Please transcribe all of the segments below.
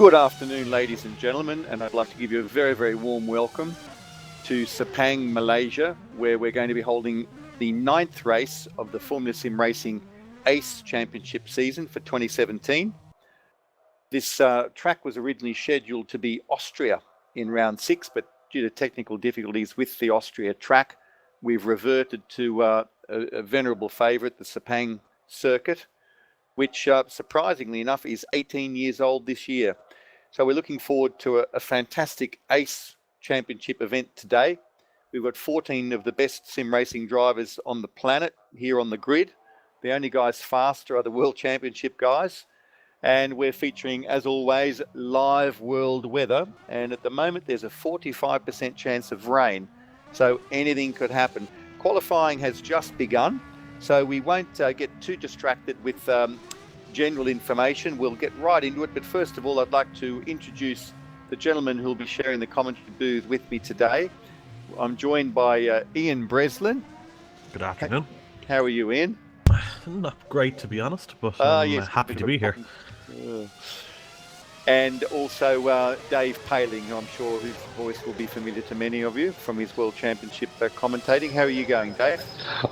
Good afternoon, ladies and gentlemen, and I'd like to give you a very, very warm welcome to Sepang, Malaysia, where we're going to be holding the 9th race of the Formula SimRacing ACE Championship season for 2017. This track was originally scheduled to be Austria in round 6, but due to technical difficulties with the Austria track, we've reverted to a venerable favourite, the Sepang circuit, which surprisingly enough is 18 years old this year. So we're looking forward to a fantastic ACE Championship event today. We've got 14 of the best sim racing drivers on the planet here on the grid. The only guys faster are the World Championship guys. And we're featuring, as always, live world weather. And at the moment, there's a 45% chance of rain. So anything could happen. Qualifying has just begun. So we won't get too distracted with general information. We'll get right into it. But first of all, I'd like to introduce the gentleman who'll be sharing the commentary booth with me today. I'm joined by Ian Breslin. Good afternoon. How are you, Ian? Not great, to be honest, but I'm happy to be here. And also Dave Paling, who I'm sure whose voice will be familiar to many of you from his World Championship commentating. How are you going, Dave?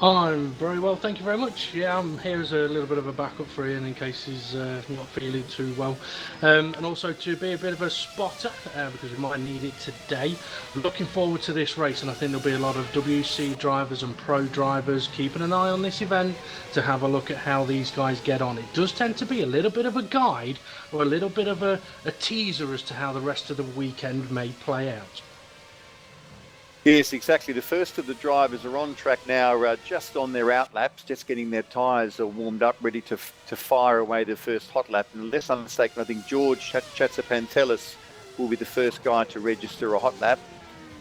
I'm very well, thank you very much. Yeah, I'm here as a little bit of a backup for Ian in case he's not feeling too well. And also to be a bit of a spotter, because we might need it today. Looking forward to this race, and I think there'll be a lot of WC drivers and pro drivers keeping an eye on this event to have a look at how these guys get on. It does tend to be a little bit of a guide, or a little bit of a teaser as to how the rest of the weekend may play out. Yes, exactly. The first of the drivers are on track now, just on their out laps, just getting their tyres warmed up, ready to fire away their first hot lap. And unless I'm mistaken, I think George Chatsapantelis will be the first guy to register a hot lap.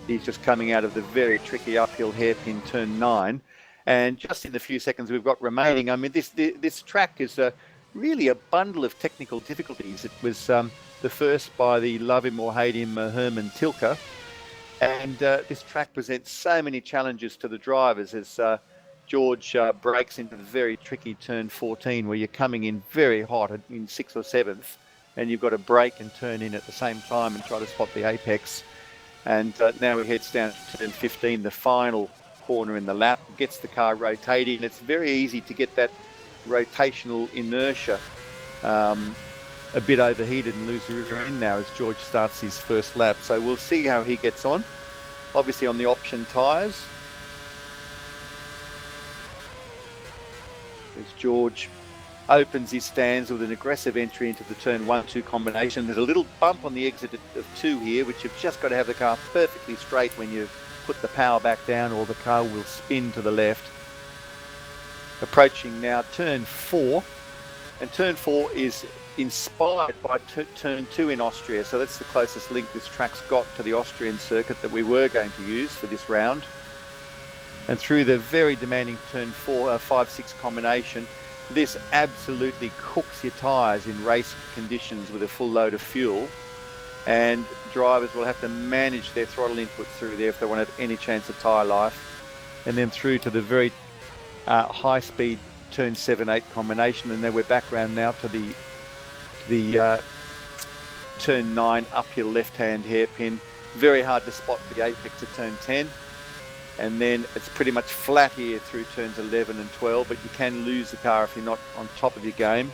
He's just coming out of the very tricky uphill hairpin turn 9. And just in the few seconds we've got remaining, I mean, this track is really a bundle of technical difficulties. It was the first by the love him or hate him Herman Tilke. And this track presents so many challenges to the drivers as George breaks into the very tricky turn 14, where you're coming in very hot in 6th or 7th, and you've got to brake and turn in at the same time and try to spot the apex. And now he heads down to turn 15, the final corner in the lap, gets the car rotating. It's very easy to get that rotational inertia a bit overheated and lose the rear end now as George starts his first lap. So we'll see how he gets on. Obviously on the option tyres. As George opens his stands with an aggressive entry into the turn 1-2 combination. There's a little bump on the exit of 2 here, which you've just got to have the car perfectly straight when you put the power back down, or the car will spin to the left. Approaching now turn 4, and turn 4 is inspired by turn 2 in Austria, so that's the closest link this track's got to the Austrian circuit that we were going to use for this round. And through the very demanding turn 5-6 combination, this absolutely cooks your tyres in race conditions with a full load of fuel, and drivers will have to manage their throttle input through there if they want to have any chance of tyre life. And then through to the very high speed turn 7-8 combination, and then we're back round now to the turn 9 uphill left hand hairpin. Very hard to spot the apex at turn 10, and then it's pretty much flat here through turns 11 and 12, but you can lose the car if you're not on top of your game.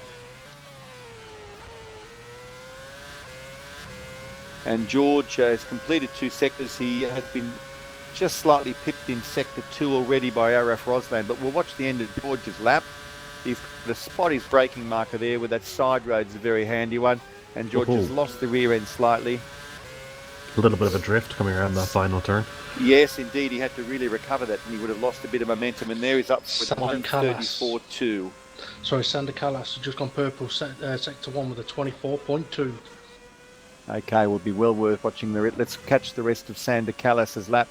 And George has completed 2 sectors. He has been just slightly pipped in sector 2 already by Araf Roslan, but we'll watch the end of George's lap. He's the spot his braking marker there with that side road's a very handy one, and George has lost the rear end slightly. A little bit of a drift coming around that final turn. Yes, indeed, he had to really recover that, and he would have lost a bit of momentum, and there he's up with 134.2. Sorry, Sander Callas has just gone purple, sector 1 with a 24.2. Okay, will be well worth watching. Let's catch the rest of Sander Callas's lap.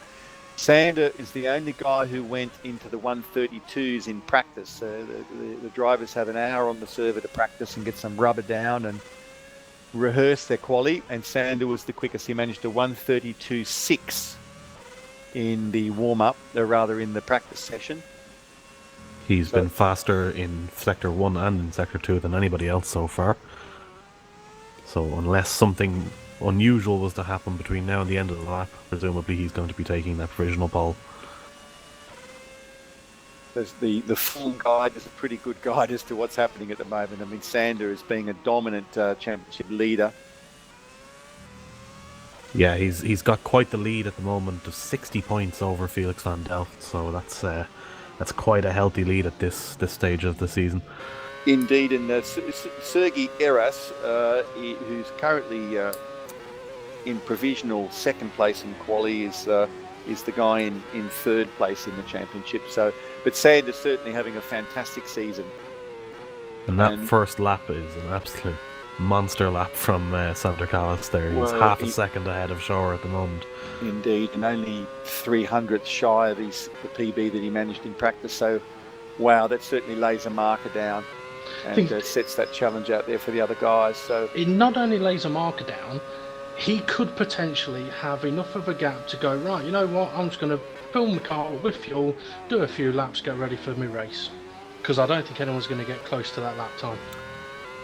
Sander is the only guy who went into the 132s in practice. The drivers have an hour on the server to practice and get some rubber down and rehearse their quali, and Sander was the quickest. He managed a 132.6 in the warm-up, or rather in the practice session. He's been faster in Sector 1 and in Sector 2 than anybody else so far. So unless something unusual was to happen between now and the end of the lap, presumably he's going to be taking that provisional pole. The full guide is a pretty good guide as to what's happening at the moment. I mean, Sander is being a dominant championship leader. Yeah, he's got quite the lead at the moment of 60 points over Felix van Delft, so that's quite a healthy lead at this stage of the season. Indeed, and Sergi Eras, who's currently in provisional second place in quali, is the guy in third place in the championship. But Sander's certainly having a fantastic season. And that first lap is an absolute monster lap from Sander Callas there. He's half a second ahead of Shaw at the moment. Indeed, and only 300th shy of the PB that he managed in practice. So, wow, that certainly lays a marker down and sets that challenge out there for the other guys. So it not only lays a marker down, he could potentially have enough of a gap to go, right, you know what, I'm just going to fill my car with fuel, do a few laps, get ready for my race. Because I don't think anyone's going to get close to that lap time.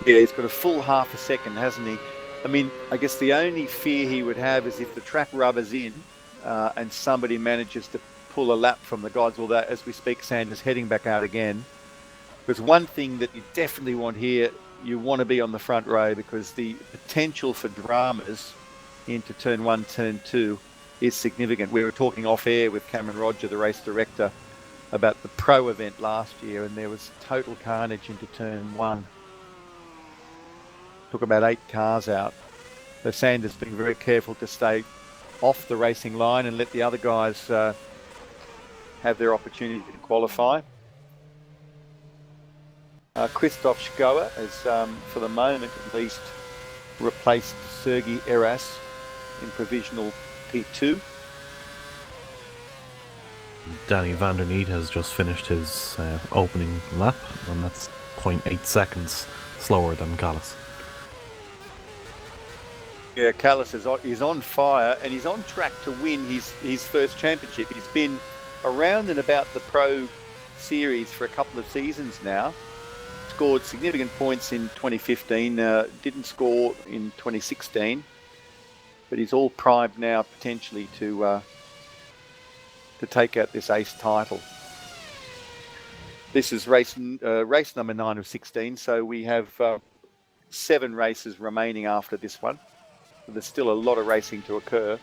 Yeah, he's got a full half a second, hasn't he? I mean, I guess the only fear he would have is if the track rubbers in and somebody manages to pull a lap from the guys. Well, that, as we speak, Sanders heading back out again. Because one thing that you definitely want here, you want to be on the front row, because the potential for dramas into turn 1, turn 2 is significant. We were talking off air with Cameron Roger, the race director, about the pro event last year, and there was total carnage into turn 1. Took about 8 cars out. So Sanders being very careful to stay off the racing line and let the other guys have their opportunity to qualify. Christoph Schauer has, for the moment at least, replaced Sergi Eras in provisional P2. Danny van der Niet has just finished his opening lap, and that's 0.8 seconds slower than Callas. Yeah, Callas is on fire, and he's on track to win his first championship. He's been around and about the Pro Series for a couple of seasons now. Scored significant points in 2015, didn't score in 2016, but he's all primed now potentially to take out this ACE title. This is race number 9 of 16, so we have 7 races remaining after this one. There's still a lot of racing to occur.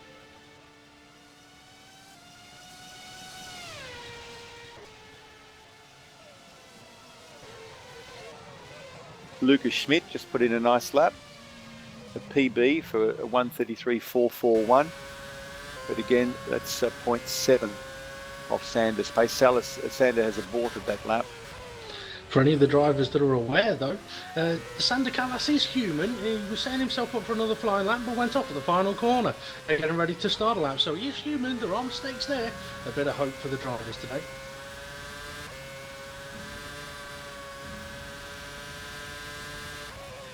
Lucas Schmidt just put in a nice lap. A PB for a 1:33.441. But again, that's 0.7 off Sander's pace. Sander has aborted that lap. For any of the drivers that are aware, though, Sander Callas is human. He was setting himself up for another flying lap, but went off at the final corner. They're getting ready to start a lap, so he is human. There are mistakes there. A bit of hope for the drivers today.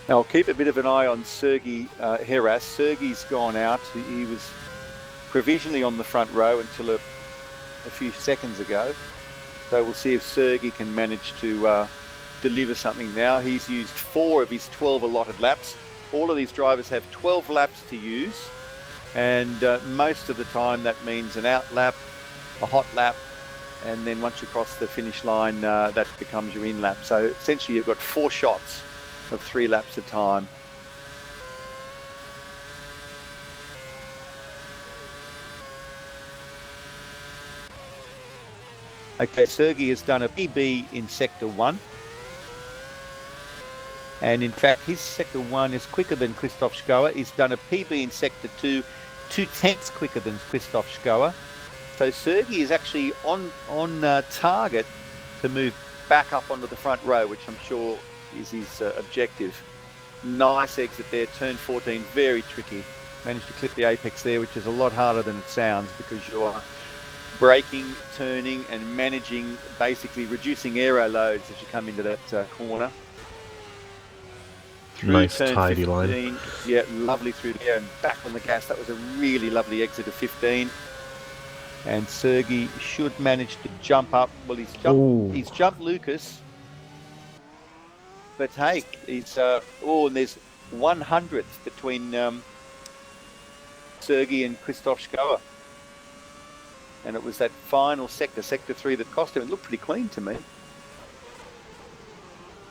Now, I'll keep a bit of an eye on Sergi Heras. Sergi's gone out. He was provisionally on the front row until a few seconds ago. So we'll see if Sergi can manage to deliver something now. He's used 4 of his 12 allotted laps. All of these drivers have 12 laps to use, and most of the time that means an out lap, a hot lap, and then once you cross the finish line, that becomes your in lap. So essentially you've got 4 shots of 3 laps at a time. Okay, Sergi has done a PB in Sector 1. And in fact, his Sector 1 is quicker than Christoph Schauer. He's done a PB in Sector 2, 2/10 quicker than Christoph Schauer. So Sergi is actually on target to move back up onto the front row, which I'm sure is his objective. Nice exit there, turn 14, very tricky. Managed to clip the apex there, which is a lot harder than it sounds, because you are braking, turning, and managing, basically reducing aero loads as you come into that corner. Through nice turn tidy 15, line. Yeah, lovely through there and back on the gas. That was a really lovely exit of 15. And Sergi should manage to jump up. Well, he's jumped Lucas. But hey, he's and there's 1/100th between Sergei and Christoph Schulze. And it was that final sector 3, that cost him. It looked pretty clean to me.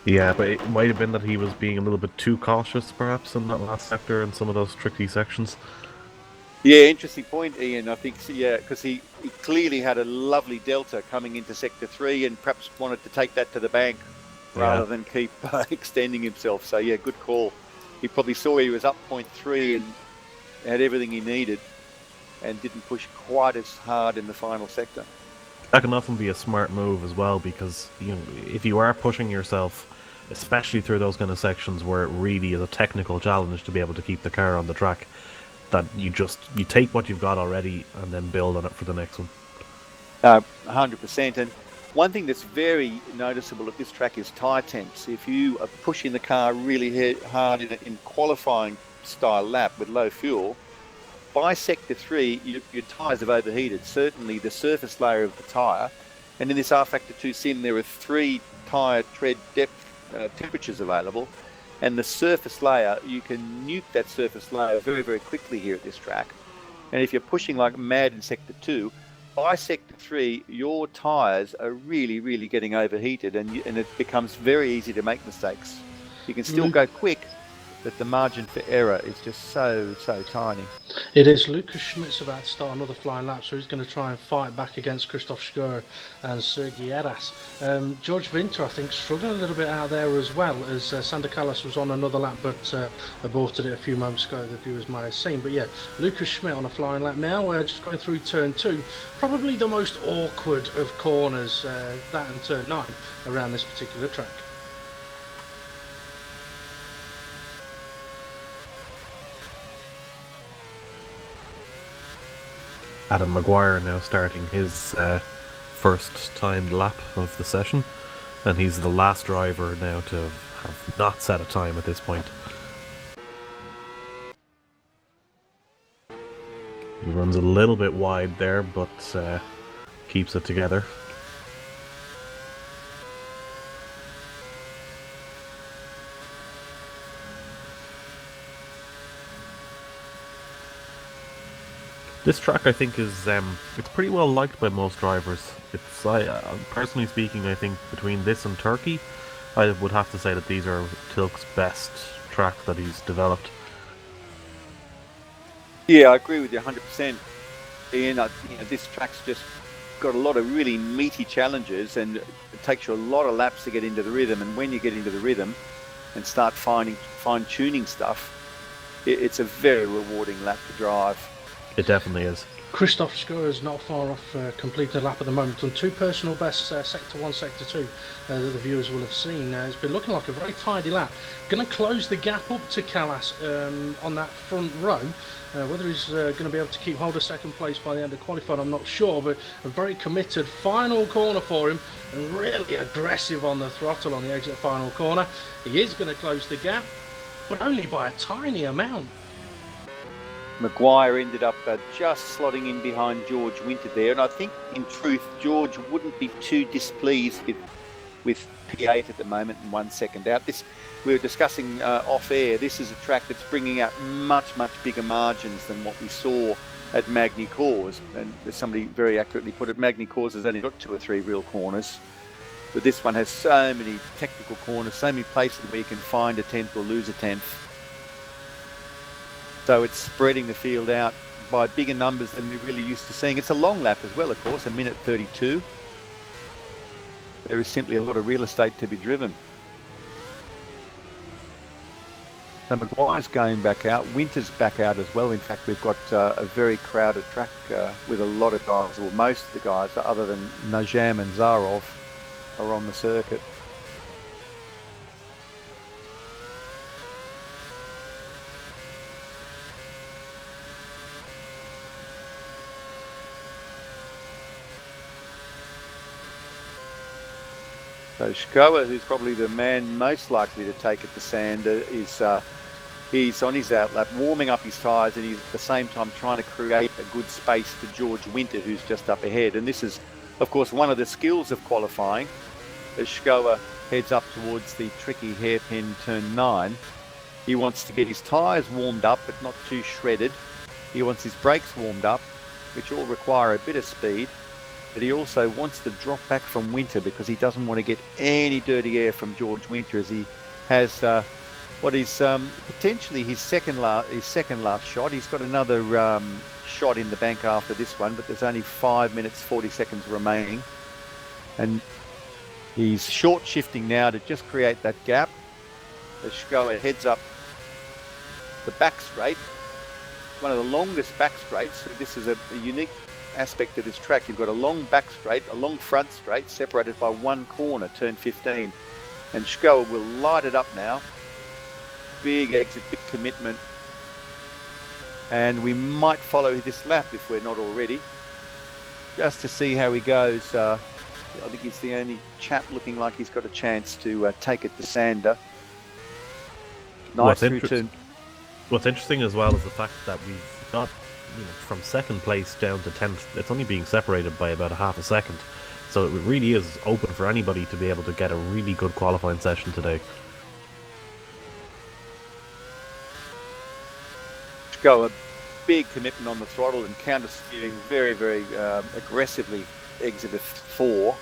Yeah, but it might have been that he was being a little bit too cautious, perhaps, in that last sector and some of those tricky sections. Yeah, interesting point, Ian. I think, yeah, because he clearly had a lovely delta coming into sector 3 and perhaps wanted to take that to the bank rather than keep extending himself. So, yeah, good call. He probably saw he was up 0.3 and had everything he needed and didn't push quite as hard in the final sector. That can often be a smart move as well, because if you are pushing yourself, especially through those kind of sections where it really is a technical challenge to be able to keep the car on the track, that you take what you've got already and then build on it for the next one. 100%. And one thing that's very noticeable at this track is tyre temps. If you are pushing the car really hard in qualifying style lap with low fuel, by sector 3, your tyres have overheated. Certainly the surface layer of the tyre, and in this rFactor 2 sim there are 3 tyre tread depth temperatures available, and the surface layer, you can nuke that surface layer very, very quickly here at this track. And if you're pushing like mad in sector 2, by sector 3 your tyres are really, really getting overheated, and it becomes very easy to make mistakes. You can still go quick, but the margin for error is just so tiny. It is. Lucas Schmidt's about to start another flying lap, so he's going to try and fight back against Christoph Schulze and Sergei Eras. George Winter, I think, struggling a little bit out there as well, as Sander Callas was on another lap but aborted it a few moments ago, the viewers may have seen. But yeah, Lucas Schmidt on a flying lap now, just going through turn 2. Probably the most awkward of corners, that and turn 9, around this particular track. Adam Maguire now starting his first timed lap of the session, and he's the last driver now to have not set a time at this point. He runs a little bit wide there, but keeps it together. This track, I think, is it's pretty well liked by most drivers. It's personally speaking, I think between this and Turkey, I would have to say that these are Tilke's best track that he's developed. Yeah, I agree with you 100%. Ian, this track's just got a lot of really meaty challenges, and it takes you a lot of laps to get into the rhythm. And when you get into the rhythm and start fine-tuning stuff, it's a very rewarding lap to drive. It definitely is. Christoph Schulze is not far off completing the lap at the moment on 2 personal bests, sector 1, sector 2, that the viewers will have seen. It's been looking like a very tidy lap. Going to close the gap up to Callas on that front row. Whether he's going to be able to keep hold of second place by the end of qualifying, I'm not sure, but a very committed final corner for him, and really aggressive on the throttle on the exit final corner. He is going to close the gap, but only by a tiny amount. Maguire ended up just slotting in behind George Winter there, and I think in truth George wouldn't be too displeased with P8 at the moment and 1 second out. We were discussing off air, this is a track that's bringing out much bigger margins than what we saw at Magny Cours, and as somebody very accurately put it, Magny Cours has only got 2 or 3 real corners, but this one has so many technical corners, so many places where you can find a 10th or lose a 10th. So it's spreading the field out by bigger numbers than we're really used to seeing. It's a long lap as well, of course, 1:32. There is simply a lot of real estate to be driven. So Maguire's going back out. Winter's back out as well. In fact, we've got a very crowded track with a lot of guys, or most of the guys, other than Najam and Zarov, are on the circuit. So Schulze, who's probably the man most likely to take it to Sander, he's on his outlap, warming up his tyres, and he's at the same time trying to create a good space to George Winter, who's just up ahead. And this is, of course, one of the skills of qualifying, as Schulze heads up towards the tricky hairpin turn 9. He wants to get his tyres warmed up, but not too shredded. He wants his brakes warmed up, which all require a bit of speed. But he also wants to drop back from Winter because he doesn't want to get any dirty air from George Winter, as he has what is potentially his second last shot. He's got another shot in the bank after this one, but there's only 5 minutes 40 seconds remaining, and he's short shifting now to just create that gap. As Schulze heads up the back straight, one of the longest back straights. So this is a unique aspect of this track. You've got a long back straight, a long front straight, separated by one corner, turn 15, and Schulze will light it up now. Big exit, big commitment, and we might follow this lap if we're not already, just to see how he goes. I think he's the only chap looking like he's got a chance to take it to Sander. Nice through turn. What's interesting as well is the fact that we've got, from second place down to 10th, it's only being separated by about a half a second. So it really is open for anybody to be able to get a really good qualifying session today. Go a big commitment on the throttle and counter steering very, very aggressively. Exited 4.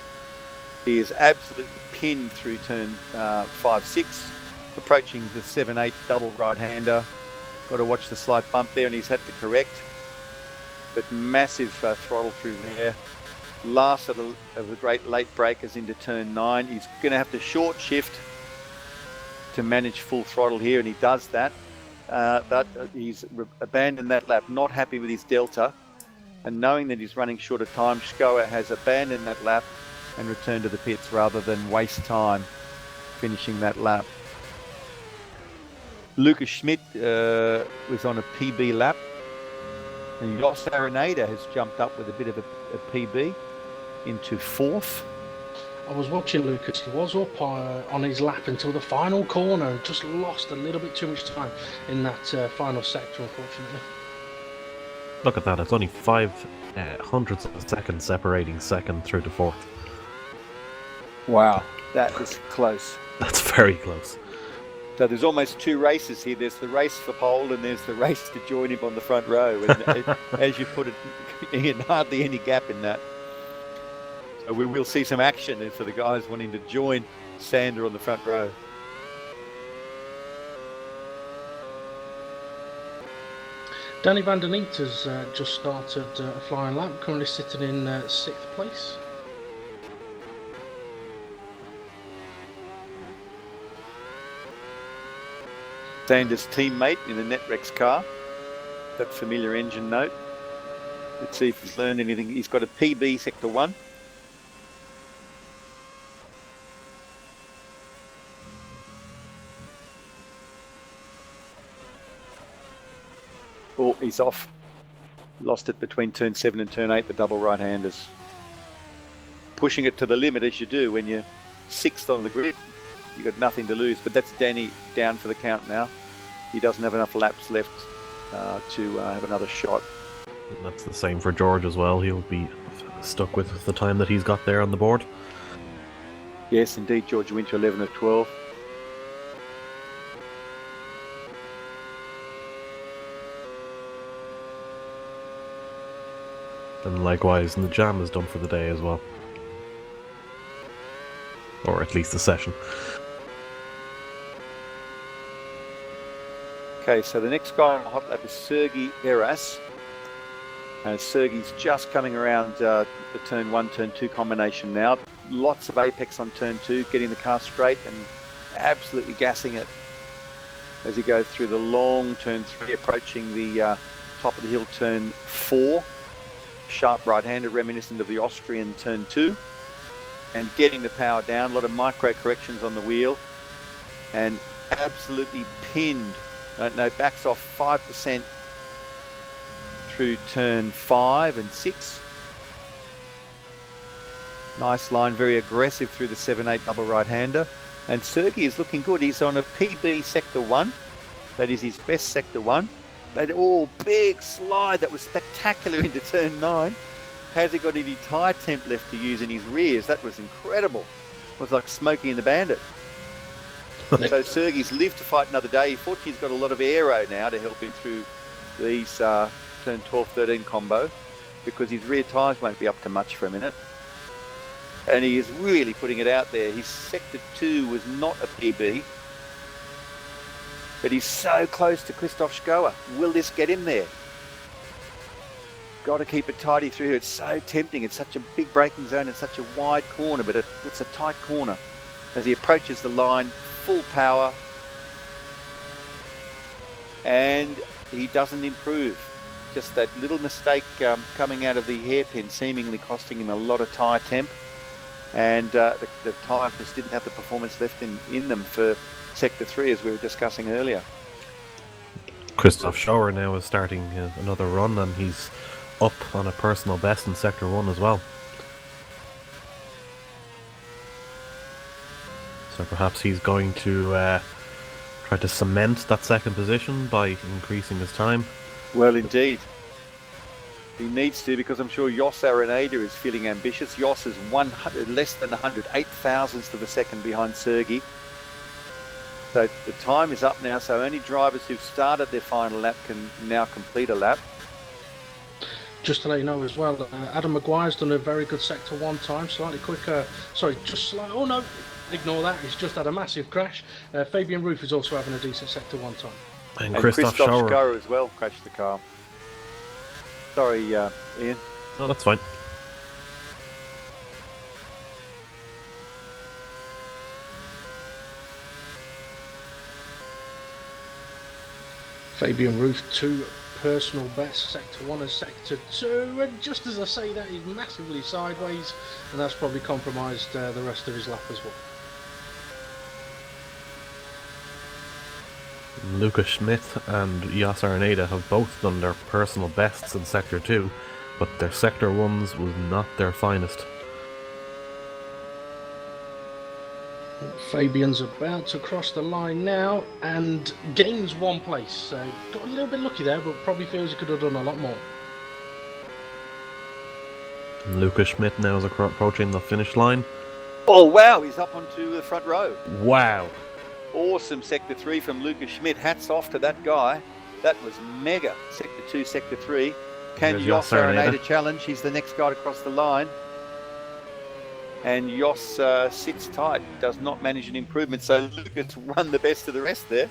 He is absolutely pinned through turn 5, 6, approaching the 7, 8 double right-hander. Got to watch the slight bump there, and he's had to correct. But massive throttle through there. Last of the great late breakers into turn 9. He's going to have to short shift to manage full throttle here, and he does that. But he's abandoned that lap, not happy with his delta, and knowing that he's running short of time, Schulze has abandoned that lap and returned to the pits rather than waste time finishing that lap. Lucas Schmidt was on a PB lap, and Jos Araneda has jumped up with a bit of a PB into 4th. I was watching Lucas. He was up on his lap until the final corner and just lost a little bit too much time in that final sector, unfortunately. Look at that, it's only 5 hundredths of a second separating second through to 4th. Wow, that was close. That's very close. So there's almost 2 races here. There's the race for pole and there's the race to join him on the front row. And as you put it, hardly any gap in that. So we will see some action for the guys wanting to join Sander on the front row. Danny van der Neet has just started a flying lap, currently sitting in 6th place. Sander's teammate in the Netrex car, that familiar engine note. Let's see if he's learned anything. He's got a PB sector 1. Oh, he's off. Lost it between turn 7 and turn 8, the double right-handers. Pushing it to the limit as you do when you're 6th on the grid. You've got nothing to lose, but that's Danny down for the count now. He doesn't have enough laps left to have another shot. And that's the same for George as well. He'll be stuck with the time that he's got there on the board. Yes, indeed, George Winter 11 of 12. And likewise, and the jam is done for the day as well. Or at least the session. Okay, so the next guy on the hot lap is Sergei Eras. Sergei's just coming around the turn 1, turn 2 combination now. Lots of apex on turn 2, getting the car straight and absolutely gassing it as he goes through the long turn 3, approaching the top of the hill turn 4. Sharp right-hander reminiscent of the Austrian turn 2, and getting the power down. A lot of micro corrections on the wheel, and absolutely pinned. No, backs off 5% through turn 5 and 6. Nice line, very aggressive through the 7-8 double right-hander. And Sergei is looking good. He's on a PB sector 1. That is his best sector 1. That big slide that was spectacular into turn 9. Has he got any tyre temp left to use in his rears? That was incredible. It was like Smokey and the Bandit. So Sergey's lived to fight another day. Fortunately, he's got a lot of aero now to help him through these turn 12-13 combo, because his rear tyres won't be up to much for a minute. And he is really putting it out there. His Sector 2 was not a PB, but he's so close to Christoph Schulze. Will this get him there? Got to keep it tidy through here. It's so tempting. It's such a big braking zone and such a wide corner, but it's a tight corner. As he approaches the line, full power, and he doesn't improve. Just that little mistake coming out of the hairpin, seemingly costing him a lot of tyre temp, and the tyre just didn't have the performance left in them for Sector 3, as we were discussing earlier. Christoph Schauer now is starting another run, and he's up on a personal best in Sector 1 as well. So perhaps he's going to try to cement that second position by increasing his time. Well, indeed. He needs to, because I'm sure Jos Araneda is feeling ambitious. Jos is less than 100, 8 thousandths of a second behind Sergey. So the time is up now, so only drivers who've started their final lap can now complete a lap. Just to let you know as well, Adam Maguire's done a very good Sector 1 time, slightly quicker, oh no, ignore that, he's just had a massive crash. Fabian Roof is also having a decent Sector 1 time. And Christoph Schauer Schauer as well crashed the car. Sorry, Ian. No, that's fine. Fabian Roof, 2 personal best, Sector 1 and Sector 2, and just as I say that, he's massively sideways, and that's probably compromised the rest of his lap as well. Lucas Schmidt and Jos Araneda have both done their personal bests in Sector 2, but their Sector 1s was not their finest. Fabian's about to cross the line now and gains 1 place, so got a little bit lucky there, but probably feels he could have done a lot more. Lucas Schmidt now is approaching the finish line. Oh wow, he's up onto the front row. Wow. Awesome Sector 3 from Lucas Schmidt. Hats off to that guy. That was mega. Sector 2, Sector 3. Can Jos Araneda challenge? He's the next guy to cross the line. And Jos sits tight, does not manage an improvement. So Lucas won the best of the rest there.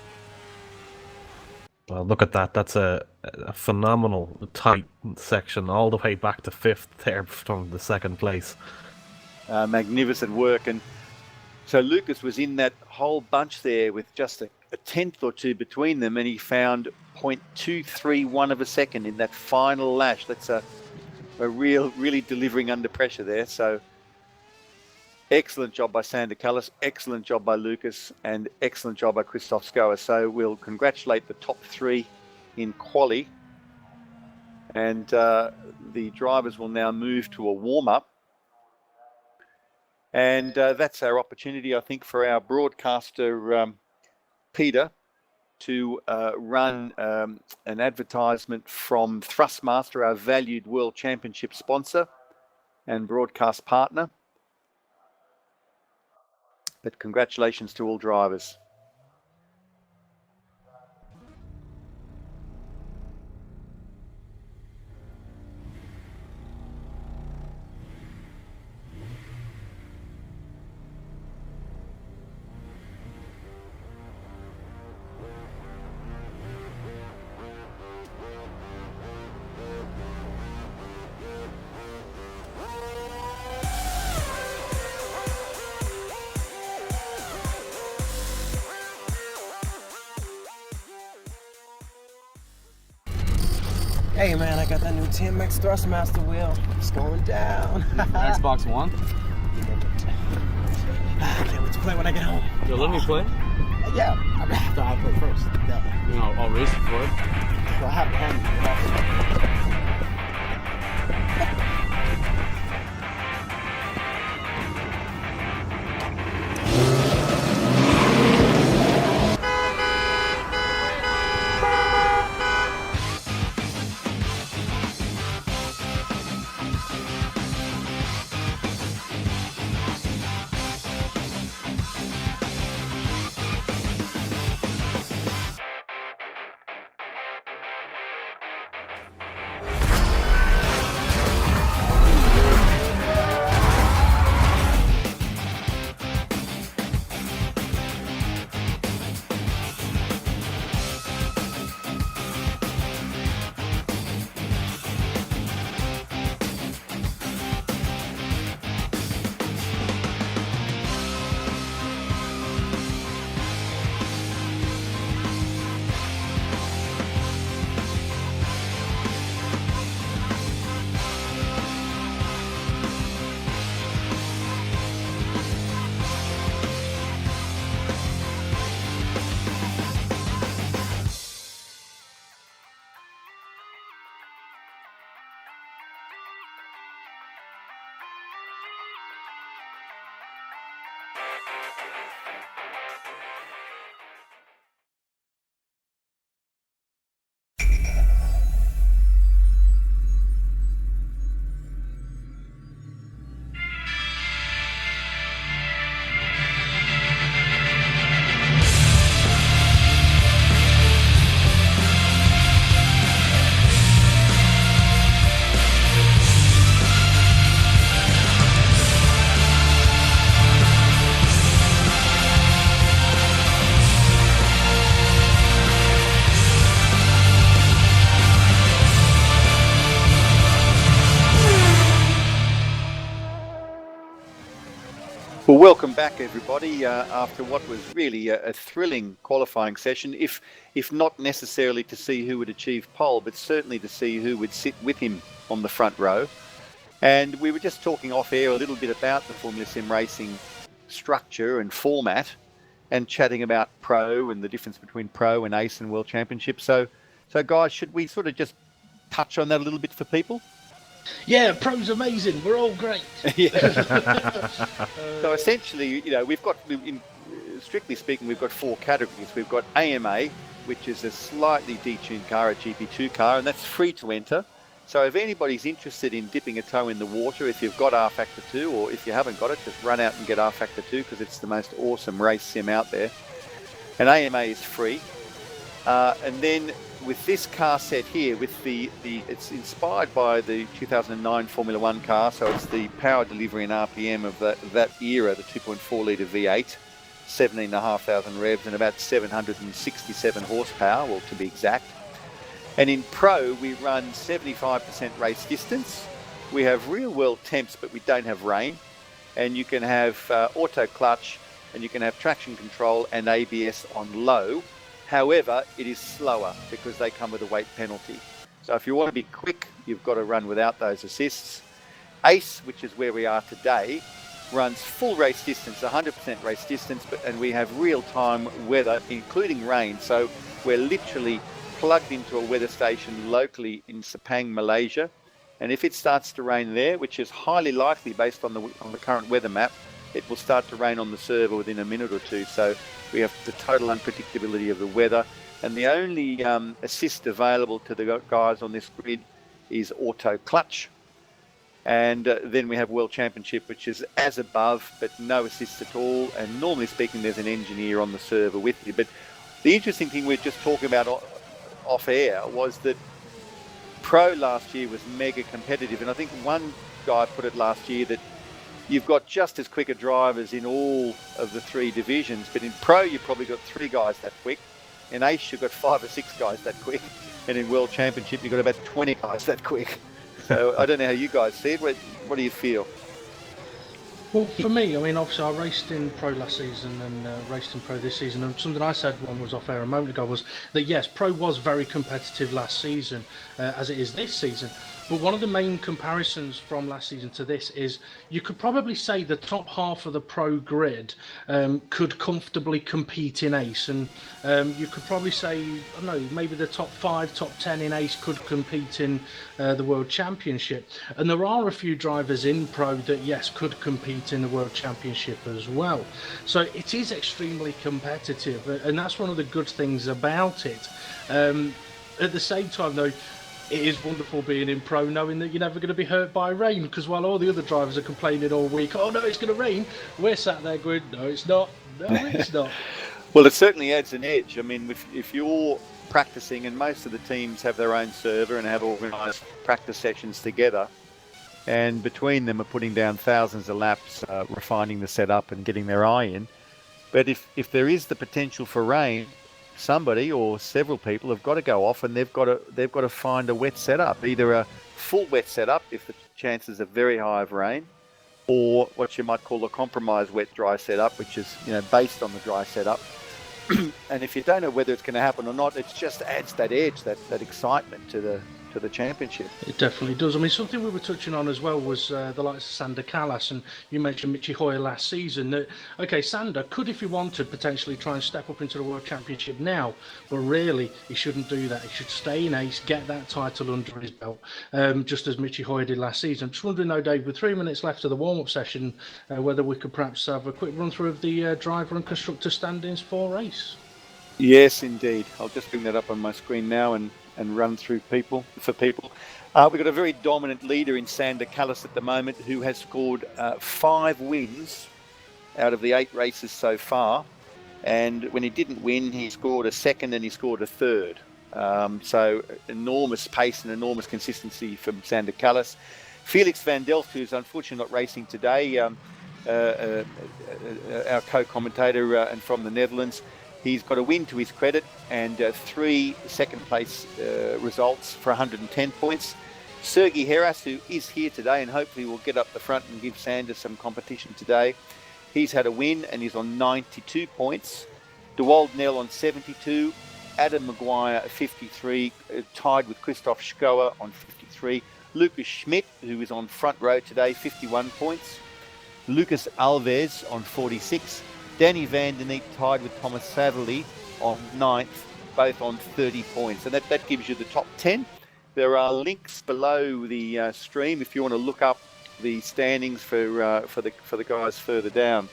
Well, look at that. That's a phenomenal tight section all the way back to 5th there from the 2nd place. Magnificent work. And so Lucas was in that whole bunch there with just a tenth or two between them, and he found 0.231 of a second in that final lash. That's a really delivering under pressure there. So excellent job by Sander Callis, excellent job by Lucas, and excellent job by Christoph Schauer. So we'll congratulate the top 3 in quali, and the drivers will now move to a warm-up. And that's our opportunity, I think, for our broadcaster, Peter, to run an advertisement from Thrustmaster, our valued World Championship sponsor and broadcast partner. But congratulations to all drivers. Hey man, I got that new 10Max Thrustmaster wheel. It's going down. Xbox One? I can't wait to play when I get home. Yo, let me play. Yeah, I mean, after I play first. Yeah. You know, I'll race it for it. Well, I have a hand. Well, welcome back, everybody, after what was really a thrilling qualifying session, if not necessarily to see who would achieve pole, but certainly to see who would sit with him on the front row. And we were just talking off air a little bit about the Formula Sim Racing structure and format, and chatting about Pro and the difference between Pro and ACE and World Championship. So guys, should we sort of just touch on that a little bit for people? Yeah, Pro's amazing. We're all great. So essentially, we've got, strictly speaking, we've got 4 categories. We've got AMA, which is a slightly detuned car, a GP2 car, and that's free to enter. So if anybody's interested in dipping a toe in the water, if you've got rFactor 2, or if you haven't got it, just run out and get rFactor 2, because it's the most awesome race sim out there. And AMA is free. And then with this car set here, with it's inspired by the 2009 Formula 1 car, so it's the power delivery and RPM of that era, the 2.4 litre V8, 17,500 revs and about 767 horsepower, well, to be exact. And in Pro, we run 75% race distance. We have real world temps, but we don't have rain. And you can have auto clutch, and you can have traction control and ABS on low. However, it is slower because they come with a weight penalty. So if you want to be quick, you've got to run without those assists. ACE, which is where we are today, runs full race distance, 100% race distance, and we have real-time weather, including rain. So we're literally plugged into a weather station locally in Sepang, Malaysia. And if it starts to rain there, which is highly likely based on the current weather map, it will start to rain on the server within a minute or two. So we have the total unpredictability of the weather. And the only assist available to the guys on this grid is auto clutch. And then we have World Championship, which is as above, but no assist at all. And normally speaking, there's an engineer on the server with you. But the interesting thing we're just talking about off air was that Pro last year was mega competitive. And I think one guy put it last year that you've got just as quicker drivers in all of the 3 divisions, but in Pro you've probably got 3 guys that quick. In ACE you've got 5 or 6 guys that quick, and in World Championship you've got about 20 guys that quick. So I don't know how you guys see it. What do you feel? Well, for me, I mean, obviously I raced in Pro last season and raced in Pro this season, and something I said one was off air a moment ago was that yes, Pro was very competitive last season, as it is this season. But one of the main comparisons from last season to this is you could probably say the top half of the Pro grid could comfortably compete in ACE, and you could probably say, I don't know, maybe the top 5, top 10 in ACE could compete in the World Championship. And there are a few drivers in Pro that, yes, could compete in the World Championship as well. So it is extremely competitive, and that's one of the good things about it. At the same time, though, it is wonderful being in Pro, knowing that you're never going to be hurt by rain, because while all the other drivers are complaining all week, oh no, it's going to rain, we're sat there going, no, it's not, no, it's not. Well, it certainly adds an edge. I mean, if you're practicing, and most of the teams have their own server and have organised practice sessions together, and between them are putting down thousands of laps, refining the setup and getting their eye in. But if there is the potential for rain, somebody or several people have got to go off, and they've got to find a wet setup, either a full wet setup if the chances are very high of rain, or what you might call a compromise wet dry setup, which is based on the dry setup. And if you don't know whether it's going to happen or not, it just adds that edge, that excitement to to the championship. It definitely does. I mean, something we were touching on as well was the likes of Sander Callas, and you mentioned Michi Hoyer last season. That okay, Sander could, if he wanted, potentially try and step up into the World Championship now, but really he shouldn't do that. He should stay in Ace, get that title under his belt, just as Michi Hoyer did last season. I'm just wondering though, Dave, with 3 minutes left of the warm-up session, whether we could perhaps have a quick run through of the driver and constructor standings for Ace. Yes, indeed. I'll just bring that up on my screen now and run through people. We've got a very dominant leader in Sander Callas at the moment, who has scored 5 wins out of the 8 races so far. And when he didn't win, he scored a second and he scored a third. So enormous pace and enormous consistency from Sander Callas. Felix van Delft, who's unfortunately not racing today, our co-commentator and from the Netherlands, he's got a win to his credit and 3 second place results for 110 points. Sergei Heras, who is here today and hopefully will get up the front and give Sander some competition today, he's had a win and he's on 92 points. DeWald Nell on 72. Adam Maguire 53, tied with Christoph Schoer on 53. Lucas Schmidt, who is on front row today, 51 points. Lucas Alves on 46. Danny Van Den Eek tied with Thomas Saverly on 9th, both on 30 points. And that gives you the top 10. There are links below the stream if you want to look up the standings for the guys further down.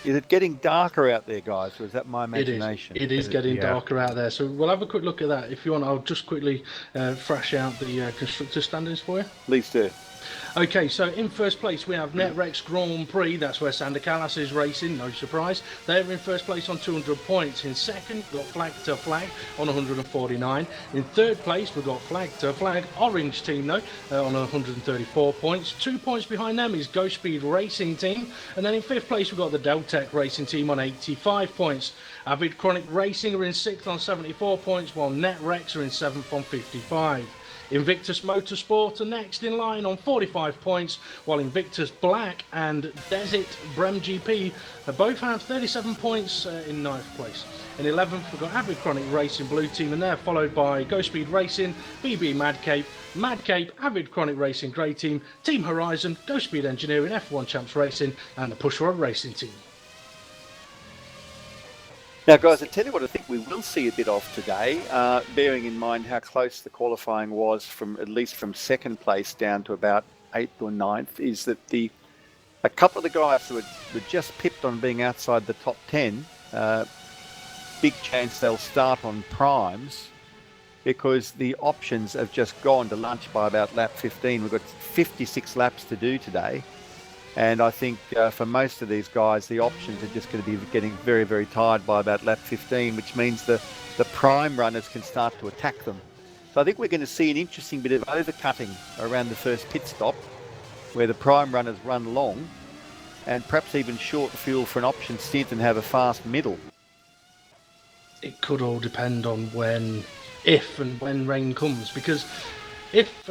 Is it getting darker out there, guys, or is that my imagination? It is getting darker out there. So we'll have a quick look at that. If you want, I'll just quickly thrash out the constructor standings for you. Please do. Okay, so in first place we have NetRex Grand Prix. That's where Sander Callas is racing, no surprise. They're in first place on 200 points. In second, we've got Flag to Flag on 149. In third place, we've got Flag to Flag, Orange Team though, on 134 points. 2 points behind them is Ghost Speed Racing Team. And then in fifth place, we've got the Deltec Racing Team on 85 points. Avid Chronic Racing are in sixth on 74 points, while NetRex are in seventh on 55. Invictus Motorsport are next in line on 45 points, while Invictus Black and Desert Brem GP both have 37 points in 9th place. In 11th, we've got Avid Chronic Racing Blue Team, and they're followed by Ghost Speed Racing, BB Madcape, Avid Chronic Racing Grey Team, Team Horizon, Ghost Speed Engineering, F1 Champs Racing, and the Push Rod Racing Team. Now, guys, I tell you what I think we will see a bit of today, bearing in mind how close the qualifying was at least from second place down to about 8th or 9th, is that a couple of the guys who were just pipped on being outside the top 10, big chance they'll start on primes, because the options have just gone to lunch by about lap 15. We've got 56 laps to do today. And I think for most of these guys, the options are just going to be getting very, very tired by about lap 15, which means the prime runners can start to attack them. So I think we're going to see an interesting bit of overcutting around the first pit stop, where the prime runners run long and perhaps even short fuel for an option stint and have a fast middle. It could all depend on if and when rain comes, because if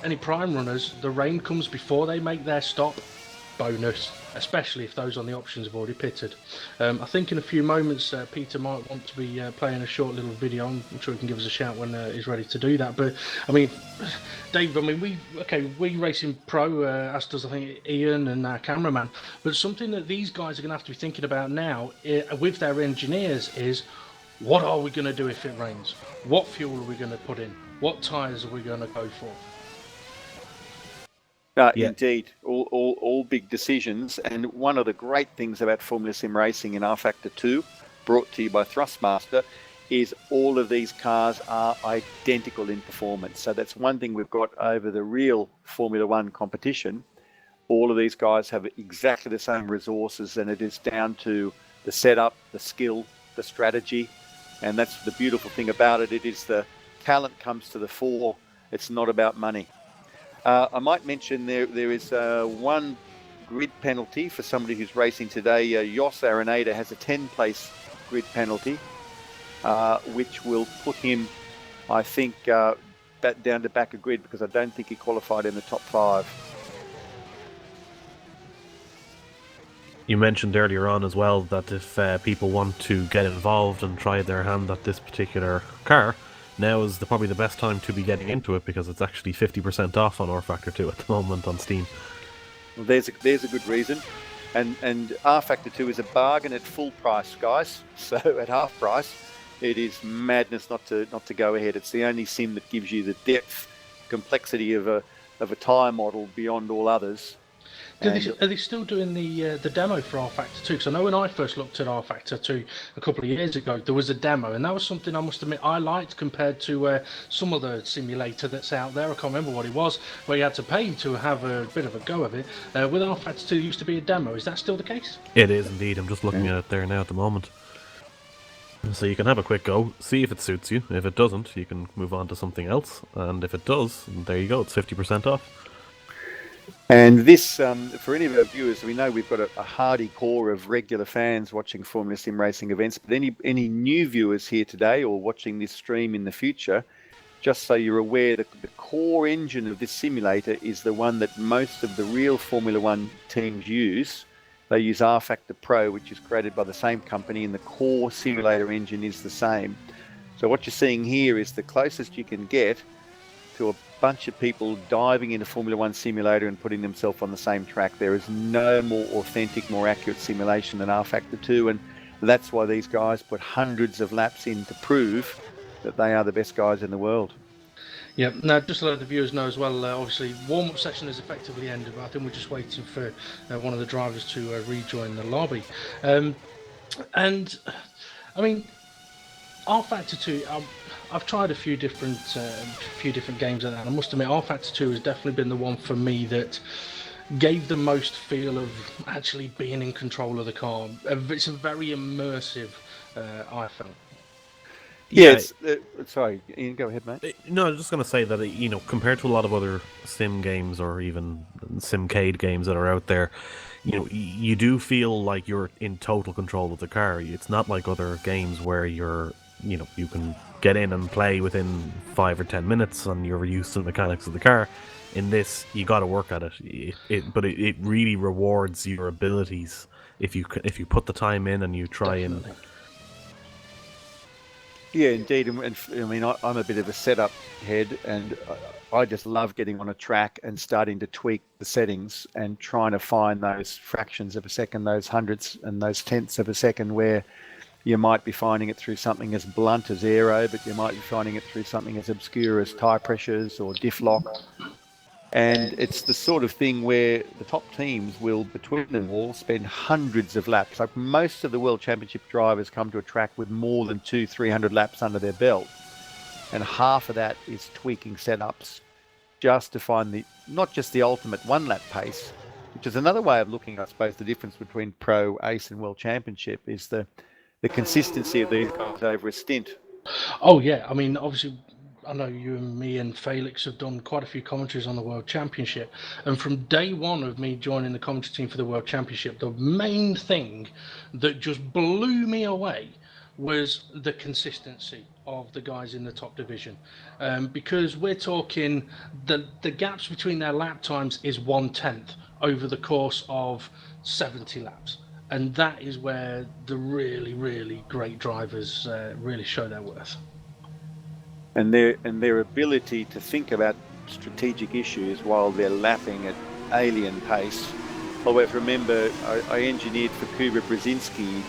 any prime runners, the rain comes before they make their stop, bonus, especially if those on the options have already pitted. I think in a few moments Peter might want to be playing a short little video. I'm sure he can give us a shout when he's ready to do that. But I mean, Dave, I mean, we Racing Pro, as does I think Ian and our cameraman, but something that these guys are going to have to be thinking about now with their engineers is, what are we going to do if it rains? What fuel are we going to put in? What tyres are we going to go for? Indeed, all big decisions. And one of the great things about Formula Sim Racing in rFactor 2, brought to you by Thrustmaster, is all of these cars are identical in performance. So that's one thing we've got over the real Formula One competition. All of these guys have exactly the same resources, and it is down to the setup, the skill, the strategy. And that's the beautiful thing about it. It is the talent comes to the fore. It's not about money. I might mention there is one grid penalty for somebody who's racing today. Jos Araneda has a 10-place grid penalty, which will put him, I think, down to back a grid, because I don't think he qualified in the top 5. You mentioned earlier on as well that if people want to get involved and try their hand at this particular car, now is probably the best time to be getting into it, because it's actually 50% off on rFactor 2 at the moment on Steam. Well, there's a good reason. And rFactor 2 is a bargain at full price, guys. So at half price, it is madness not to go ahead. It's the only sim that gives you the depth, complexity of a tyre model beyond all others. Are they still doing the demo for rFactor 2? Because I know when I first looked at rFactor 2 a couple of years ago, there was a demo, and that was something I must admit I liked compared to some other simulator that's out there. I can't remember what it was, where you had to pay to have a bit of a go of it. With rFactor 2, there used to be a demo. Is that still the case? It is indeed. I'm just looking at it there now at the moment. So you can have a quick go, see if it suits you. If it doesn't, you can move on to something else. And if it does, there you go, it's 50% off. And this, for any of our viewers, we know we've got a hardy core of regular fans watching Formula Sim racing events, but any new viewers here today or watching this stream in the future, just so you're aware that the core engine of this simulator is the one that most of the real Formula One teams use. They use rFactor Pro, which is created by the same company, and the core simulator engine is the same. So what you're seeing here is the closest you can get to a bunch of people diving into Formula One simulator and putting themselves on the same track. There is no more authentic, more accurate simulation than rFactor 2, and that's why these guys put hundreds of laps in to prove that they are the best guys in the world. Yeah, now just to let the viewers know as well, obviously warm-up session has effectively ended, but I think we're just waiting for one of the drivers to rejoin the lobby. And I mean, rFactor 2, I've tried a few different games of that, and I must admit rFactor 2 has definitely been the one for me that gave the most feel of actually being in control of the car. It's a very immersive, I felt. Yeah, sorry, Ian, go ahead, mate. No, I was just going to say that, compared to a lot of other sim games or even simcade games that are out there, you do feel like you're in total control of the car. It's not like other games where you can get in and play within 5 or 10 minutes and you're used to the mechanics of the car. In this, you got to work at it. But it really rewards your abilities if you put the time in and you try. Definitely. Yeah, indeed. And I mean, I'm a bit of a setup head, and I just love getting on a track and starting to tweak the settings and trying to find those fractions of a second, those hundredths and those tenths of a second where you might be finding it through something as blunt as aero, but you might be finding it through something as obscure as tyre pressures or diff lock. And it's the sort of thing where the top teams will, between them all, spend hundreds of laps. Like most of the World Championship drivers come to a track with more than 200-300 laps under their belt. And half of that is tweaking setups just to find not just the ultimate one-lap pace, which is another way of looking, I suppose, the difference between Pro, ACE and World Championship is the consistency of these guys over a stint. Oh, yeah. I mean, obviously, I know you and me and Felix have done quite a few commentaries on the World Championship, and from day one of me joining the commentary team for the World Championship, the main thing that just blew me away was the consistency of the guys in the top division, because we're talking the gaps between their lap times is 1/10 over the course of 70 laps, and that is where the really, really great drivers really show their worth. And their ability to think about strategic issues while they're lapping at alien pace. Always remember, I engineered for Kuba Brzezinski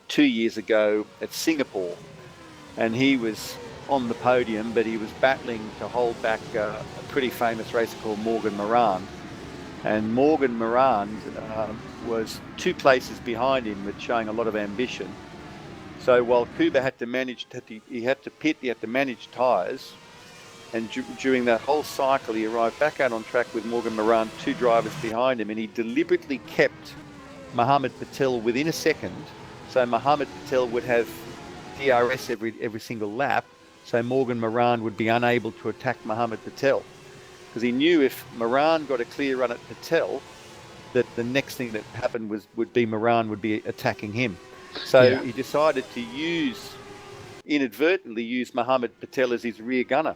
2 years ago at Singapore, and he was on the podium, but he was battling to hold back a pretty famous racer called Morgan Moran. And Morgan Moran was 2 places behind him, but showing a lot of ambition. So while Kuba had to manage, he had to manage tyres, and during that whole cycle, he arrived back out on track with Morgan Moran 2 drivers behind him, and he deliberately kept Mohammed Patel within a second, so Mohammed Patel would have DRS every single lap, so Morgan Moran would be unable to attack Mohammed Patel, because he knew if Moran got a clear run at Patel, that the next thing that happened would be Moran would be attacking him. So he decided to inadvertently use Mohammed Patel as his rear gunner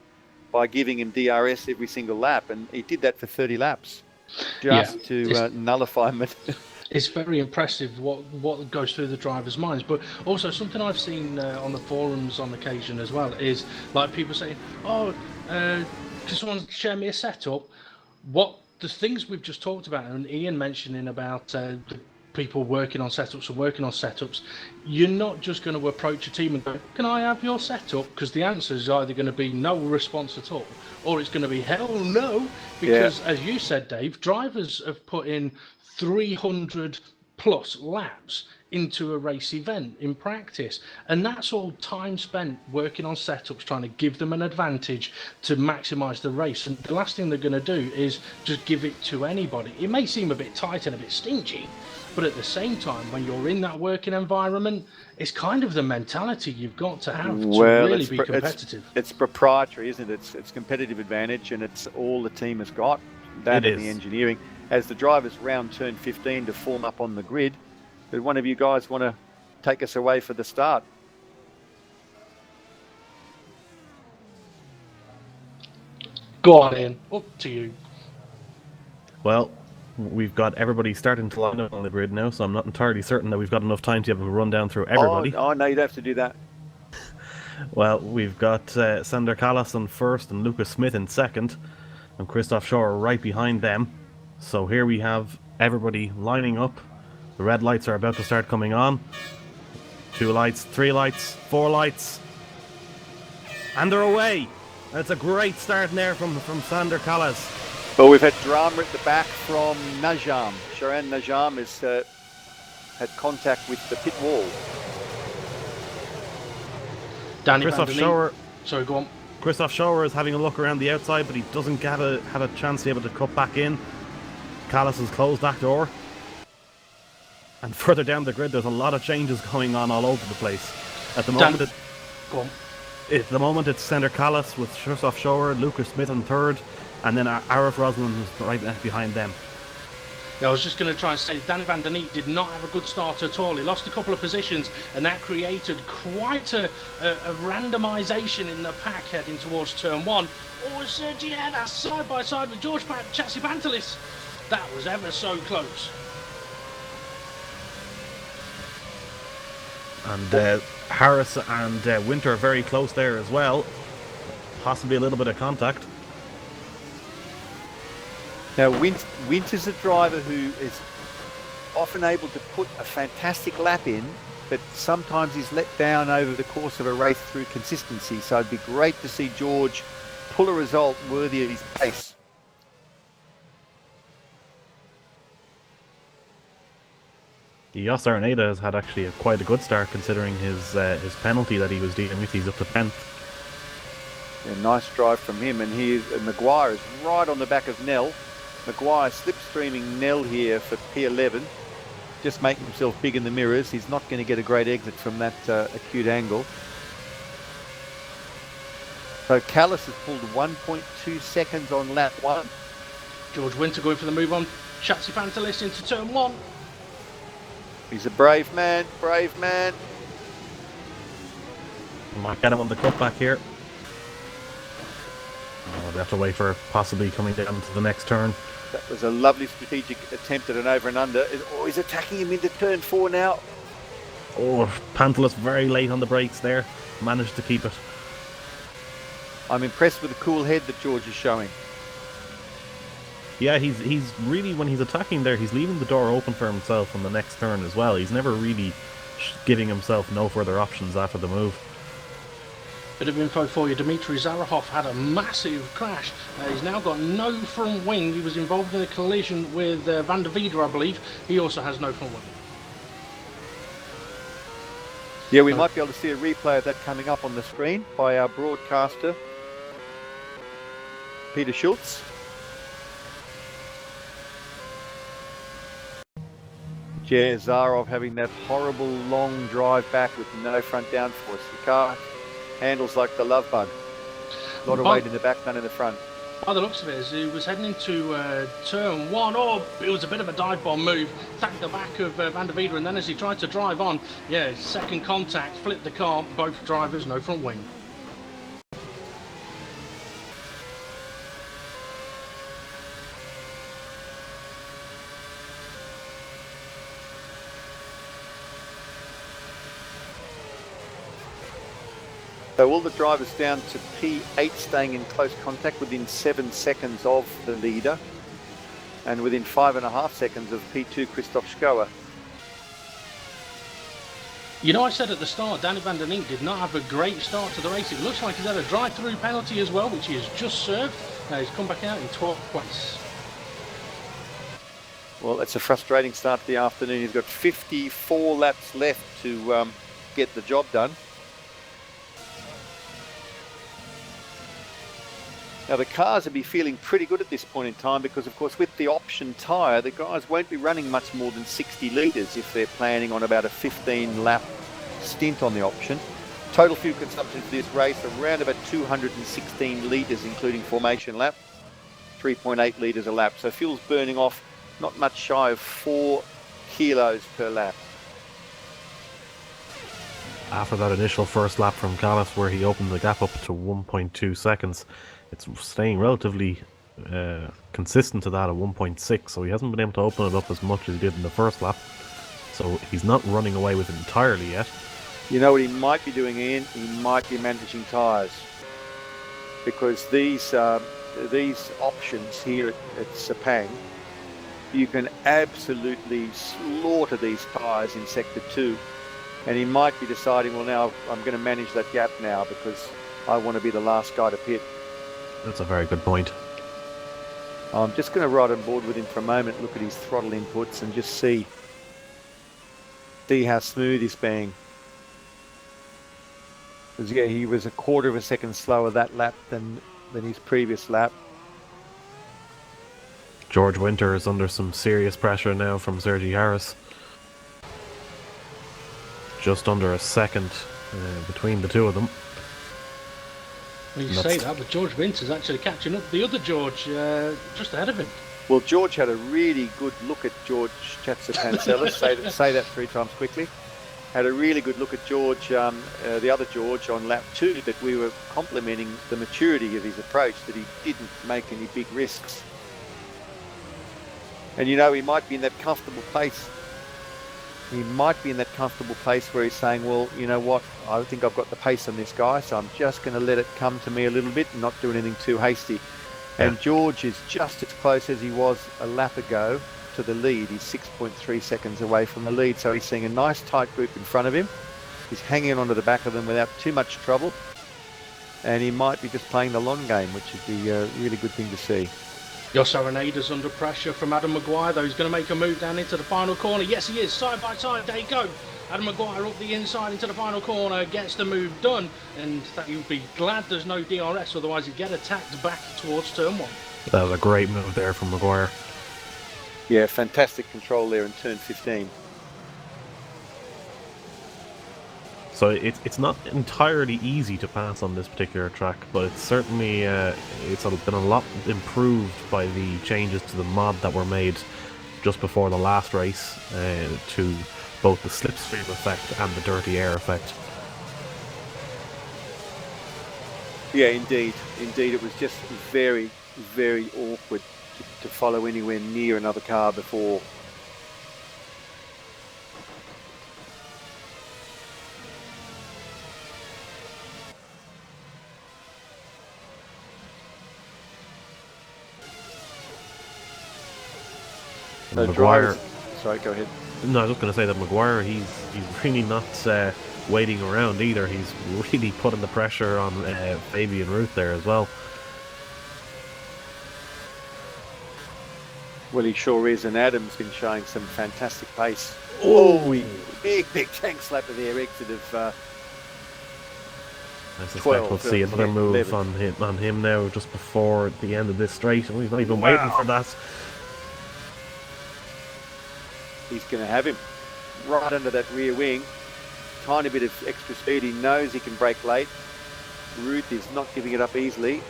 by giving him DRS every single lap, and he did that for 30 laps just to nullify It's very impressive what goes through the drivers' minds. But also something I've seen on the forums on occasion as well is like people saying, "Oh, can someone share me a setup?" What the things we've just talked about, and Ian mentioning about the people working on setups, you're not just going to approach a team and go, "Can I have your setup?" Because the answer is either going to be no response at all, or it's going to be hell no. Because as you said, Dave, drivers have put in 300 plus laps into a race event in practice, and that's all time spent working on setups, trying to give them an advantage to maximize the race. And the last thing they're going to do is just give it to anybody. It may seem a bit tight and a bit stingy, but at the same time, when you're in that working environment, it's kind of the mentality you've got to have to really be competitive. It's proprietary, isn't it? It's competitive advantage, and it's all the team has got. That and the engineering. As the drivers round turn 15 to form up on the grid, did one of you guys want to take us away for the start? Go on, Ian. Up to you. Well, we've got everybody starting to line up on the grid now, so I'm not entirely certain that we've got enough time to have a run down through everybody. Oh no, you'd have to do that. Well, we've got Sander Callas in first and Lucas Smith in second, and Christoph Schauer right behind them. So here we have everybody lining up. The red lights are about to start coming on. 2 lights, 3 lights, 4 lights. And they're away! That's a great start in there from Sander Callas. Well, we've had drama at the back from Najam. Sharan Najam has had contact with the pit wall. Christoph Schauer. Sorry, go on. Christoph Schauer is having a look around the outside, but he doesn't have a chance to be able to cut back in. Callas has closed that door. And further down the grid, there's a lot of changes going on all over the place. At the moment, it's Sander Callas with Christoph Schauer, Lucas Smith in third, and then Arif Rosman is right behind them. Yeah, I was just going to try and say Danny van der Neet did not have a good start at all. He lost a couple of positions, and that created quite a randomisation in the pack heading towards turn 1. Oh, Sergi had a side by side with George Chatsipantelis. That was ever so close. And Harris and Winter are very close there as well. Possibly a little bit of contact. Now, Winter's a driver who is often able to put a fantastic lap in, but sometimes he's let down over the course of a race through consistency. So it'd be great to see George pull a result worthy of his pace. Jos Araneda has had actually quite a good start considering his penalty that he was dealing with. He's up to 10th. Yeah, nice drive from him, and Maguire is right on the back of Nell. Maguire slipstreaming Nell here for P11, just making himself big in the mirrors. He's not going to get a great exit from that acute angle. So Callas has pulled 1.2 seconds on lap 1. George Winter going for the move on Chatsipantelis into turn 1. He's a brave man, brave man. Might get him on the cutback here. We'll have to wait for possibly coming down to the next turn. That was a lovely strategic attempt at an over and under. Oh, he's attacking him into turn 4 now. Oh, Pantelis very late on the brakes there. Managed to keep it. I'm impressed with the cool head that George is showing. Yeah, he's really, when he's attacking there, he's leaving the door open for himself on the next turn as well. He's never really giving himself no further options after the move. Bit of info for you. Dmitry Zarahov had a massive crash. He's now got no front wing. He was involved in a collision with Van der Wiede, I believe. He also has no front wing. Yeah, we might be able to see a replay of that coming up on the screen by our broadcaster, Peter Schulze. Yeah, Zarov having that horrible long drive back with no front downforce. The car handles like the love bug. A lot of weight in the back, none in the front. By the looks of it, he was heading into turn 1. Oh, it was a bit of a dive bomb move. Tacked the back of Van der Wiede, and then as he tried to drive on, yeah, second contact, flipped the car, both drivers, no front wing. So all the drivers down to P8 staying in close contact within 7 seconds of the leader, and within 5.5 seconds of P2 Christoph Schulze. You know, I said at the start, Danny van der Link did not have a great start to the race. It looks like he's had a drive-through penalty as well, which he has just served. He's come back out in 12th place. Well, it's a frustrating start to the afternoon. He's got 54 laps left to get the job done. Now the cars will be feeling pretty good at this point in time because, of course, with the option tyre, the guys won't be running much more than 60 litres if they're planning on about a 15-lap stint on the option. Total fuel consumption for this race around about 216 litres, including formation lap, 3.8 litres a lap. So fuel's burning off not much shy of 4 kilos per lap. After that initial first lap from Callis, where he opened the gap up to 1.2 seconds, it's staying relatively consistent to that at 1.6, so he hasn't been able to open it up as much as he did in the first lap. So he's not running away with it entirely yet. You know what he might be doing, Ian? He might be managing tyres, because these options here at Sepang, you can absolutely slaughter these tyres in Sector 2, and he might be deciding, well, now I'm going to manage that gap now because I want to be the last guy to pit. That's a very good point. I'm just going to ride on board with him for a moment, look at his throttle inputs and just see how smooth he's being. Because yeah, he was a quarter of a second slower that lap than his previous lap. George Winter is under some serious pressure now from Sergi Harris. Just under a second between the two of them. Well, you say that, but George Winter's actually catching up the other George just ahead of him. Well, George had a really good look at George Chatsapancelis. say that 3 times quickly. Had a really good look at George, the other George, on lap 2, that we were complimenting the maturity of his approach, that he didn't make any big risks. And you know, he might be in that comfortable place. He might be in that comfortable place where he's saying, well, you know what, I think I've got the pace on this guy, so I'm just going to let it come to me a little bit and not do anything too hasty. Yeah. And George is just as close as he was a lap ago to the lead. He's 6.3 seconds away from the lead, so he's seeing a nice tight group in front of him. He's hanging onto the back of them without too much trouble, and he might be just playing the long game, which would be a really good thing to see. Jos Arenado's under pressure from Adam Maguire, though. He's going to make a move down into the final corner. Yes, he is. Side by side, they go. Adam Maguire up the inside into the final corner, gets the move done, and you'll be glad there's no DRS, otherwise he'd get attacked back towards turn 1. That was a great move there from Maguire. Yeah, fantastic control there in turn 15. So it's not entirely easy to pass on this particular track, but it's certainly it's been a lot improved by the changes to the mod that were made just before the last race to both the slipstream effect and the dirty air effect. Yeah, indeed. It was just very, very awkward to follow anywhere near another car before. So Maguire, sorry, go ahead. No, I was just going to say that Maguire, he's really not waiting around either. He's really putting the pressure on Fabian Ruth there as well. Well, he sure is, and Adam's been showing some fantastic pace. Oh, big tank slapper there, exit of I suspect 12, we'll see another move on him now just before the end of this straight. Oh, he's not even waiting for that. He's going to have him right under that rear wing. Tiny bit of extra speed. He knows he can brake late. Ruth is not giving it up easily.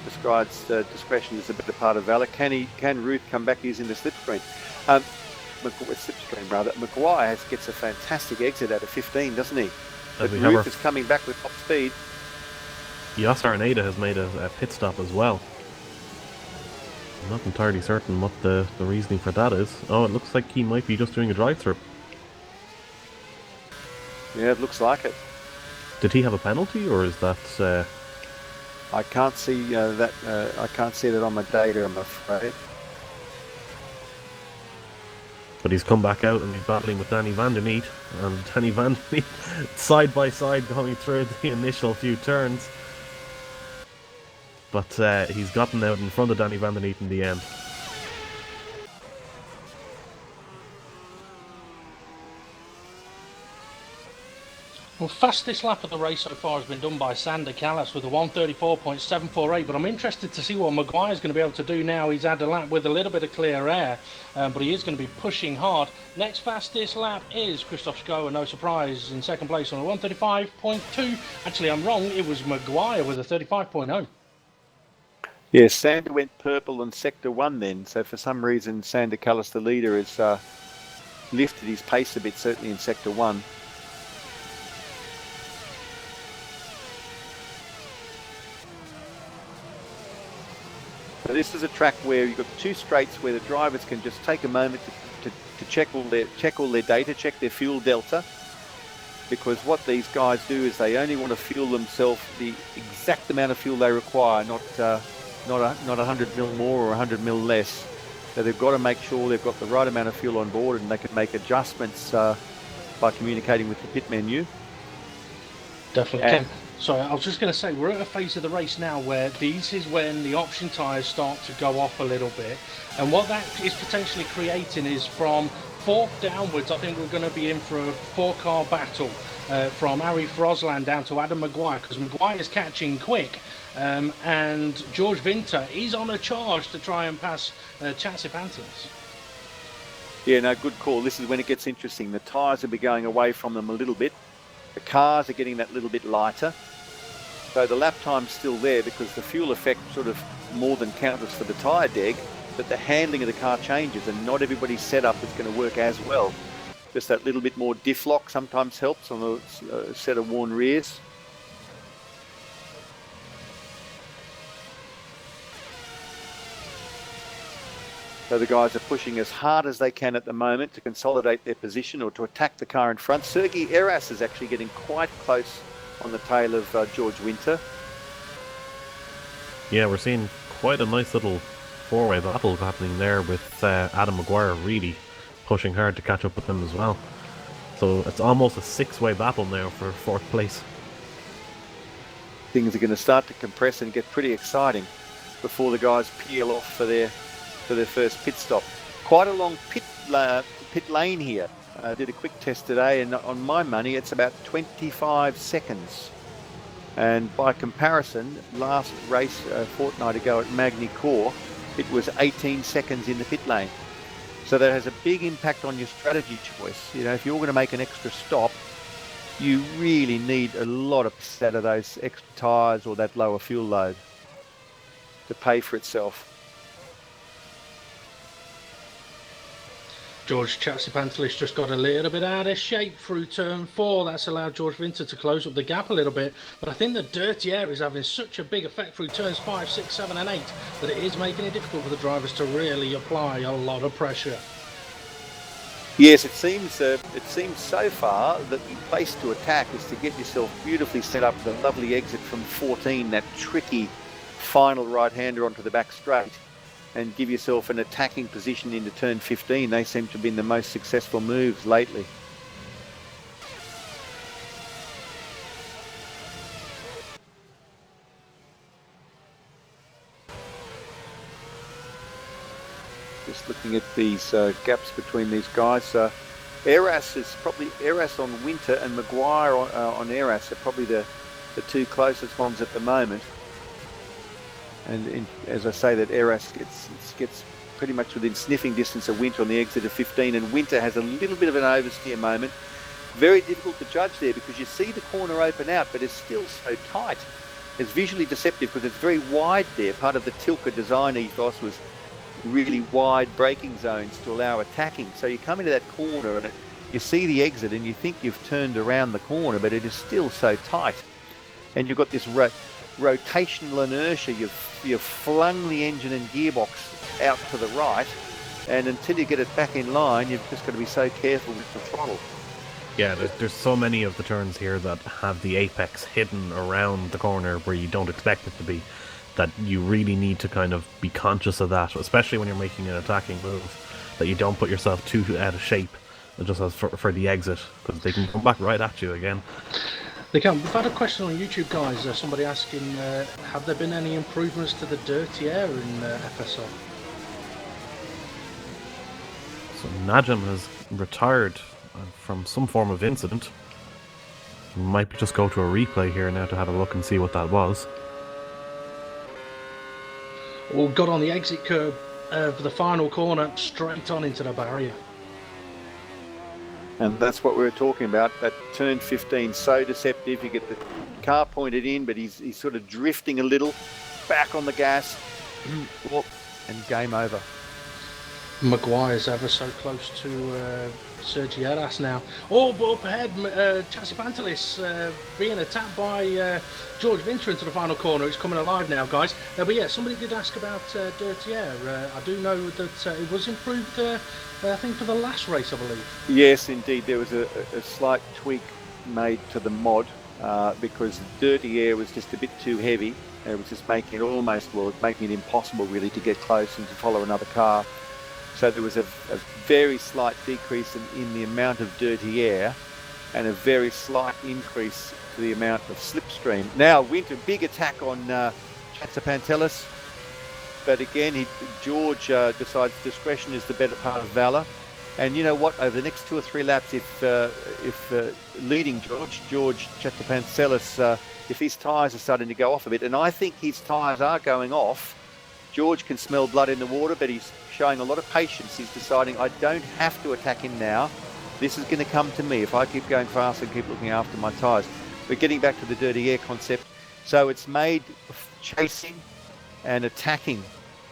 Describes discretion is a better part of valor. Can Ruth come back using the slipstream? Maguire gets a fantastic exit out of 15, doesn't he? But Ruth is coming back with top speed. Jos Arenada has made a pit stop as well. I'm not entirely certain what the reasoning for that is. Oh, it looks like he might be just doing a drive-through. Yeah, it looks like it. Did he have a penalty, or is that... I can't see that. I can't see that on my data, I'm afraid. But he's come back out and he's battling with Danny van der Neet, and Danny van der Neet side by side going through the initial few turns. But he's gotten out in front of Danny van der Neet in the end. Well, fastest lap of the race so far has been done by Sander Callas with a 1:34.748, but I'm interested to see what Maguire's going to be able to do now. He's had a lap with a little bit of clear air, but he is going to be pushing hard. Next fastest lap is Christoph Schoer, no surprise, in second place on a 1:35.2. Actually, I'm wrong, it was Maguire with a 35.0. Yes, Sander went purple on Sector 1 then, so for some reason Sander Callas, the leader, has lifted his pace a bit, certainly in Sector 1. So this is a track where you've got two straights where the drivers can just take a moment to check all their data, check their fuel delta, because what these guys do is they only want to fuel themselves the exact amount of fuel they require, not 100 mil more or 100 mil less. So they've got to make sure they've got the right amount of fuel on board, and they can make adjustments by communicating with the pit menu. Definitely can. So I was just going to say, we're at a phase of the race now where this is when the option tyres start to go off a little bit. And what that is potentially creating is from fourth downwards, I think we're going to be in for a four-car battle from Harry Frosland down to Adam Maguire, because Maguire is catching quick. And George Winter is on a charge to try and pass Chatsipantis. Yeah, no, good call. This is when it gets interesting. The tyres will be going away from them a little bit. The cars are getting that little bit lighter. So the lap time's still there because the fuel effect sort of more than counters for the tyre deg, but the handling of the car changes and not everybody's setup is going to work as well. Just that little bit more diff lock sometimes helps on a set of worn rears. So the guys are pushing as hard as they can at the moment to consolidate their position or to attack the car in front. Sergei Eras is actually getting quite close on the tail of George Winter. Yeah, we're seeing quite a nice little four-way battle happening there with Adam Maguire really pushing hard to catch up with him as well. So it's almost a six-way battle now for fourth place. Things are going to start to compress and get pretty exciting before the guys peel off for their first pit stop. Quite a long pit lane here. I did a quick test today, and on my money it's about 25 seconds. And by comparison, last race a fortnight ago at Magny Corps, it was 18 seconds in the pit lane. So that has a big impact on your strategy choice. You know, if you're going to make an extra stop, you really need a lot of out of those extra tyres or that lower fuel load to pay for itself. George Chatsipantis just got a little bit out of shape through turn 4. That's allowed George Winter to close up the gap a little bit. But I think the dirty air is having such a big effect through turns 5, 6, 7 and 8 that it is making it difficult for the drivers to really apply a lot of pressure. Yes, it seems so far that the place to attack is to get yourself beautifully set up with a lovely exit from 14, that tricky final right-hander onto the back straight, and give yourself an attacking position into turn 15. They seem to have been the most successful moves lately. Just looking at these gaps between these guys. Eras on Winter and Maguire on Eras are probably the two closest ones at the moment. And as I say, that Eras gets pretty much within sniffing distance of Winter on the exit of 15, and Winter has a little bit of an oversteer moment. Very difficult to judge there because you see the corner open out, but it's still so tight. It's visually deceptive because it's very wide there. Part of the Tilke design ethos was really wide braking zones to allow attacking. So you come into that corner and you see the exit and you think you've turned around the corner, but it is still so tight. And you've got this rotational inertia. You've flung the engine and gearbox out to the right, and until you get it back in line, you've just got to be so careful with the throttle. Yeah, there's so many of the turns here that have the apex hidden around the corner where you don't expect it to be, that you really need to kind of be conscious of that, especially when you're making an attacking move, that you don't put yourself too out of shape, just as for the exit, because they can come back right at you again. They can. We've had a question on YouTube, guys. Somebody asking, have there been any improvements to the dirty air in FSR? So Najim has retired from some form of incident. We might just go to a replay here now to have a look and see what that was. Well, got on the exit curb for the final corner, straight on into the barrier. And that's what we were talking about. That turn 15, so deceptive. You get the car pointed in, but he's sort of drifting a little, back on the gas, and game over. Maguire's ever so close to Sergi Eras now. Oh, but up ahead, Chassis Pantelis being attacked by George Vinter into the final corner. It's coming alive now, guys. But yeah, somebody did ask about dirty air. I do know that it was improved, I think, for the last race, I believe. Yes, indeed. There was a slight tweak made to the mod because dirty air was just a bit too heavy. It was just making it impossible really to get close and to follow another car. So there was a very slight decrease in the amount of dirty air and a very slight increase to the amount of slipstream. Now, Winter, big attack on Chassis Pantelis. But again, George decides discretion is the better part of valour. And you know what? Over the next 2 or 3 laps, if leading George Chassis Pantelis, if his tyres are starting to go off a bit, and I think his tyres are going off, George can smell blood in the water, but he's showing a lot of patience. He's deciding, I don't have to attack him now. This is going to come to me if I keep going fast and keep looking after my tyres. We're getting back to the dirty air concept. So it's made chasing and attacking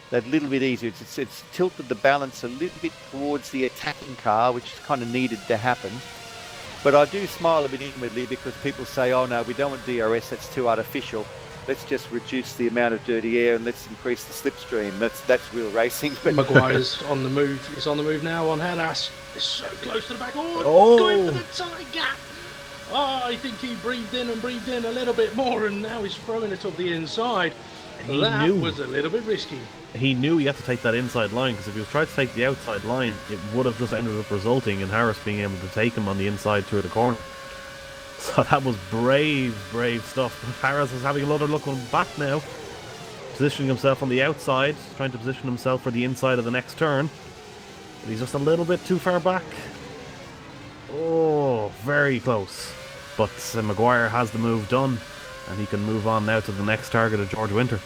that little bit easier. It's tilted the balance a little bit towards the attacking car, which is kind of needed to happen. But I do smile a bit inwardly because people say, oh no, we don't want DRS, that's too artificial. Let's just reduce the amount of dirty air and let's increase the slipstream. That's real racing. But Maguire's on the move. He's on the move now on Hadas. It's so close to the back. Oh, going for the tight gap. Oh, I think he breathed in a little bit more, and now he's throwing it up the inside. That was a little bit risky. He knew he had to take that inside line, because if he was trying to take the outside line, it would have just ended up resulting in Harris being able to take him on the inside through the corner. So that was brave stuff. But Harris is having a lot of luck on back now. Positioning himself on the outside, trying to position himself for the inside of the next turn. But he's just a little bit too far back. Oh, very close. But Maguire has the move done, and he can move on now to the next target of George Winter.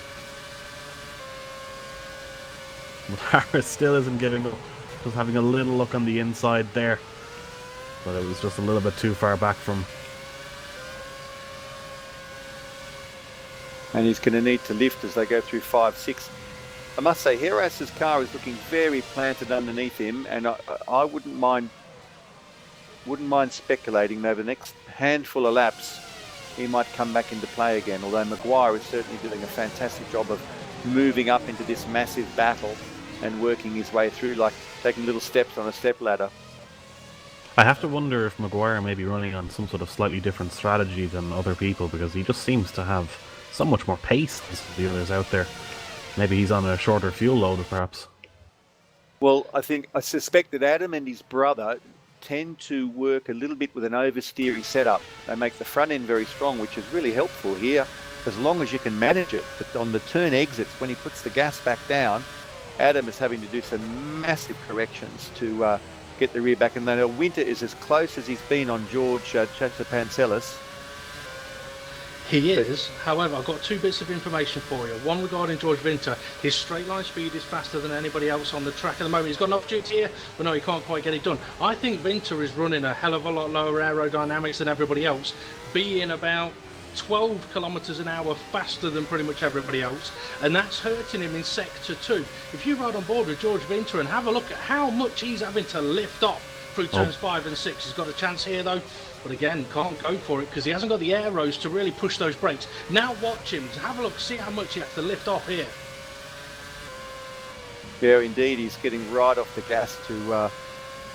But Harris still isn't giving up. Just having a little look on the inside there. But it was just a little bit too far back from. And he's going to need to lift as they go through 5, 6. I must say, Harris's car is looking very planted underneath him, and I wouldn't mind speculating that over the next handful of laps he might come back into play again, although Maguire is certainly doing a fantastic job of moving up into this massive battle and working his way through, like taking little steps on a step ladder. I have to wonder if Maguire may be running on some sort of slightly different strategy than other people, because he just seems to have so much more pace than the others out there. Maybe he's on a shorter fuel load, perhaps. Well, I suspect that Adam and his brother tend to work a little bit with an oversteery setup. They make the front end very strong, which is really helpful here, as long as you can manage it. But on the turn exits, when he puts the gas back down, Adam is having to do some massive corrections to get the rear back. And then Winter is as close as he's been on George Chassis Pantelis. He is. However, I've got 2 bits of information for you. One regarding George Vinter. His straight line speed is faster than anybody else on the track at the moment. He's got an opportunity here, but no, he can't quite get it done. I think Vinter is running a hell of a lot lower aerodynamics than everybody else, being about 12 kilometers an hour faster than pretty much everybody else, and that's hurting him in sector 2. If you ride on board with George Vinter and have a look at how much he's having to lift off through turns 5 and 6, he's got a chance here though. But again, can't go for it because he hasn't got the aeros to really push those brakes. Now watch him. Have a look. See how much he has to lift off here. Yeah, indeed. He's getting right off the gas to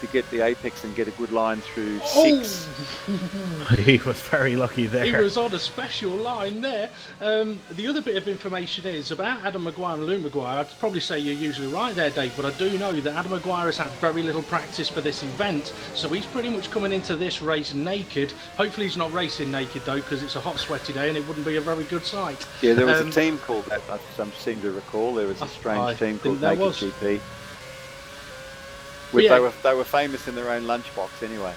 to get the apex and get a good line through 6. He was very lucky there. He was on a special line there. The other bit of information is about Adam Maguire and Luke Maguire. I'd probably say you're usually right there, Dave, but I do know that Adam Maguire has had very little practice for this event, so he's pretty much coming into this race naked. Hopefully he's not racing naked, though, because it's a hot, sweaty day and it wouldn't be a very good sight. Yeah, there was a team called that, I seem to recall. There was a strange team called Naked GP. Yeah. They were famous in their own lunchbox anyway.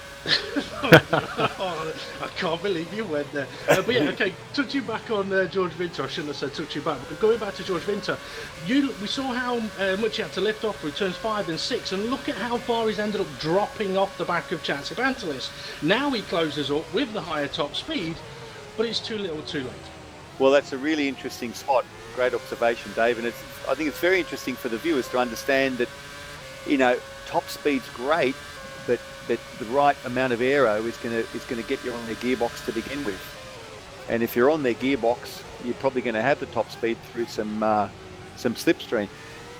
Oh, I can't believe you went there. But yeah, okay, touching back on George Winter, I shouldn't have said touching back, but going back to George Winter, we saw how much he had to lift off with turns 5 and 6, and look at how far he's ended up dropping off the back of Chatsapantelis. Now he closes up with the higher top speed, but it's too little too late. Well, that's a really interesting spot. Great observation, Dave, and I think it's very interesting for the viewers to understand that, you know, top speed's great, but the right amount of aero is going to get you on their gearbox to begin with. And if you're on their gearbox, you're probably going to have the top speed through some slipstream.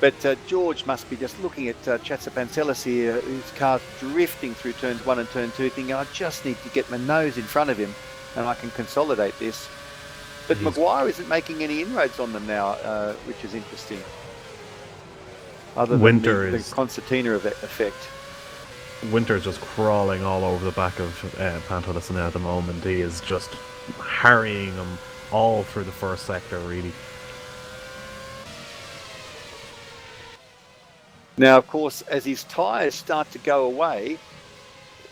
But George must be just looking at Chatsapantelis here. His car's drifting through turns 1 and turn 2, thinking, I just need to get my nose in front of him and I can consolidate this. But Maguire isn't making any inroads on them now, which is interesting. Other than the concertina effect. Winter's just crawling all over the back of Pantelis now at the moment. He is just harrying him all through the first sector, really. Now, of course, as his tyres start to go away,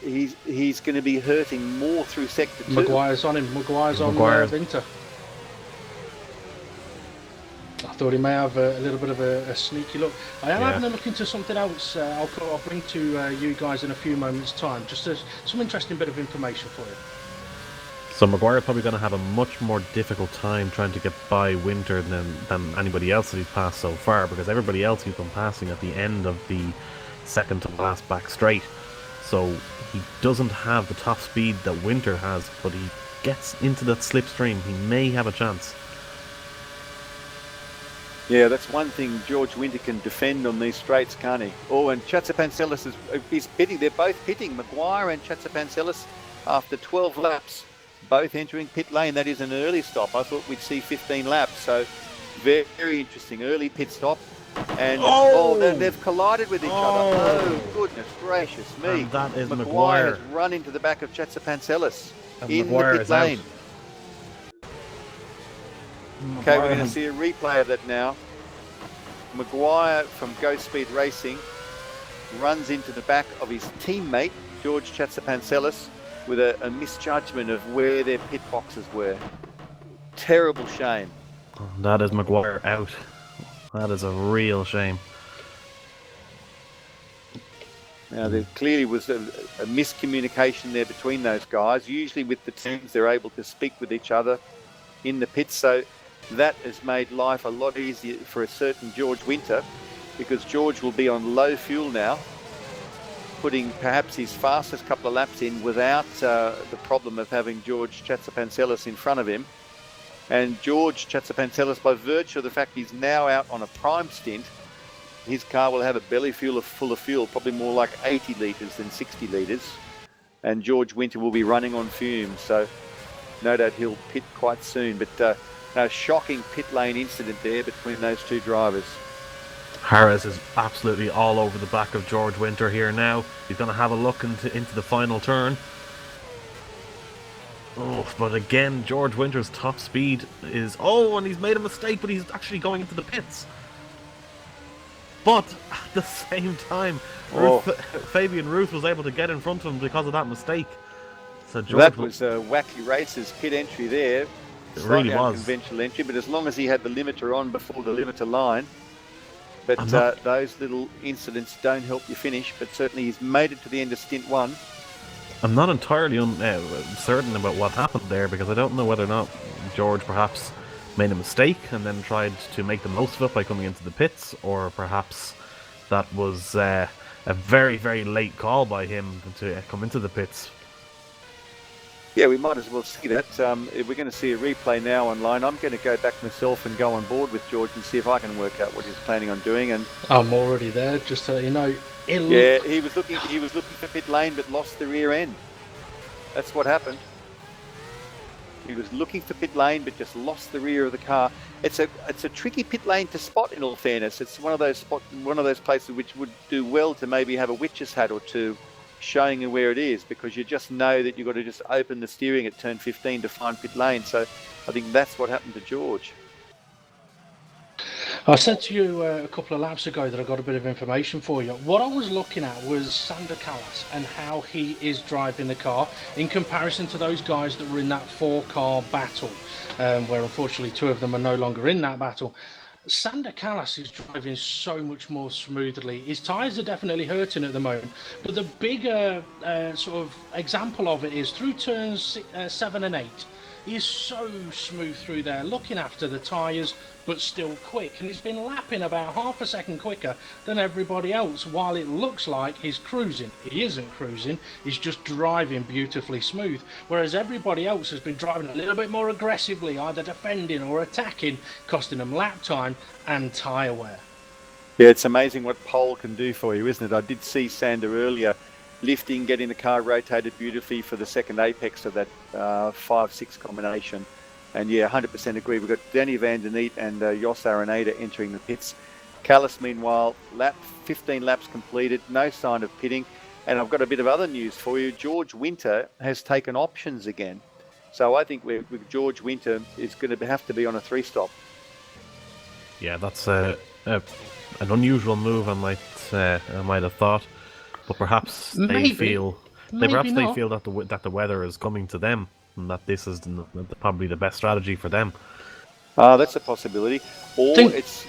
he's going to be hurting more through sector 2. Maguire's on him. Maguire's on Winter. I thought he may have a little bit of a sneaky look. I am having a look into something else. I'll bring to you guys in a few moments' time. Just some interesting bit of information for you. So Maguire's probably going to have a much more difficult time trying to get by Winter than anybody else that he's passed so far, because everybody else he's been passing at the end of the second to last back straight. So he doesn't have the top speed that Winter has, but he gets into that slipstream. He may have a chance. Yeah, that's one thing George Winter can defend on these straights, can't he? Oh, and Chatsapantelis is pitting. They're both pitting, Maguire and Chatsapantelis, after 12 laps, both entering pit lane. That is an early stop. I thought we'd see 15 laps, so very, very interesting. Early pit stop. And they've collided with each other. Oh, goodness gracious me. And that is Maguire has run into the back of Chatsapantelis in Maguire the pit lane. Okay, we're going to see a replay of that now. Maguire from Go Speed Racing runs into the back of his teammate, George Chatsapantelis, with a misjudgment of where their pit boxes were. Terrible shame. That is Maguire out. That is a real shame. Now, there clearly was a miscommunication there between those guys. Usually with the teams, they're able to speak with each other in the pits, so that has made life a lot easier for a certain George Winter, because George will be on low fuel now, putting perhaps his fastest couple of laps in without the problem of having George Chatsapantelis in front of him. And George Chatsapantelis, by virtue of the fact he's now out on a prime stint, his car will have a belly full of fuel, probably more like 80 litres than 60 litres. And George Winter will be running on fumes, so no doubt he'll pit quite soon. But a shocking pit lane incident there between those two drivers. Harris is absolutely all over the back of George Winter here now. He's going to have a look into the final turn. Oh, but again, George Winter's top speed is... Oh, and he's made a mistake, but he's actually going into the pits. But at the same time, Fabian Ruth was able to get in front of him because of that mistake. So George that was a Wacky Racers pit entry there. It really was. Unconventional entry, but as long as he had the limiter on before the limiter line. But those little incidents don't help you finish, but certainly he's made it to the end of stint 1. I'm not entirely certain about what happened there, because I don't know whether or not George perhaps made a mistake and then tried to make the most of it by coming into the pits, or perhaps that was a very, very late call by him to come into the pits. Yeah, we might as well see that. If we're going to see a replay now online, I'm going to go back myself and go on board with George and see if I can work out what he's planning on doing. And I'm already there, just to let you know. yeah, he was looking for pit lane, but lost the rear end. That's what happened. He was looking for pit lane, but just lost the rear of the car. It's a tricky pit lane to spot. In all fairness, it's one of those places which would do well to maybe have a witch's hat or two, showing you where it is, because you just know that you've got to just open the steering at turn 15 to find pit lane. So I think that's what happened to George. I said to you a couple of laps ago that I got a bit of information for you. What I was looking at was Sander Callas and how he is driving the car in comparison to those guys that were in that 4-car battle, where unfortunately 2 of them are no longer in that battle. Sander Callas is driving so much more smoothly. His tyres are definitely hurting at the moment, but the bigger sort of example of it is through turns 7 and 8. He is so smooth through there, looking after the tyres, but still quick. And he's been lapping about half a second quicker than everybody else, while it looks like he's cruising. He isn't cruising, he's just driving beautifully smooth. Whereas everybody else has been driving a little bit more aggressively, either defending or attacking, costing them lap time and tyre wear. Yeah, it's amazing what pole can do for you, isn't it? I did see Sander earlier lifting, getting the car rotated beautifully for the second apex of that 5-6 combination. And yeah, 100% agree. We've got Danny Van Der Neet and Jos Araneda entering the pits. Callas, meanwhile, 15 laps completed, no sign of pitting. And I've got a bit of other news for you. George Winter has taken options again. So I think with George Winter is going to have to be on a 3-stop. Yeah, that's an unusual move, I might have thought. But perhaps they feel that the weather is coming to them, and that this is probably the best strategy for them. That's a possibility. Or it's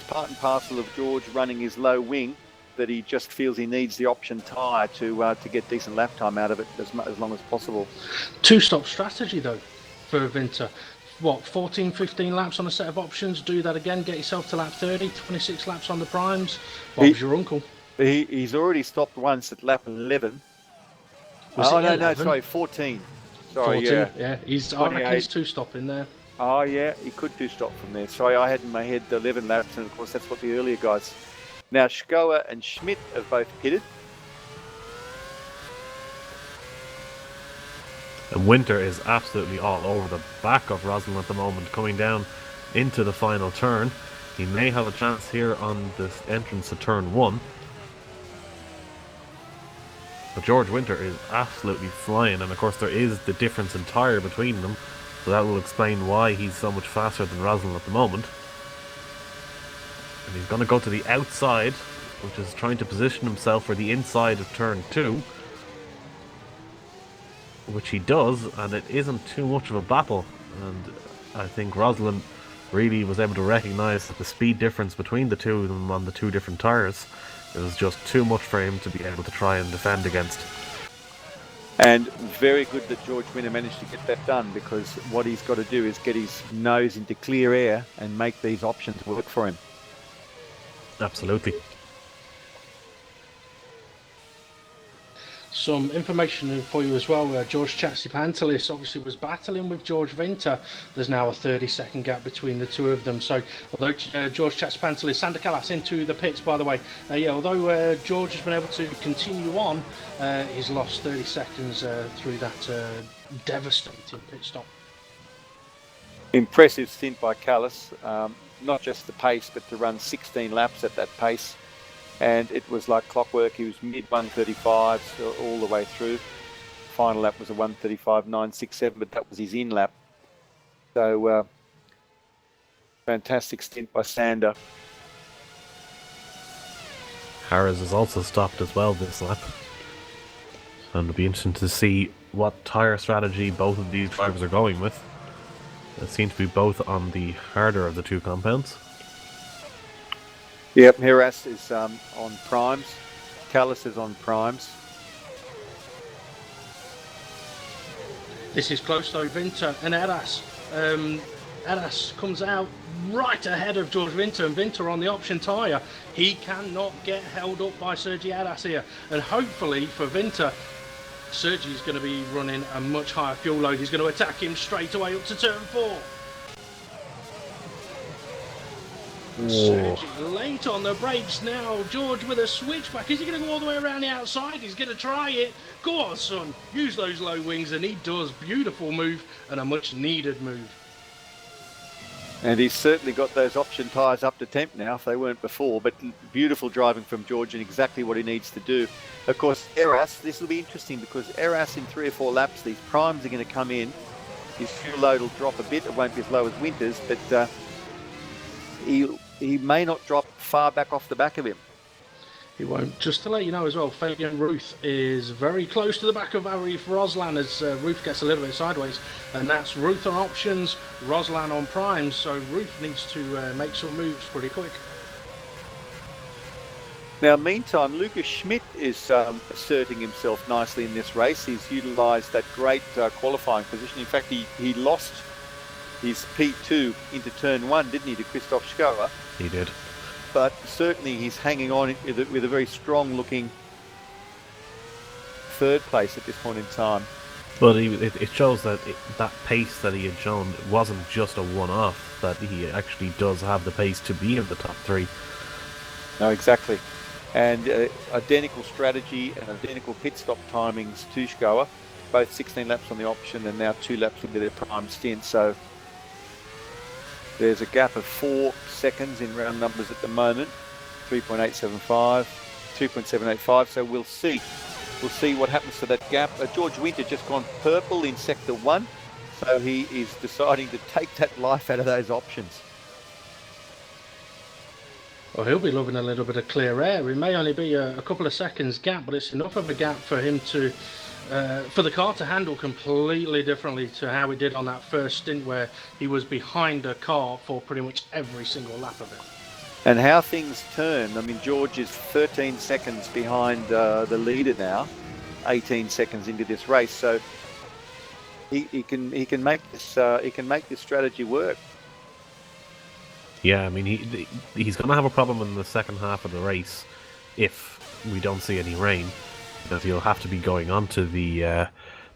part and parcel of George running his low wing, that he just feels he needs the option tyre to get decent lap time out of it as long as possible. 2-stop strategy though for Winter. What, 14, 15 laps on a set of options? Do that again, get yourself to lap 30, 26 laps on the primes. Bob's your uncle. He's already stopped once at lap 11. No, sorry, 14. Sorry, 14, yeah. He's 2-stopping there. Oh, yeah, he could 2-stop from there. Sorry, I had in my head the 11 laps, and of course that's what the earlier guys. Now, Schulze and Schmidt have both pitted. And Winter is absolutely all over the back of Rosalind at the moment, coming down into the final turn. He may have a chance here on this entrance to turn 1. But George Winter is absolutely flying, and of course there is the difference in tyre between them, so that will explain why he's so much faster than Rosalind at the moment. And he's going to go to the outside, which is trying to position himself for the inside of turn 2, which he does, and it isn't too much of a battle. And I think Rosalind really was able to recognise that the speed difference between the two of them on the 2 different tyres, it was just too much for him to be able to try and defend against. And very good that George Winter managed to get that done, because what he's got to do is get his nose into clear air and make these options work for him. Absolutely. Some information for you as well. George Chatzipantelis obviously was battling with George Winter. There's now a 30-second gap between the 2 of them. So although George Chatzipantelis, Sander Callas into the pits, by the way. Although George has been able to continue on, he's lost 30 seconds through that devastating pit stop. Impressive stint by Callas. Not just the pace, but to run 16 laps at that pace. And it was like clockwork. He was mid 135 so all the way through. Final lap was a 135.967, but that was his in lap. So fantastic stint by Sander. Harris has also stopped as well this lap. And it'll be interesting to see what tyre strategy both of these drivers are going with. It seems to be both on the harder of the 2 compounds. Yep, Heras is on primes. Callas is on primes. This is close though, Winter and Eras. Eras comes out right ahead of George Winter, and Winter on the option tyre. He cannot get held up by Sergi Eras here. And hopefully for Winter, Sergi's going to be running a much higher fuel load. He's going to attack him straight away up to turn 4. Sergi late on the brakes now. George with a switchback. Is he going to go all the way around the outside? He's going to try it. Go on, son. Use those low wings, and he does. Beautiful move and a much needed move. And he's certainly got those option tyres up to temp now, if they weren't before. But beautiful driving from George and exactly what he needs to do. Of course, Eras, this will be interesting because Eras in 3 or 4 laps, these primes are going to come in. His fuel load will drop a bit. It won't be as low as Winter's, but he may not drop far back off the back of him. He won't. Just to let you know as well, Fabian Ruth is very close to the back of Arif Roslan as Ruth gets a little bit sideways, and that's Ruth on options, Roslan on primes, so Ruth needs to make some moves pretty quick. Now, meantime, Lucas Schmidt is asserting himself nicely in this race. He's utilised that great qualifying position. In fact, he lost his P2 into turn 1, didn't he, to Christoph Schoer? He did. But certainly he's hanging on with a very strong-looking 3rd place at this point in time. But it shows that that pace that he had shown wasn't just a one-off, that he actually does have the pace to be in the top 3. No, exactly. And identical strategy and identical pit stop timings to Schoer, both 16 laps on the option and now 2 laps into their prime stint. So there's a gap of 4 seconds in round numbers at the moment, 3.875, 2.785. So we'll see what happens to that gap. George Winter just gone purple in sector 1, so he is deciding to take that life out of those options. Well, he'll be loving a little bit of clear air. It may only be a couple of seconds gap, but it's enough of a gap for him to, for the car to handle completely differently to how it did on that first stint where he was behind a car for pretty much every single lap of it. And how things turn. I mean, George is 13 seconds behind the leader now, 18 seconds into this race. So he can make this strategy work. Yeah, I mean, he's going to have a problem in the second half of the race if we don't see any rain, because he'll have to be going on to the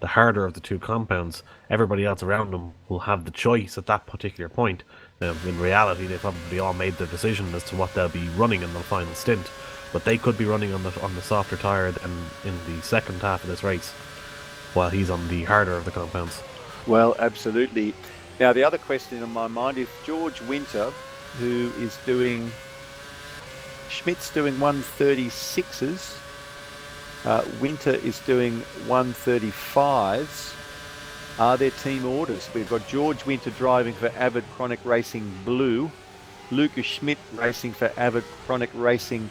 harder of the 2 compounds. Everybody else around him will have the choice at that particular point. In reality, they probably all made the decision as to what they'll be running in the final stint, but they could be running on the softer tyre in the second half of this race, while he's on the harder of the compounds. Well, absolutely. Now, the other question in my mind, if George Winter, who is doing, Schmidt's doing 136s, Winter is doing 135s, are there team orders? We've got George Winter driving for Avid Chronic Racing Blue, Lucas Schmidt racing for Avid Chronic Racing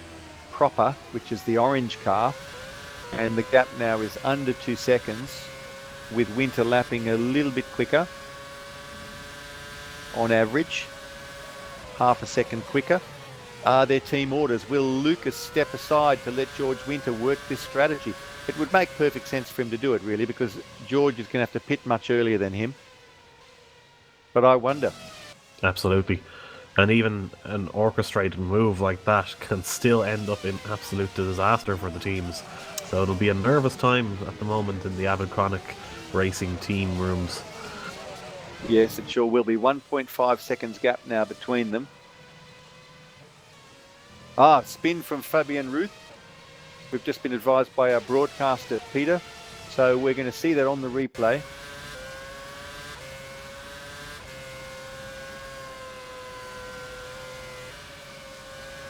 Proper, which is the orange car, and the gap now is under 2 seconds, with Winter lapping a little bit quicker on average, half a second quicker. Are there team orders? Will Lucas step aside to let George Winter work this strategy? It would make perfect sense for him to do it, really, because George is going to have to pit much earlier than him. But I wonder. Absolutely. And even an orchestrated move like that can still end up in absolute disaster for the teams. So it'll be a nervous time at the moment in the Avid Chronic Racing team rooms. Yes, it sure will be. 1.5 seconds gap now between them. Spin from Fabian Ruth. We've just been advised by our broadcaster, Peter. So we're going to see that on the replay.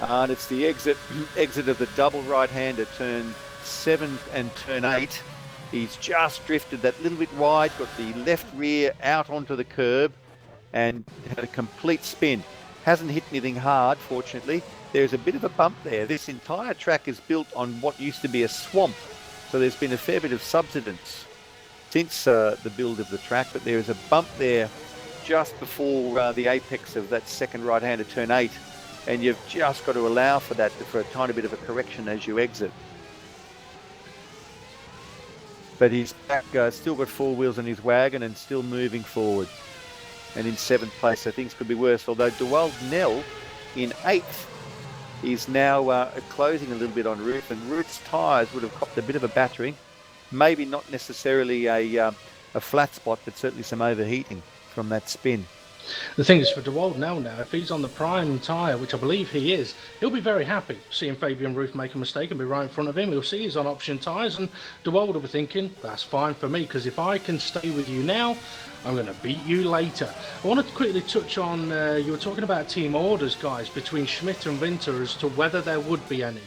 And it's the exit of the double right-hander, turn 7 and turn 8. He's just drifted that little bit wide, got the left rear out onto the curb and had a complete spin. Hasn't hit anything hard, fortunately. There's a bit of a bump there. This entire track is built on what used to be a swamp, so there's been a fair bit of subsidence since the build of the track, but there is a bump there just before the apex of that second right-hander turn 8, and you've just got to allow for that, for a tiny bit of a correction as you exit. But he's back, still got 4 wheels on his wagon and still moving forward. And in 7th place, so things could be worse. Although Dewald Nell in 8th is now closing a little bit on Ruth, and Ruth's tyres would have copped a bit of a battering. maybe not necessarily a flat spot, but certainly some overheating from that spin. The thing is, for DeWald now, if he's on the prime tyre, which I believe he is, he'll be very happy seeing Fabian Ruth make a mistake and be right in front of him. He'll see he's on option tyres, and DeWald will be thinking, that's fine for me, because if I can stay with you now, I'm going to beat you later. I want to quickly touch on, you were talking about team orders, guys, between Schmidt and Winter as to whether there would be any.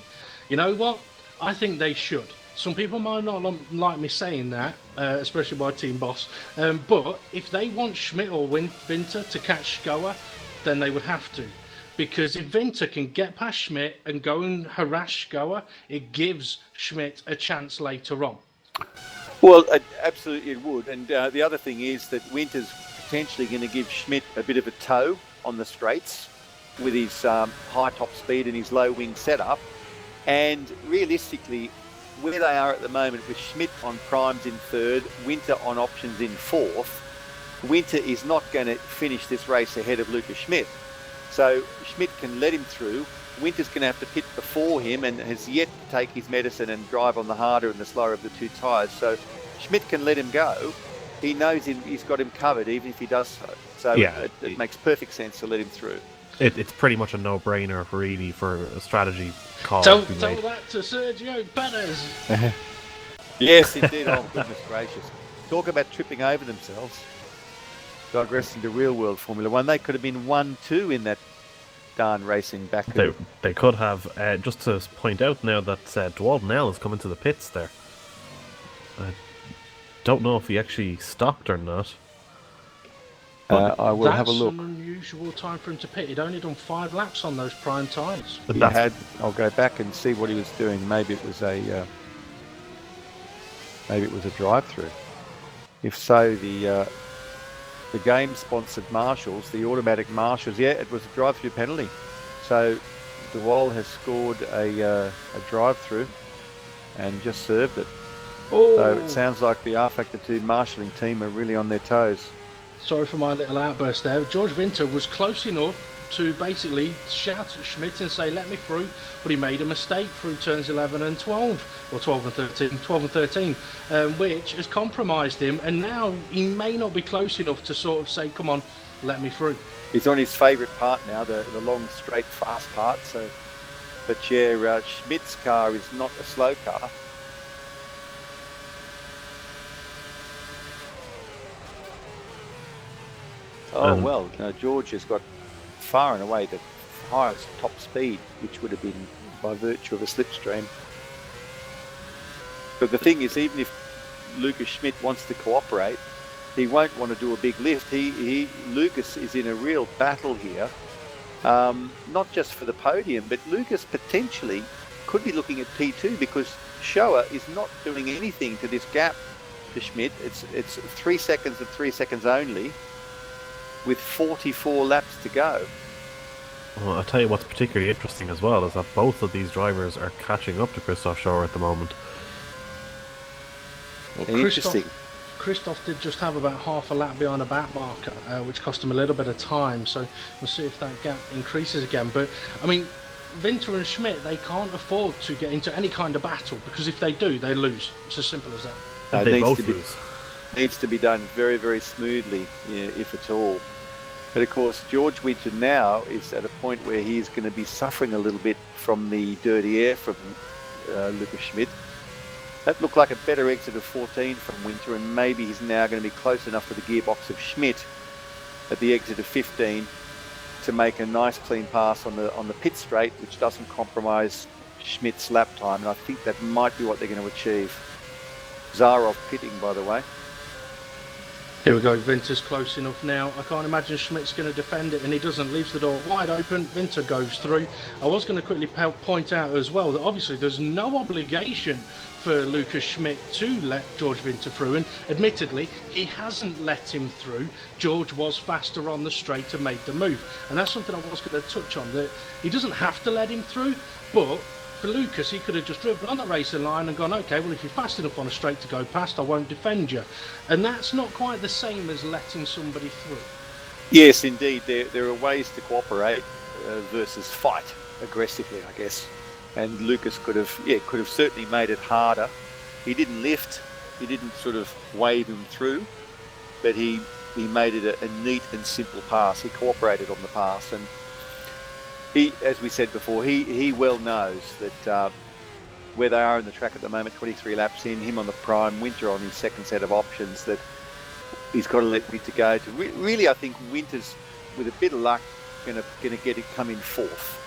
You know what? I think they should. Some people might not like me saying that, especially my team boss, but if they want Schmidt or Winter to catch Goa, then they would have to. Because if Winter can get past Schmidt and go and harass Goa, it gives Schmidt a chance later on. Well, absolutely it would. And the other thing is that Winter's potentially going to give Schmidt a bit of a tow on the straights with his high top speed and his low wing setup. And realistically, where they are at the moment with Schmidt on primes in third, Winter on options in fourth, Winter is not going to finish this race ahead of Lucas Schmidt. So Schmidt can let him through. Winter's going to have to pit before him and has yet to take his medicine and drive on the harder and the slower of the two tyres. So Schmidt can let him go. He knows he's got him covered even if he does so. So yeah, it makes perfect sense to let him through. It's pretty much a no-brainer really for a strategy call. Tell that to Sergio Perez. Yes, indeed. Oh, goodness gracious. Talk about tripping over themselves. Digressing to real-world Formula One. They could have been 1-2 in that darn racing back. They could have. Just to point out now that Dwaldnell has come into the pits there. I don't know if he actually stopped or not. I will have a look. That's an unusual time for him to pit. He'd only done 5 laps on those prime tyres. I'll go back and see what he was doing. Maybe it was a drive-through. If so, the game-sponsored marshals, the automatic marshals, it was a drive-through penalty. So De Waal has scored a drive-through and just served it. Oh. So it sounds like the rFactor 2 marshalling team are really on their toes. Sorry for my little outburst there. George Winter was close enough to basically shout at Schmidt and say, let me through, but he made a mistake through turns 11 and 12, or 12 and 13, which has compromised him, and now he may not be close enough to sort of say, come on, let me through. He's on his favourite part now, the long, straight, fast part, so, but yeah, Schmidt's car is not a slow car. Oh, well, George has got far and away the highest top speed, which would have been by virtue of a slipstream. But the thing is, even if Lucas Schmidt wants to cooperate, he won't want to do a big lift. Lucas is in a real battle here, not just for the podium, but Lucas potentially could be looking at P2 because Showa is not doing anything to this gap to Schmidt. It's 3 seconds and 3 seconds only, with 44 laps to go. Well, I'll tell you what's particularly interesting as well is that both of these drivers are catching up to Christoph Schoer at the moment. Well, interesting. Christoph did just have about half a lap behind a back marker, which cost him a little bit of time, so we'll see if that gap increases again. But, I mean, Winter and Schmidt, they can't afford to get into any kind of battle, because if they do, they lose. It's as simple as that. And they both lose. Needs to be done very, very smoothly, if at all. But of course, George Winter now is at a point where he's going to be suffering a little bit from the dirty air from Lucas Schmidt. That looked like a better exit of 14 from Winter, and maybe he's now going to be close enough to the gearbox of Schmidt at the exit of 15 to make a nice clean pass on the pit straight, which doesn't compromise Schmidt's lap time. And I think that might be what they're going to achieve. Zarov pitting, by the way. Here we go, Winter's close enough now. I can't imagine Schmidt's going to defend it, and he doesn't. Leaves the door wide open. Winter goes through. I was going to quickly point out as well that obviously there's no obligation for Lucas Schmidt to let George Winter through, and admittedly he hasn't let him through. George was faster on the straight and made the move, and that's something I was going to touch on, that he doesn't have to let him through, but for Lucas, he could have just driven on the racing line and gone, okay, well, if you're fast enough on a straight to go past, I won't defend you. And that's not quite the same as letting somebody through. Yes, indeed. There are ways to cooperate versus fight aggressively, I guess. And Lucas could have certainly made it harder. He didn't lift He didn't sort of wave him through, but he made it a neat and simple pass. He cooperated on the pass, and he, as we said before, he well knows that where they are in the track at the moment, 23 laps in, him on the prime, Winter on his second set of options, that he's got to let Winter go. To really, I think Winter's, with a bit of luck, going to get it come in fourth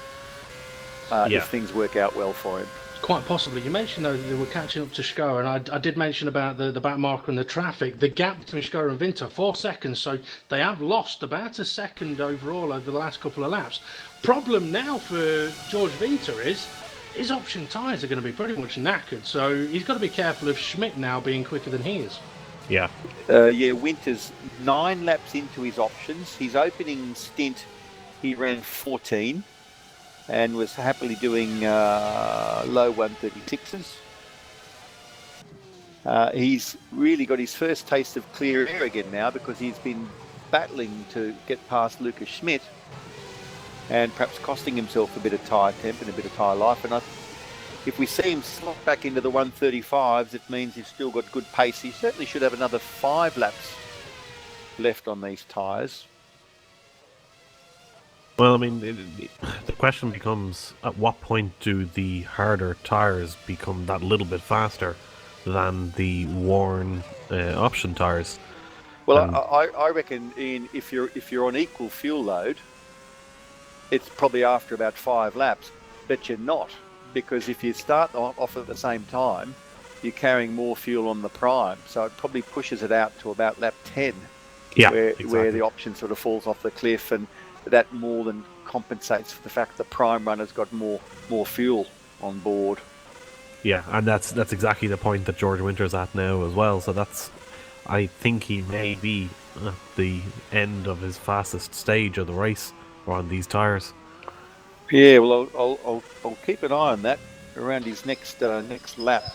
if things work out well for him. Quite possibly. You mentioned, though, that they were catching up to Schulze, and I did mention about the back marker and the traffic. The gap between Schulze and Winter, 4 seconds, so they have lost about a second overall over the last couple of laps. Problem now for George Winter is his option tyres are going to be pretty much knackered, so he's got to be careful of Schmidt now being quicker than he is. Yeah. Winter's 9 laps into his options. His opening stint, he ran 14. And was happily doing low 136s. He's really got his first taste of clear air again now, because he's been battling to get past Lucas Schmidt and perhaps costing himself a bit of tyre temp and a bit of tyre life. And if we see him slot back into the 135s, it means he's still got good pace. He certainly should have another 5 laps left on these tyres. Well, I mean, the question becomes, at what point do the harder tyres become that little bit faster than the worn option tyres? Well, I reckon, Ian, if you're on equal fuel load, it's probably after about 5 laps, but you're not, because if you start off at the same time, you're carrying more fuel on the prime, so it probably pushes it out to about lap 10, where the option sort of falls off the cliff, and that more than compensates for the fact the prime runner's got more fuel on board. Yeah, and that's exactly the point that George Winter's at now as well. So I think he may be at the end of his fastest stage of the race on these tyres. Yeah, well, I'll keep an eye on that around his next lap.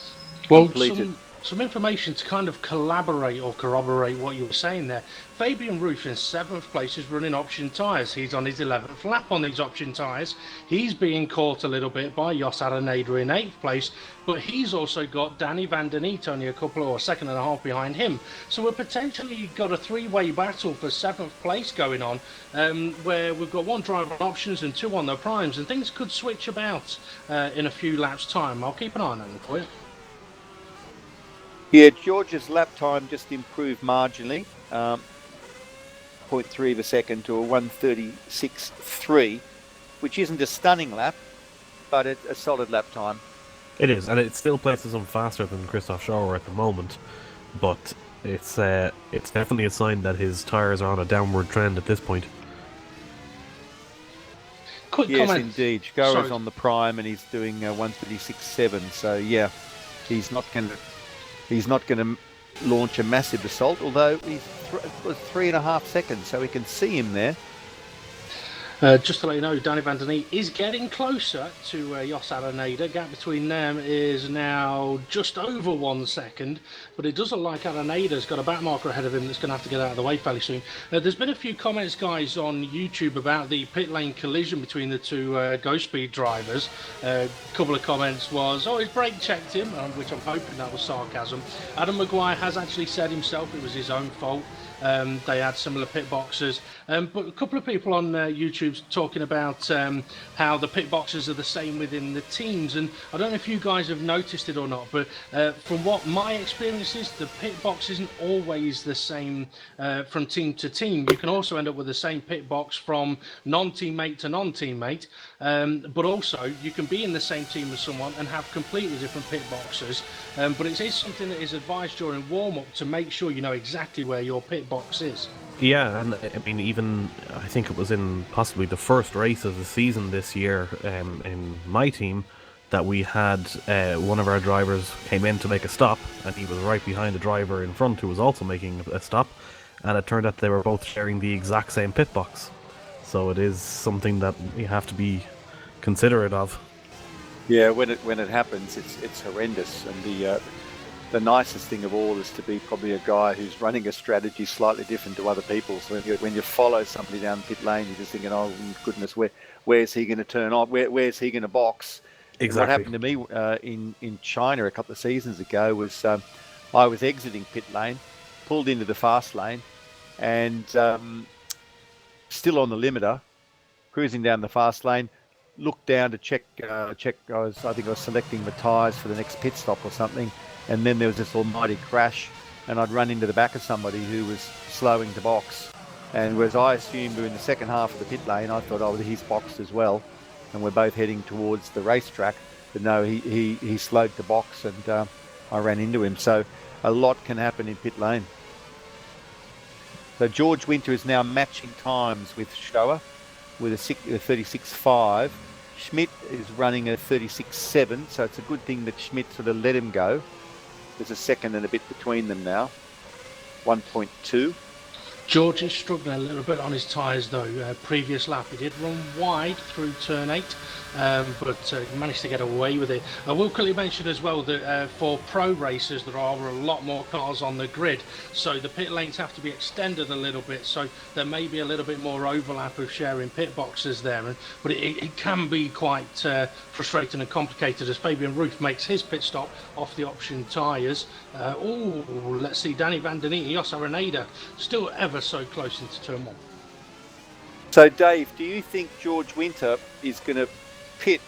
Well, completed. Some information to kind of collaborate or corroborate what you were saying there. Fabian Ruth in 7th place is running option tyres. He's on his 11th lap on these option tyres. He's being caught a little bit by Jos Araneda in 8th place, but he's also got Danny Van Den Eet only a couple or a second and a half behind him. So we're potentially got a 3-way battle for 7th place going on, where we've got 1 driver on options and 2 on their primes, and things could switch about in a few laps' time. I'll keep an eye on that for you. Yeah, George's lap time just improved marginally, 0.3 of a second to a 136.3, which isn't a stunning lap, but it's a solid lap time. It is, and it still places him faster than Christoph Schauer at the moment, but it's definitely a sign that his tyres are on a downward trend at this point. Quick yes, comment. Indeed. Schauer's on the prime and he's doing 136.7, so yeah, he's not going to launch a massive assault, although he's 3.5 seconds, so we can see him there. Just to let you know, Danny Van Den Eet is getting closer to Jos Araneda. Gap between them is now just over 1 second, but it does look like Araneda's got a back marker ahead of him that's going to have to get out of the way fairly soon. There's been a few comments, guys, on YouTube about the pit lane collision between the 2 Go Speed drivers. A couple of comments was, his brake checked him, which I'm hoping that was sarcasm. Adam Maguire has actually said himself it was his own fault. They had similar pit boxes, but a couple of people on YouTube talking about how the pit boxes are the same within the teams, and I don't know if you guys have noticed it or not, but from what my experience is, the pit box isn't always the same from team to team. You can also end up with the same pit box from non-teammate to non-teammate, but also you can be in the same team as someone and have completely different pit boxes, but it is something that is advised during warm-up to make sure you know exactly where your pit box is. Yeah, and I mean, even I think it was in possibly the first race of the season this year in my team that we had one of our drivers came in to make a stop, and he was right behind the driver in front who was also making a stop, and it turned out they were both sharing the exact same pit box. So it is something that we have to be considerate of. Yeah, when it happens, it's horrendous, and the nicest thing of all is to be probably a guy who's running a strategy slightly different to other people. So when you follow somebody down the pit lane, you're just thinking, oh goodness, where's he going to turn off? Where's he going to box? Exactly. What happened to me in China a couple of seasons ago was I was exiting pit lane, pulled into the fast lane, and still on the limiter, cruising down the fast lane. Looked down to check. I think I was selecting the tyres for the next pit stop or something, and then there was this almighty crash, and I'd run into the back of somebody who was slowing to box. And whereas I assumed we were in the second half of the pit lane, I thought, oh, he's boxed as well, and we're both heading towards the racetrack. But no, he slowed to box, and I ran into him. So a lot can happen in pit lane. So George Winter is now matching times with Showa with a 36.5. Schmidt is running a 36.7, so it's a good thing that Schmidt sort of let him go. There's a second and a bit between them now. 1.2. George is struggling a little bit on his tyres though. Previous lap he did run wide through turn 8, but managed to get away with it. I will quickly mention as well that for pro racers there are a lot more cars on the grid, so the pit lanes have to be extended a little bit, so there may be a little bit more overlap of sharing pit boxes there, but it can be quite frustrating and complicated as Fabian Ruth makes his pit stop off the option tyres. Let's see, Danny Van Der Neat, Jos Araneda still ever so close into turn 1. So Dave, do you think George Winter is going to pit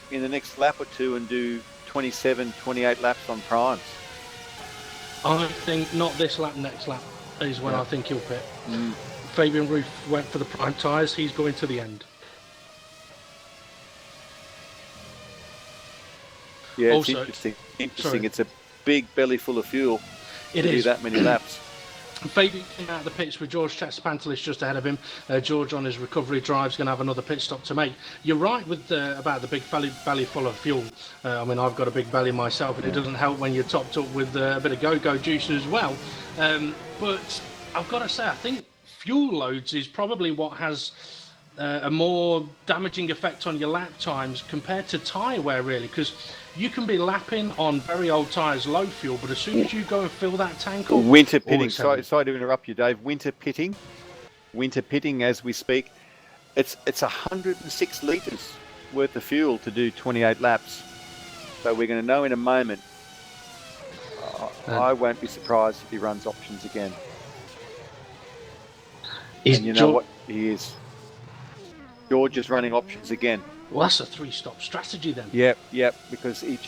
in the next lap or two and do 27, 28 laps on primes? I think not this lap, next lap is when I think he'll pit. Fabian Ruth went for the prime tyres, he's going to the end. Yeah, Also, it's interesting. sorry. It's a big belly full of fuel It to is. do that many laps. Fabian came out of the pits with George Chatsapantelis just ahead of him. George on his recovery drive is going to have another pit stop to make. You're right with about the big belly full of fuel. I mean, I've got a big belly myself, and it doesn't help when you're topped up with a bit of go-go juice as well. But I've got to say, I think fuel loads is probably what has a more damaging effect on your lap times compared to tyre wear, really, because you can be lapping on very old tyres, low fuel, but as soon as you go and fill that tank up... Winter pitting, sorry to interrupt you, Dave. Winter pitting as we speak. It's 106 litres worth of fuel to do 28 laps. So we're going to know in a moment. I won't be surprised if he runs options again. And you know what? He is. George is running options again. Well, that's a 3-stop strategy then. Yep, because he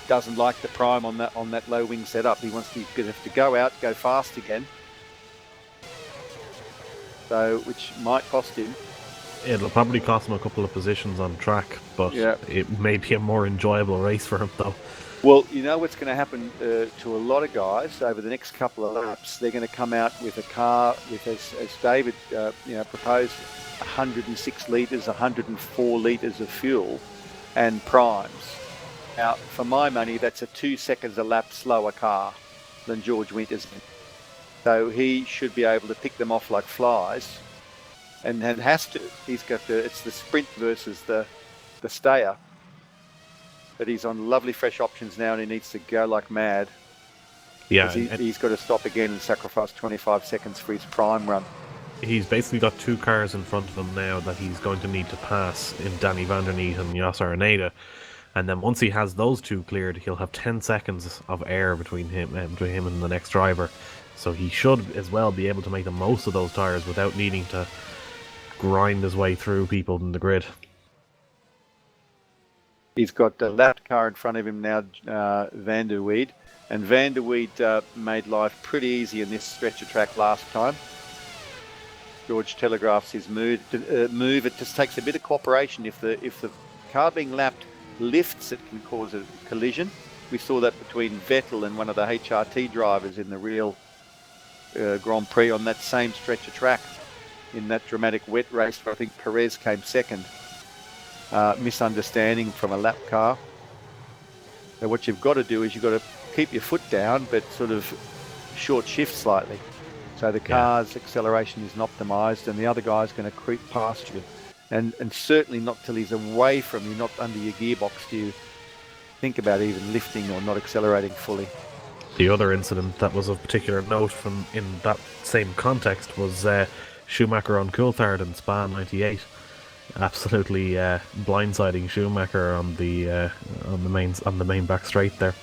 doesn't like the prime on that low wing setup. He's going to have to go out, go fast again. So, which might cost him. It'll probably cost him a couple of positions on track, but it may be a more enjoyable race for him though. Well, you know what's going to happen to a lot of guys over the next couple of laps. They're going to come out with a car with, as David proposed, 106 litres, 104 litres of fuel and primes. Now, for my money, that's a 2 seconds a lap slower car than George Winter's. So he should be able to pick them off like flies, and has to. He's got it's the sprint versus the stayer. But he's on lovely fresh options now, and he needs to go like mad. Yeah, he's got to stop again and sacrifice 25 seconds for his prime run. He's basically got 2 cars in front of him now that he's going to need to pass in Danny Van Der Neat and Jos Araneda. And then once he has those 2 cleared, he'll have 10 seconds of air between him and the next driver. So he should as well be able to make the most of those tyres without needing to grind his way through people in the grid. He's got a lap car in front of him now, Van der Weed. And Van der Weed made life pretty easy in this stretch of track last time. George telegraphs his move. It just takes a bit of cooperation. If the car being lapped lifts, it can cause a collision. We saw that between Vettel and one of the HRT drivers in the real Grand Prix on that same stretch of track in that dramatic wet race where I think Perez came second. Misunderstanding from a lap car. So what you've got to do is you've got to keep your foot down but sort of short shift slightly. So the car's acceleration isn't optimised and the other guy's going to creep past you. And certainly not till he's away from you, not under your gearbox, do you think about even lifting or not accelerating fully. The other incident that was of particular note in that same context was Schumacher on Coulthard in Spa 98. Absolutely blindsiding Schumacher on the main back straight there.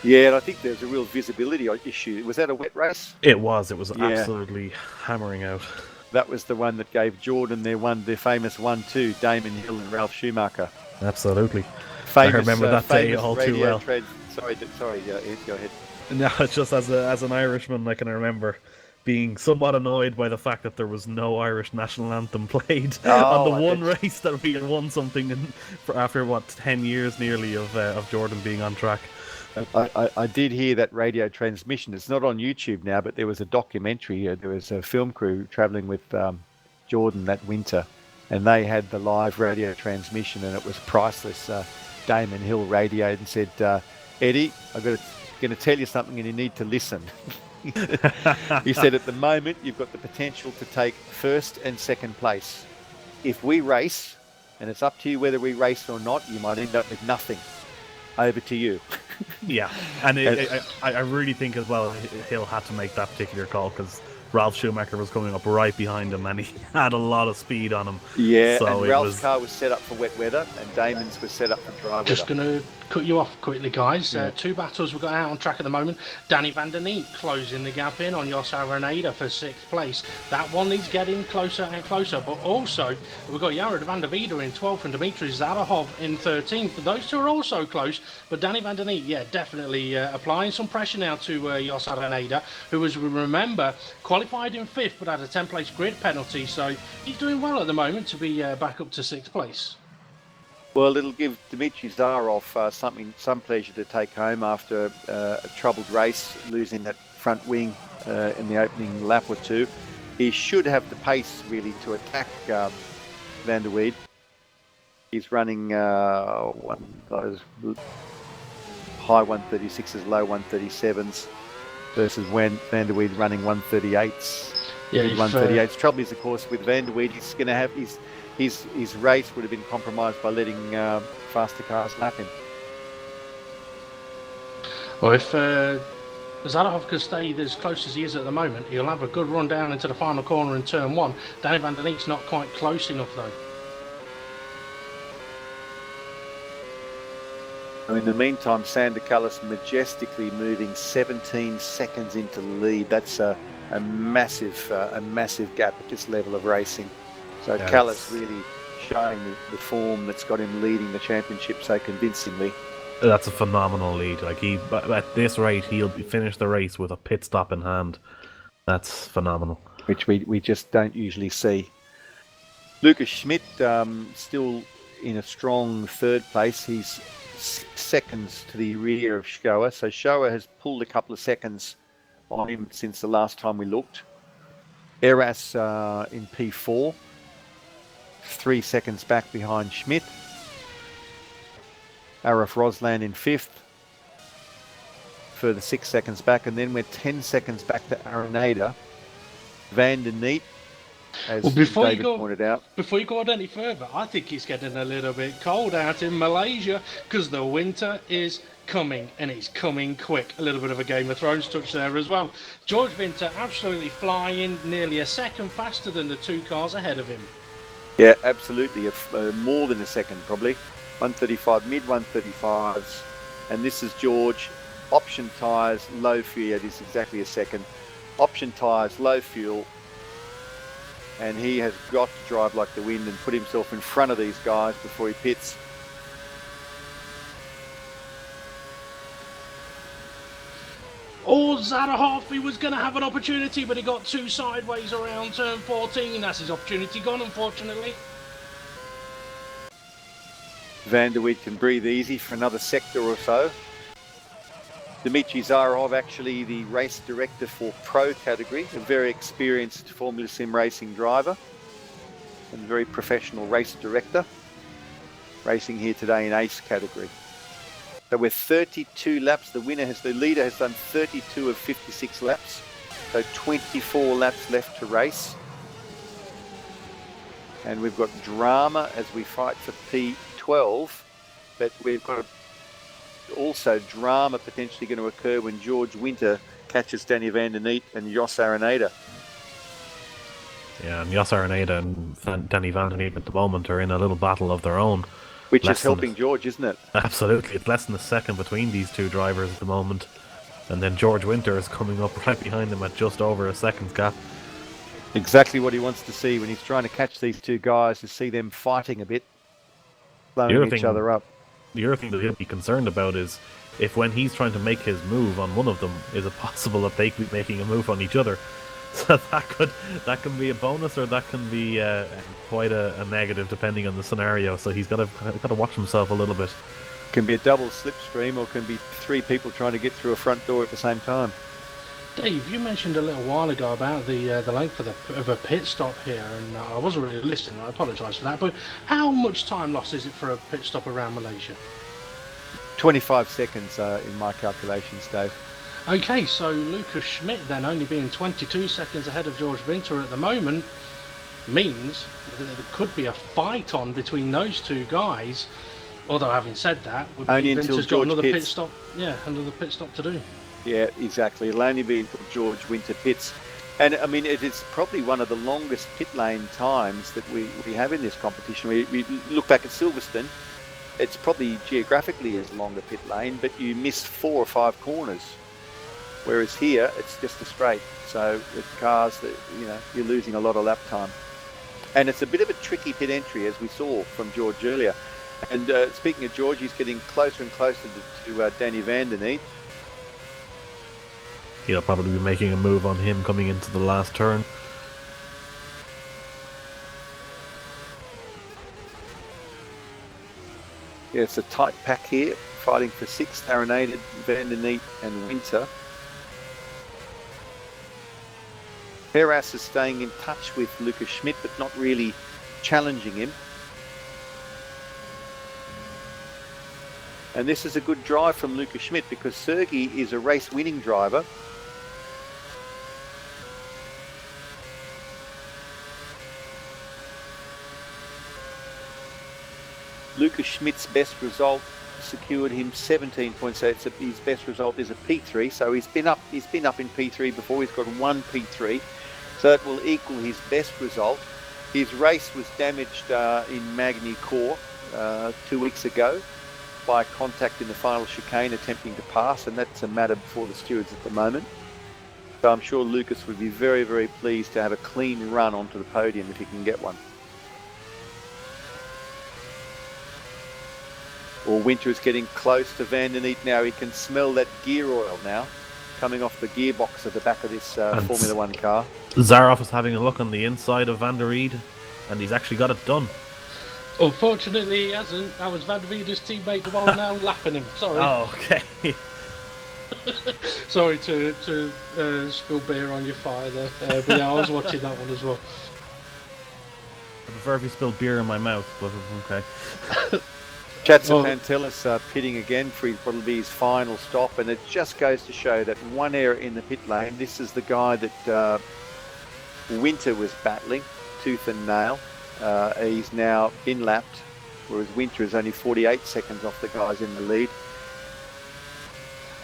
Yeah, and I think there's a real visibility issue. Was that a wet race? It was. It was Yeah. absolutely hammering out. That was the one that gave Jordan their famous 1-2, Damon Hill and Ralph Schumacher. Absolutely. Famous, I remember that day famous all too radio well. Sorry, Ed, go ahead. No, just as an Irishman, I can remember being somewhat annoyed by the fact that there was no Irish national anthem played on the one race that we had won something after 10 years nearly of Jordan being on track. I did hear that radio transmission. It's not on YouTube now, but there was a documentary. There was a film crew travelling with Jordan that winter, and they had the live radio transmission, and it was priceless. Damon Hill radioed and said, "Eddie, I'm going to tell you something, and you need to listen." He said, "At the moment, you've got the potential to take first and second place. If we race, and it's up to you whether we race or not, you might end up with nothing. Over to you." Yeah, and I really think as well Hill had to make that particular call because Ralph Schumacher was coming up right behind him and he had a lot of speed on him. Yeah, so and Ralph's car was set up for wet weather and Damon's was set up for dry weather. Just going to cut you off quickly, guys. Two battles we've got out on track at the moment. Danny van der Neat closing the gap in on Jos Araneda for 6th place. That one is getting closer and closer, but also we've got Jared van der Wiede in 12th and Dmitry Zadahov in 13th. Those two are also close, but Danny van der Neat, definitely applying some pressure now to Jos Araneda, who, as we remember, qualified in 5th but had a 10th place grid penalty, so he's doing well at the moment to be back up to 6th place. Well, it'll give Dmitry Zarov some pleasure to take home after a troubled race, losing that front wing in the opening lap or two. He should have the pace really to attack Van der Wiede. He's running those high 136s, low 137s versus Van der Wiede running 138s. Yeah, 138s. Trouble is, of course, with Van der Wiede, he's going to have his race would have been compromised by letting faster cars lap him. Well, if Zadahov can stay as close as he is at the moment, he'll have a good run down into the final corner in turn 1. Danny van der Neet's not quite close enough though. In the meantime, Sander Callis majestically moving 17 seconds into the lead. That's a massive gap at this level of racing. So Callis really showing the form that's got him leading the championship so convincingly. That's a phenomenal lead. Like at this rate, he'll finish the race with a pit stop in hand. That's phenomenal. Which we just don't usually see. Lucas Schmidt still in a strong 3rd place. He's 6 seconds to the rear of Schulze. So Schulze has pulled a couple of seconds on him since the last time we looked. Eras in P4. 3 seconds back behind Schmidt. Arif Roslan in 5th. Further 6 seconds back, and then we're 10 seconds back to Araneda. Van der Neet, as David pointed out. Before you go on any further, I think it's getting a little bit cold out in Malaysia because the winter is coming, and it's coming quick. A little bit of a Game of Thrones touch there as well. George Winter absolutely flying, nearly a second faster than the 2 cars ahead of him. Yeah, absolutely. More than a second, probably. 135, mid 135s. And this is George. Option tyres, low fuel. It is exactly a second. Option tyres, low fuel. And he has got to drive like the wind and put himself in front of these guys before he pits. Oh, Zadahov, he was going to have an opportunity, but he got too sideways around turn 14. That's his opportunity gone, unfortunately. Van der Wiede can breathe easy for another sector or so. Dmitry Zarov, actually the race director for Pro category, a very experienced Formula Sim racing driver and very professional race director, racing here today in Ace category. So we're 32 laps. The leader has done 32 of 56 laps. So 24 laps left to race. And we've got drama as we fight for P12, but we've got also drama potentially going to occur when George Winter catches Danny van der Neet and Jos Araneda. Yeah, and Jos Araneda and Danny van der Neet at the moment are in a little battle of their own. Which less is than helping George, isn't it? Absolutely, it's less than a second between these two drivers at the moment, and then George Winter is coming up right behind him at just over a second's gap. Exactly what he wants to see when he's trying to catch these two guys, to see them fighting a bit, blowing each other up. The other thing that he'll be concerned about is if when he's trying to make his move on one of them, is it possible that they could be making a move on each other? So that can be a bonus, or that can be quite a negative depending on the scenario. So he's got to watch himself a little bit. Can be a double slipstream, or can be three people trying to get through a front door at the same time. Dave, you mentioned a little while ago about the length of a pit stop here, and I wasn't really listening. I apologise for that. But how much time lost is it for a pit stop around Malaysia? 25 seconds in my calculations, Dave. Okay, so Lucas Schmidt then only being 22 seconds ahead of George Winter at the moment means that there could be a fight on between those two guys. Although having said that, only until Winter's George got another pits. pit stop. Yeah, another pit stop to do. Yeah, exactly. It'll only be until George Winter pits. And I mean, it is probably one of the longest pit lane times that we have in this competition. We look back at Silverstone, it's probably geographically as long a pit lane, but you miss 4 or 5 corners. Whereas here, it's just a straight. So with cars, that you're losing a lot of lap time. And it's a bit of a tricky pit entry, as we saw from George earlier. And speaking of George, he's getting closer and closer to Danny van der Neet. He'll probably be making a move on him coming into the last turn. Yeah, it's a tight pack here, fighting for 6th, Arenated, van der Neet and Winter. Heras is staying in touch with Lucas Schmidt, but not really challenging him. And this is a good drive from Lucas Schmidt, because Sergei is a race-winning driver. Lucas Schmidt's best result secured him 17 points. So his best result is a P3. So he's been up in P3 before. He's got 1 P3. So that will equal his best result. His race was damaged in Magny Court 2 weeks ago by contact in the final chicane, attempting to pass, and that's a matter before the stewards at the moment. So I'm sure Lucas would be very, very pleased to have a clean run onto the podium if he can get one. Or Winter is getting close to van der Neet now. He can smell that gear oil now coming off the gearbox at the back of this Formula 1 car. Zaroff is having a look on the inside of Van der Ried, and he's actually got it done. Unfortunately, he hasn't. That was Van der Riede's teammate while now lapping him. Sorry. Oh, okay. Sorry to spill beer on your fire there. But yeah, I was watching that one as well. I prefer if you spilled beer in my mouth, but okay. Jadson Pantelis pitting again for what will be his final stop, and it just goes to show that one error in the pit lane. This is the guy that Winter was battling tooth and nail. He's now been lapped, whereas Winter is only 48 seconds off the guys in the lead.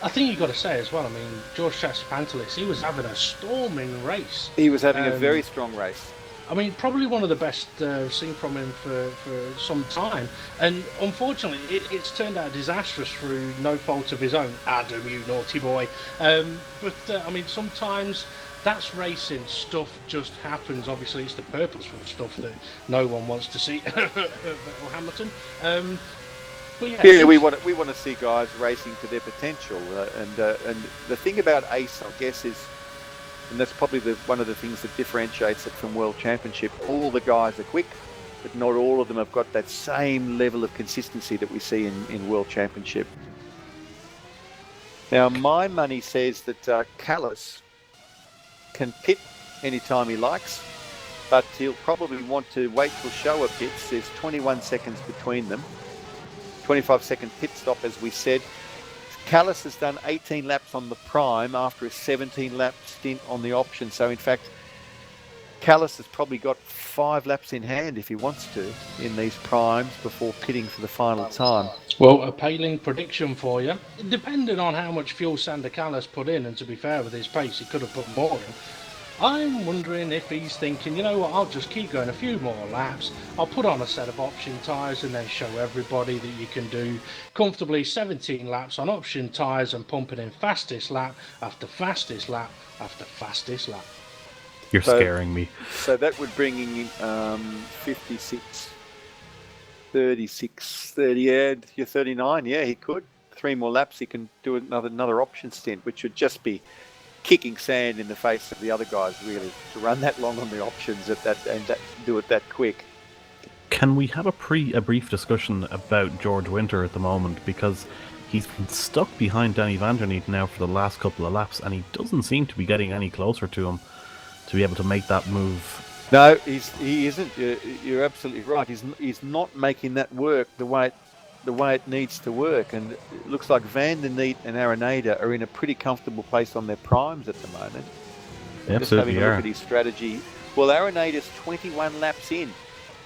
I think you've got to say as well, I mean, George Pantelis, he was having a storming race. He was having a very strong race. I mean, probably one of the best seen from him for some time. And unfortunately, it's turned out disastrous through no fault of his own. Adam, you naughty boy. But I mean, sometimes that's racing. Stuff just happens. Obviously, it's the purposeful stuff that no one wants to see. Or Hamilton. But yeah, we want to see guys racing to their potential. And the thing about Ace, I guess, is, and that's probably one of the things that differentiates it from World Championship. All the guys are quick, but not all of them have got that same level of consistency that we see in World Championship. Now, my money says that Callis can pit anytime he likes, but he'll probably want to wait till Showa pits. There's 21 seconds between them. 25-second pit stop, as we said. Callis has done 18 laps on the prime after a 17-lap stint on the option. So, in fact, Callis has probably got 5 laps in hand if he wants to in these primes before pitting for the final time. Well, a paling prediction for you. Depending on how much fuel Sander Callis put in, and to be fair with his pace, he could have put more in. I'm wondering if he's thinking, you know what, I'll just keep going a few more laps. I'll put on a set of option tyres and then show everybody that you can do comfortably 17 laps on option tyres and pumping in fastest lap after fastest lap after fastest lap. You're scaring me. So that would bring in 56, 36, 30, yeah, you're 39. Yeah, he could. 3 more laps, he can do another option stint, which would just be kicking sand in the face of the other guys, really, to run that long on the options do it that quick. Can we have a brief discussion about George Winter at the moment, because he's been stuck behind Danny van der Neet now for the last couple of laps, and he doesn't seem to be getting any closer to him to be able to make that move. No, he isn't. You're absolutely right. He's not making that work the way it needs to work, and it looks like Van der Neet and Araneda are in a pretty comfortable place on their primes at the moment. Just having a look at his strategy. Well, Araneda's 21 laps in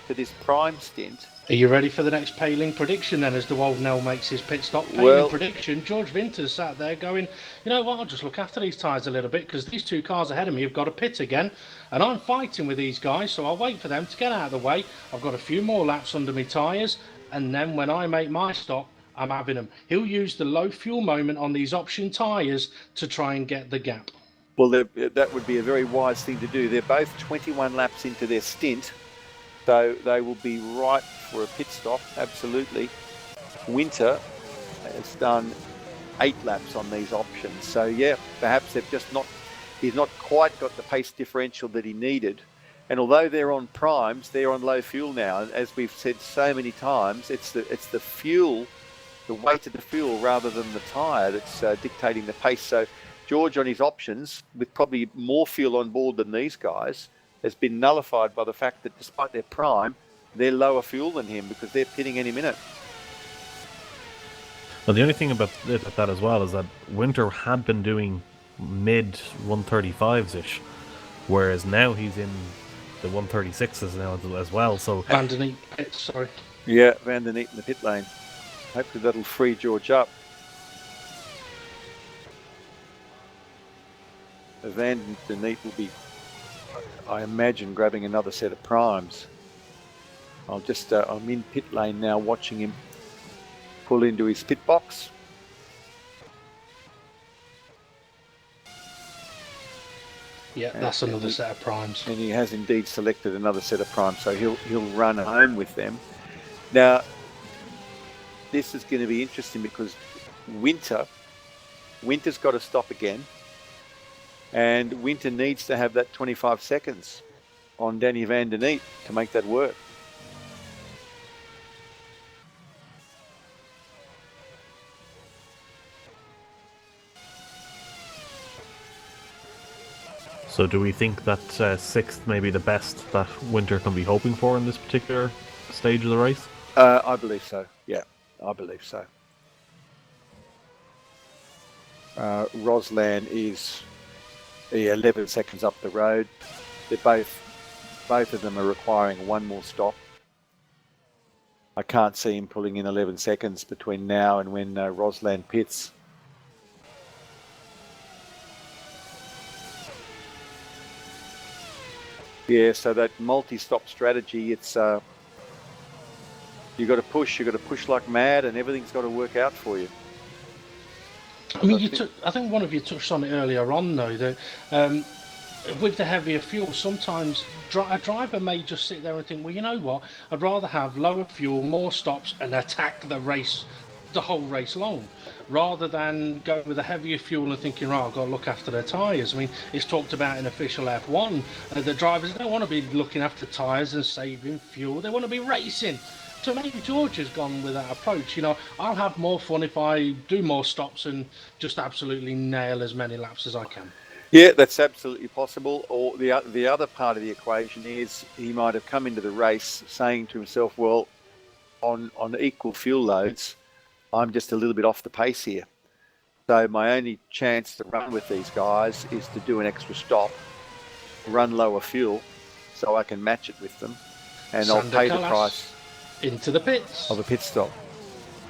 to this prime stint. Are you ready for the next Paling prediction then, as the Wold Nell makes his pit stop? Paling prediction, George Winter's sat there going, you know what, I'll just look after these tyres a little bit, because these 2 cars ahead of me have got to pit again, and I'm fighting with these guys, so I'll wait for them to get out of the way. I've got a few more laps under my tyres, and then when I make my stop, I'm having them. He'll use the low fuel moment on these option tyres to try and get the gap. Well, that would be a very wise thing to do. They're both 21 laps into their stint, so they will be ripe for a pit stop, absolutely. Winter has done 8 laps on these options, so yeah, perhaps he's not quite got the pace differential that he needed. And although they're on primes, they're on low fuel now. And as we've said so many times, it's the fuel, the weight of the fuel rather than the tyre that's dictating the pace. So George on his options, with probably more fuel on board than these guys, has been nullified by the fact that despite their prime, they're lower fuel than him because they're pitting any minute. Well, the only thing about that as well is that Winter had been doing mid 135s-ish, whereas now he's in the 136s now as well. So Van der Neet pit, sorry. Yeah, Van der Neet in the pit lane. Hopefully that'll free George up. Van der Neet will be, I imagine, grabbing another set of primes. I'm in pit lane now, watching him pull into his pit box. Yeah, that's another set of primes. And he has indeed selected another set of primes, so he'll run home with them. Now, this is going to be interesting because Winter's got to stop again, and Winter needs to have that 25 seconds on Danny van der Neet to make that work. So do we think that 6th may be the best that Winter can be hoping for in this particular stage of the race? I believe so. Yeah, I believe so. Roslan is 11 seconds up the road. They're both of them are requiring one more stop. I can't see him pulling in 11 seconds between now and when Roslan pits. Yeah, so that multi-stop strategy, it's you got to push like mad, and everything's got to work out for you. I mean, I think one of you touched on it earlier on, though, that with the heavier fuel, sometimes a driver may just sit there and think, well, you know what, I'd rather have lower fuel, more stops, and attack the race, the whole race long, rather than go with a heavier fuel and thinking, right, I've got to look after their tyres. I mean, it's talked about in official F1, the drivers don't want to be looking after tyres and saving fuel, they want to be racing. So maybe George has gone with that approach. You know, I'll have more fun if I do more stops and just absolutely nail as many laps as I can. Yeah, that's absolutely possible. Or the other part of the equation is he might have come into the race saying to himself, well, on equal fuel loads, I'm just a little bit off the pace here. So my only chance to run with these guys is to do an extra stop, run lower fuel, so I can match it with them, and I'll pay the price into the pits of a pit stop.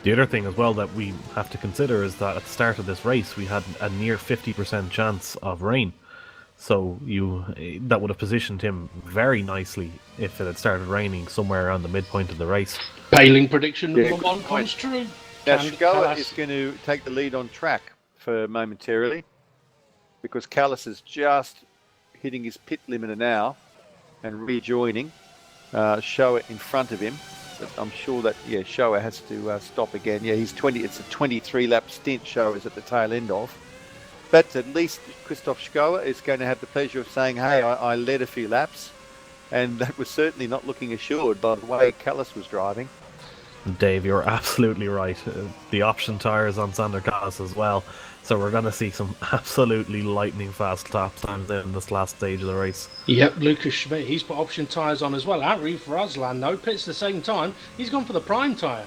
The other thing as well that we have to consider is that at the start of this race we had a near 50% chance of rain. So that would have positioned him very nicely if it had started raining somewhere around the midpoint of the race. Paling prediction Yeah, number good 1 point. comes true. Now, Can Schulze Callas- is going to take the lead on track for momentarily because Callas is just hitting his pit limiter now and rejoining. Showa in front of him. But I'm sure that, Showa has to stop again. Yeah, it's a 23 lap stint Showa is at the tail end of. But at least Christoph Schauer is going to have the pleasure of saying, hey, I led a few laps. And that was certainly not looking assured by the way Callas was driving. Dave, you're absolutely right. The option tyres on Sander Callas as well. So we're going to see some absolutely lightning fast lap times in this last stage of the race. Yep, Lucas Schmidt, he's put option tyres on as well. Arif Razlan, though, pits the same time. He's gone for the prime tyre.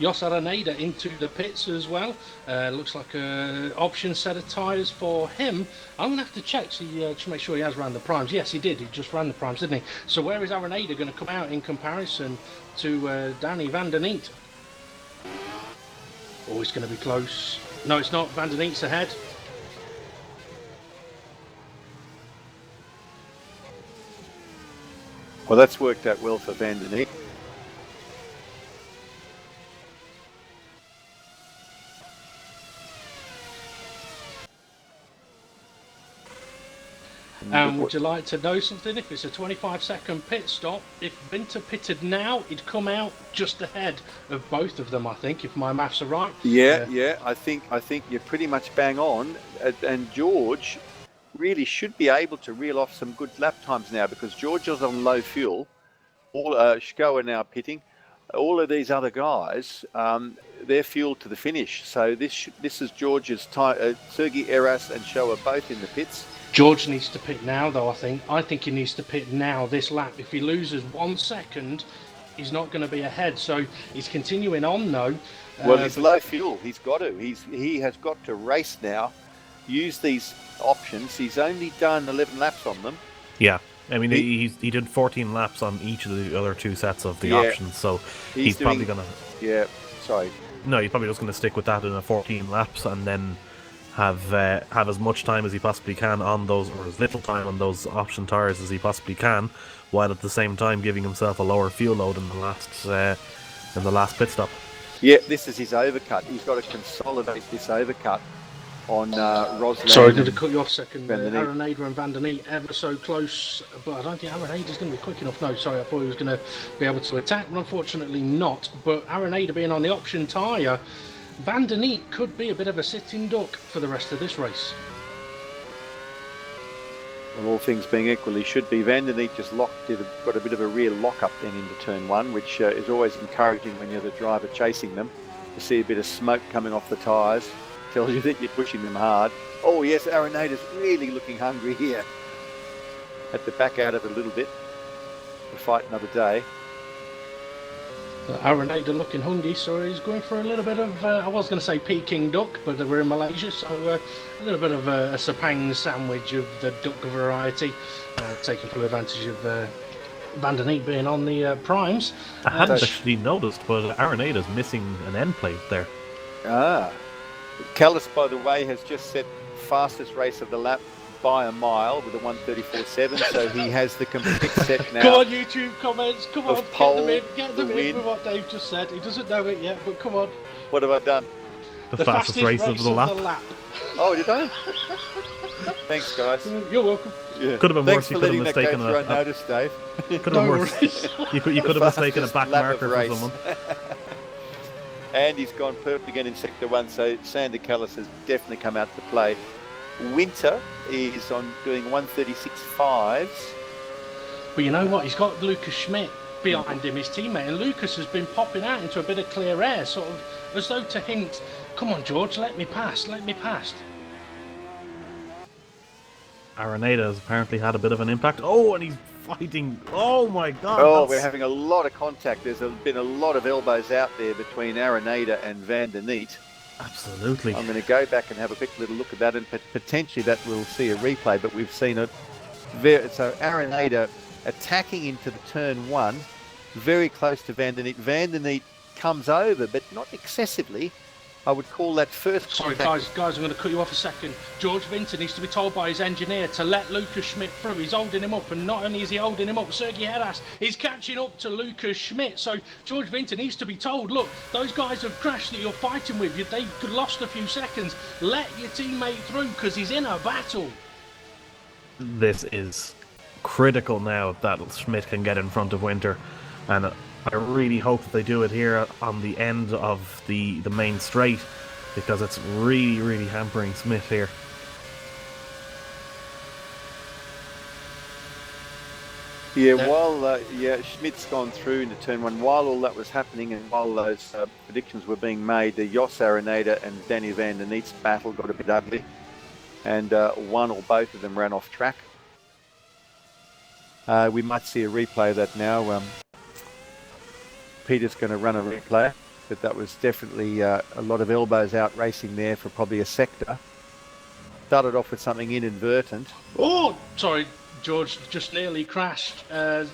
Jos Araneda into the pits as well. Looks like an option set of tyres for him. I'm going to have to check to make sure he has ran the primes. Yes, he did. He just ran the primes, didn't he? So where is Araneda going to come out in comparison to Danny van der Neet? Oh, it's going to be close. No, it's not. Van der Neet's ahead. Well, that's worked out well for Van der Neet. Would you like to know something? If it's a 25-second pit stop, if Winter pitted now, he'd come out just ahead of both of them, I think, if my maths are right. Yeah, I think you're pretty much bang on. And George really should be able to reel off some good lap times now because George is on low fuel. All Schauer now pitting. All of these other guys, they're fueled to the finish. So this is George's time. Sergei Eras and Schauer both in the pits. George needs to pit now, though, I think. I think he needs to pit now, this lap. If he loses 1 second, he's not going to be ahead. So he's continuing on, though. Well, he's low fuel. He's got to. He has got to race now. Use these options. He's only done 11 laps on them. Yeah. I mean, he did 14 laps on each of the other 2 sets of the options, so he's probably going to... Yeah, sorry. No, he's probably just going to stick with that in a 14 laps and then have as much time as he possibly can on those, or as little time on those option tyres as he possibly can, while at the same time giving himself a lower fuel load in the last pit stop. Yeah, this is his overcut. He's got to consolidate this overcut on Rosland. Sorry, did I cut you off a second? Van der Neet. Araneda and Van der Neet ever so close, but I don't think Arenade's going to be quick enough. No, sorry, I thought he was going to be able to attack, but unfortunately not. But Araneda being on the option tyre, Van der Neet could be a bit of a sitting duck for the rest of this race. Well, all things being equal, he should be. Van der Neet just got a bit of a rear lock-up then into turn 1, which is always encouraging when you're the driver chasing them. To see a bit of smoke coming off the tyres tells you that you're pushing them hard. Oh yes, Arenade's really looking hungry here. Had to back out of it a little bit to fight another day. Araneda looking hungry, so he's going for a little bit of, I was going to say Peking duck, but we're in Malaysia, so a little bit of a Sepang sandwich of the duck variety, taking full advantage of Van der Neet being on the primes. I hadn't actually noticed, but Arenade's missing an end plate there. Callas, by the way, has just set fastest race of the lap by a mile with a 1:34.7, so he has the complete set now. Come on, YouTube comments, come on, get them in win. with what Dave just said. He doesn't know it yet, but come on. What have I done? The fastest race of the lap. Oh, did I? Thanks, guys. You're welcome. Yeah. Could have been Thanks worse. for You could have letting that go mistaken through unnoticed, Dave. Could have been worse. You could have mistaken a back lap marker of for race. someone. And he's gone perfect again in Sector 1, so Sander Callas has definitely come out to play. Winter is on doing 1:36.5s. But you know what? He's got Lucas Schmidt behind him, his teammate, and Lucas has been popping out into a bit of clear air, sort of as though to hint, come on, George, let me pass, let me pass. Araneda has apparently had a bit of an impact. Oh, and he's fighting. Oh my god. Oh, we're having a lot of contact. There's been a lot of elbows out there between Araneda and Van der Neet. Absolutely. I'm going to go back and have a quick little look at that, and potentially that we'll see a replay, but we've seen it. So Araneda attacking into the turn 1, very close to Van der Neet. Van der Neet comes over, but not excessively, I would call that first Sorry, contact. guys, I'm going to cut you off a second. George Vinter needs to be told by his engineer to let Lucas Schmidt through. He's holding him up, and not only is he holding him up, Sergei Heras is catching up to Lucas Schmidt. So George Vinter needs to be told, look, those guys have crashed that you're fighting with. They've lost a few seconds. Let your teammate through, because he's in a battle. This is critical now that Schmidt can get in front of Winter, and I really hope that they do it here on the end of the main straight, because it's really hampering Schmidt here. Yeah, while Schmidt's gone through into turn one, while all that was happening and while those predictions were being made, the Jos Araneda and Danny van der Neet's battle got a bit ugly, and one or both of them ran off track. We might see a replay of that now. Peter's going to run a replay, but that was definitely a lot of elbows out racing there for probably a sector. Started off with something inadvertent. Oh, sorry, George just nearly crashed.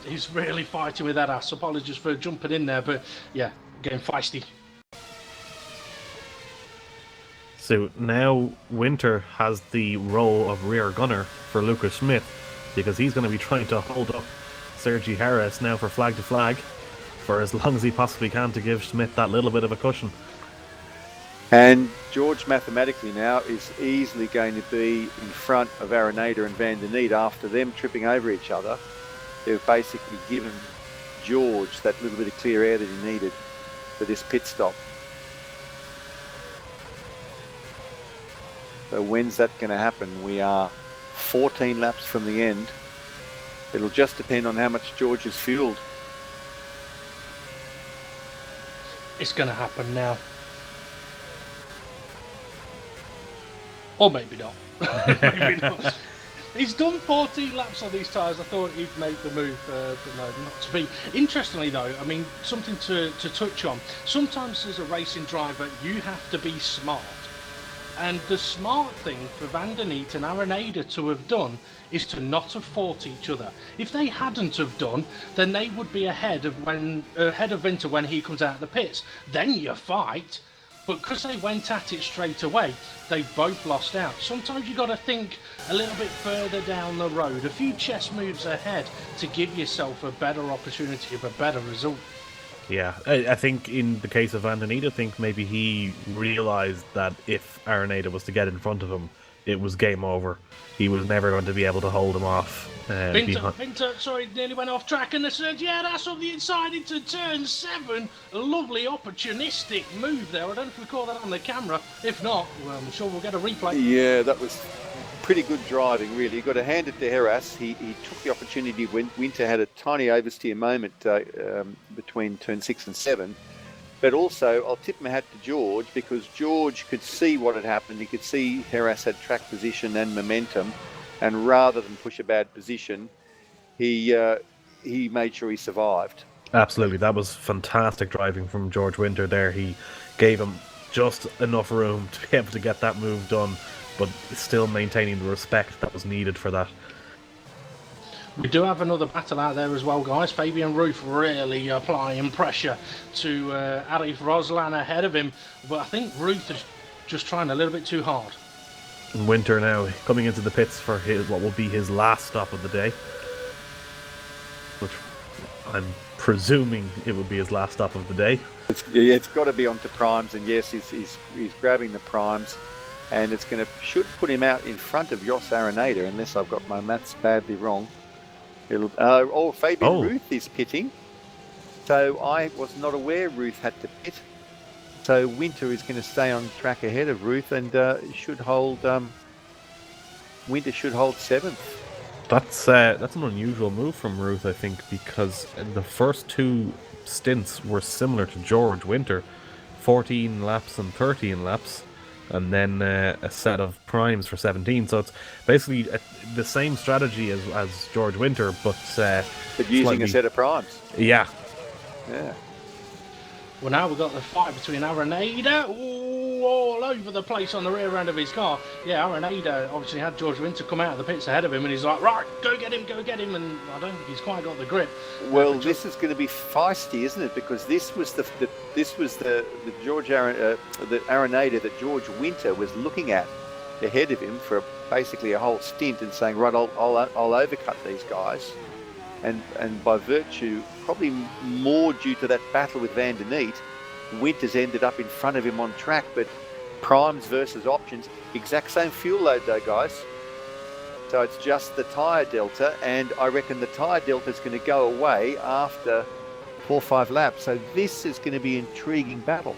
He's really fighting with that ass. Apologies for jumping in there, but yeah, getting feisty. So now Winter has the role of rear gunner for Lucas Schmidt, because he's going to be trying to hold up Sergei Heras now for flag to flag for as long as he possibly can, to give Schmidt that little bit of a cushion. And George mathematically now is easily going to be in front of Araneda and van der Neet after them tripping over each other. They've basically given George that little bit of clear air that he needed for this pit stop. So when's that going to happen? We are 14 laps from the end. It'll just depend on how much George is fueled. It's going to happen now. Or maybe not. Maybe not. He's done 14 laps on these tyres. I thought he'd make the move, but no, not to be. Interestingly though, I mean, something to touch on. Sometimes as a racing driver, you have to be smart. And the smart thing for van der Neet and Araneda to have done is to not have fought each other. If they hadn't have done, then they would be ahead of Winter when he comes out of the pits. Then you fight, but because they went at it straight away, they both lost out. Sometimes you got to think a little bit further down the road, a few chess moves ahead, to give yourself a better opportunity of a better result. Yeah, I think in the case of van der Neet, I think maybe he realised that if Araneda was to get in front of him, it was game over. He was never going to be able to hold him off. Winter, sorry, nearly went off track, and they said, yeah, that's on the inside into turn 7. A lovely opportunistic move there. I don't know if we caught that on the camera. If not, well, I'm sure we'll get a replay. Yeah, that was pretty good driving, really. You've got to hand it to Heras. He took the opportunity when Winter had a tiny oversteer moment between turn 6 and 7. But also, I'll tip my hat to George, because George could see what had happened. He could see Heras had track position and momentum, and rather than push a bad position, he made sure he survived. Absolutely, that was fantastic driving from George Winter there. He gave him just enough room to be able to get that move done, but still maintaining the respect that was needed for that. We do have another battle out there as well, guys. Fabian Ruth really applying pressure to Arif Roslan ahead of him, but I think Ruth is just trying a little bit too hard. And Winter now coming into the pits for what will be his last stop of the day, which I'm presuming it would be his last stop of the day. It's got to be onto primes, and yes, he's grabbing the primes. And it's should put him out in front of Jos Araneda, unless I've got my maths badly wrong. Fabian Ruth is pitting. So I was not aware Ruth had to pit. So Winter is going to stay on track ahead of Ruth, and should hold. Winter should hold 7th. That's an unusual move from Ruth, I think, because the first two stints were similar to George Winter, 14 laps and 13 laps. And then a set of primes for 17. So it's basically the same strategy as George Winter, but using a set of primes. Yeah. Yeah. Well, now we've got the fight between Araneda. Ooh, all over the place on the rear end of his car. Yeah, Araneda obviously had George Winter come out of the pits ahead of him, and he's like, right, go get him, and I don't think he's quite got the grip. Well, this is going to be feisty, isn't it? Because this was the Araneda that George Winter was looking at ahead of him for basically a whole stint and saying, right, I'll overcut these guys. And by virtue, probably more due to that battle with Van der Neet, Winters ended up in front of him on track. But primes versus options, exact same fuel load though, guys. So it's just the tyre delta, and I reckon the tyre delta is going to go away after 4 or 5 laps. So this is going to be an intriguing battle.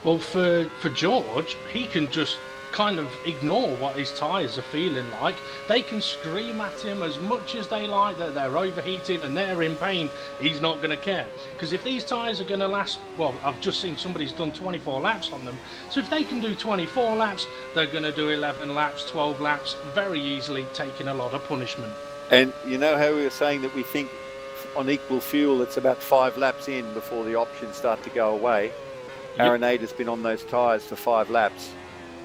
Well, for George, he can just kind of ignore what his tyres are feeling like. They can scream at him as much as they like that they're overheating and they're in pain. He's not going to care, because if these tyres are going to last, well, I've just seen somebody's done 24 laps on them, so if they can do 24 laps, they're going to do 11 laps, 12 laps very easily, taking a lot of punishment. And you know how we were saying that we think on equal fuel it's about 5 laps in before the options start to go away. Yep. Arenade's been on those tyres for 5 laps.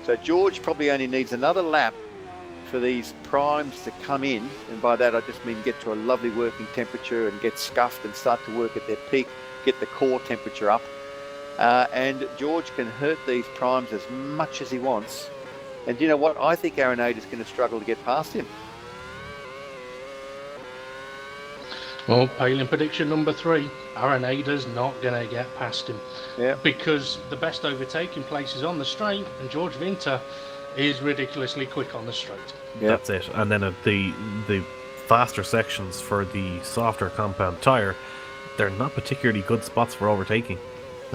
So George probably only needs another lap for these primes to come in, and by that I just mean get to a lovely working temperature and get scuffed and start to work at their peak, get the core temperature up. And George can hurt these primes as much as he wants. And you know what? I think Aranade is going to struggle to get past him. Well, Palin prediction number 3, Arenade's not going to get past him. Yeah. Because the best overtaking place is on the straight, and George Winter is ridiculously quick on the straight. Yeah. That's it. And then at the faster sections for the softer compound tyre, they're not particularly good spots for overtaking.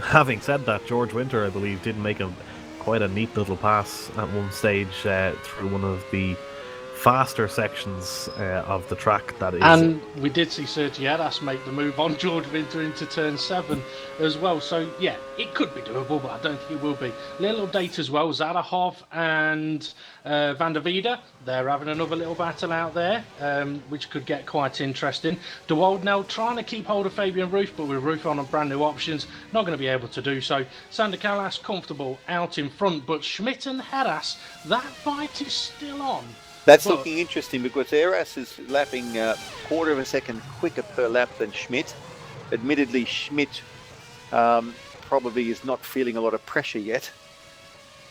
Having said that, George Winter, I believe, did make quite a neat little pass at one stage through one of the faster sections of the track. That is, and we did see Sergio Arras make the move on George Winter into turn 7 as well, so yeah, it could be doable, but I don't think it will be. Little update as well, Zadahov and Van der Wiede, they're having another little battle out there, which could get quite interesting. De Wolde now trying to keep hold of Fabian Ruth, but with Ruth on brand new options, not going to be able to do so. Sander Callas comfortable out in front, but Schmidt and Arras, that fight is still on. That's looking interesting, because Arras is lapping quarter of a second quicker per lap than Schmidt. Admittedly, Schmidt probably is not feeling a lot of pressure yet.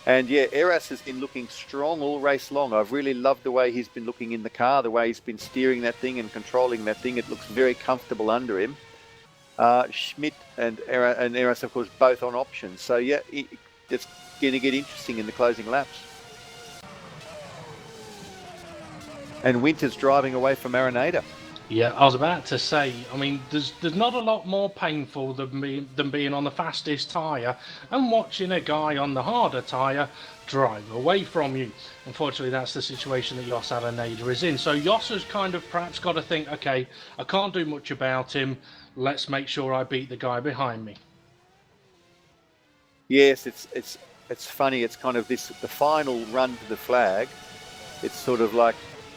And yeah, Arras has been looking strong all race long. I've really loved the way he's been looking in the car, the way he's been steering that thing and controlling that thing. It looks very comfortable under him. Schmidt and Arras, of course, both on options. So yeah, it's going to get interesting in the closing laps. And Winter's driving away from Araneda. Yeah, I was about to say, I mean, there's not a lot more painful than being on the fastest tyre and watching a guy on the harder tyre drive away from you. Unfortunately, that's the situation that Jos Araneda is in. So Jos has kind of perhaps got to think, okay, I can't do much about him. Let's make sure I beat the guy behind me. Yes, it's funny. It's kind of the final run to the flag. It's sort of like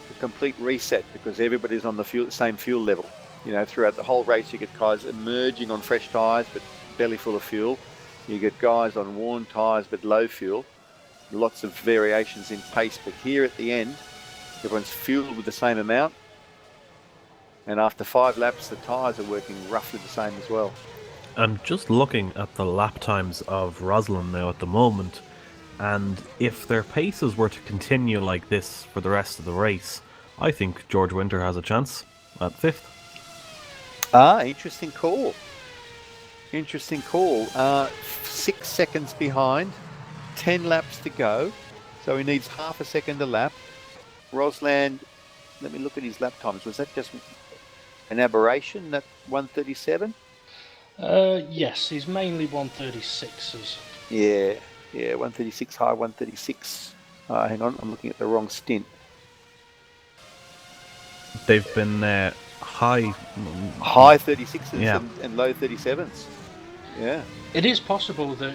a complete reset, because everybody's on the same fuel level. You know, throughout the whole race, you get guys emerging on fresh tyres but belly full of fuel. You get guys on worn tyres but low fuel. Lots of variations in pace, but here at the end, everyone's fueled with the same amount. And after 5 laps, the tyres are working roughly the same as well. I'm just looking at the lap times of Rosalind now at the moment, and if their paces were to continue like this for the rest of the race, I think George Winter has a chance at 5th. Interesting call. Interesting call. 6 seconds behind, 10 laps to go, so he needs half a second a lap. Rosland, let me look at his lap times. Was that just an aberration, that 137? Yes, he's mainly 136s. Yeah, 136 high, 136. Hang on, I'm looking at the wrong stint. They've been high 36s and low 37s. Yeah. It is possible that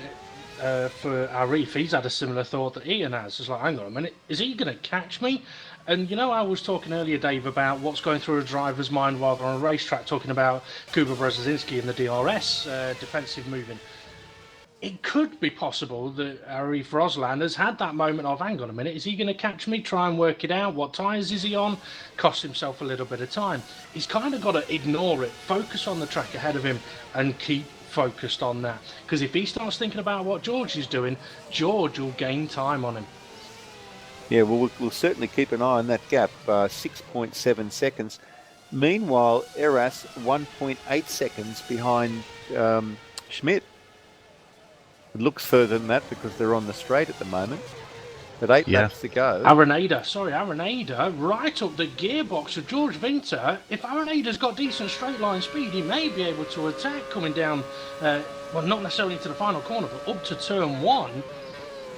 for Arif, he's had a similar thought that Ian has. It's like, hang on a minute, is he going to catch me? And you know, I was talking earlier, Dave, about what's going through a driver's mind while they're on a racetrack, talking about Kuba Brzezinski and the DRS defensive moving. it could be possible that Arif Rosland has had that moment of, hang on a minute, is he going to catch me? Try and work it out. What tyres is he on? Cost himself a little bit of time. He's kind of got to ignore it, focus on the track ahead of him, and keep focused on that. Because if he starts thinking about what George is doing, George will gain time on him. Yeah, well, we'll certainly keep an eye on that gap, 6.7 seconds. Meanwhile, Eras 1.8 seconds behind Schmidt. It looks further than that because they're on the straight at the moment. But 8 laps to go. Araneda, right up the gearbox of George Winter. If Arenade's got decent straight line speed, he may be able to attack coming down, well, not necessarily into the final corner, but up to turn 1.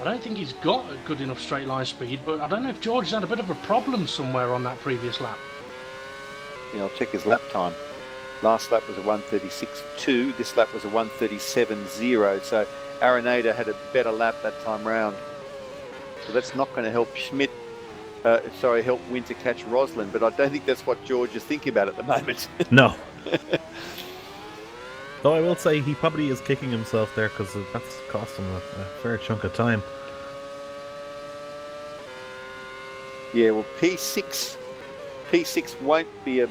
I don't think he's got a good enough straight line speed, but I don't know if George had a bit of a problem somewhere on that previous lap. Yeah, I'll check his lap time. Last lap was a 1:36.2. This lap was a 1:37.0. So Araneda had a better lap that time round. So that's not going to help help Winter catch Rosland, but I don't think that's what George is thinking about at the moment. No. Though I will say he probably is kicking himself there because that's cost him a fair chunk of time. Yeah, well, P6 won't be a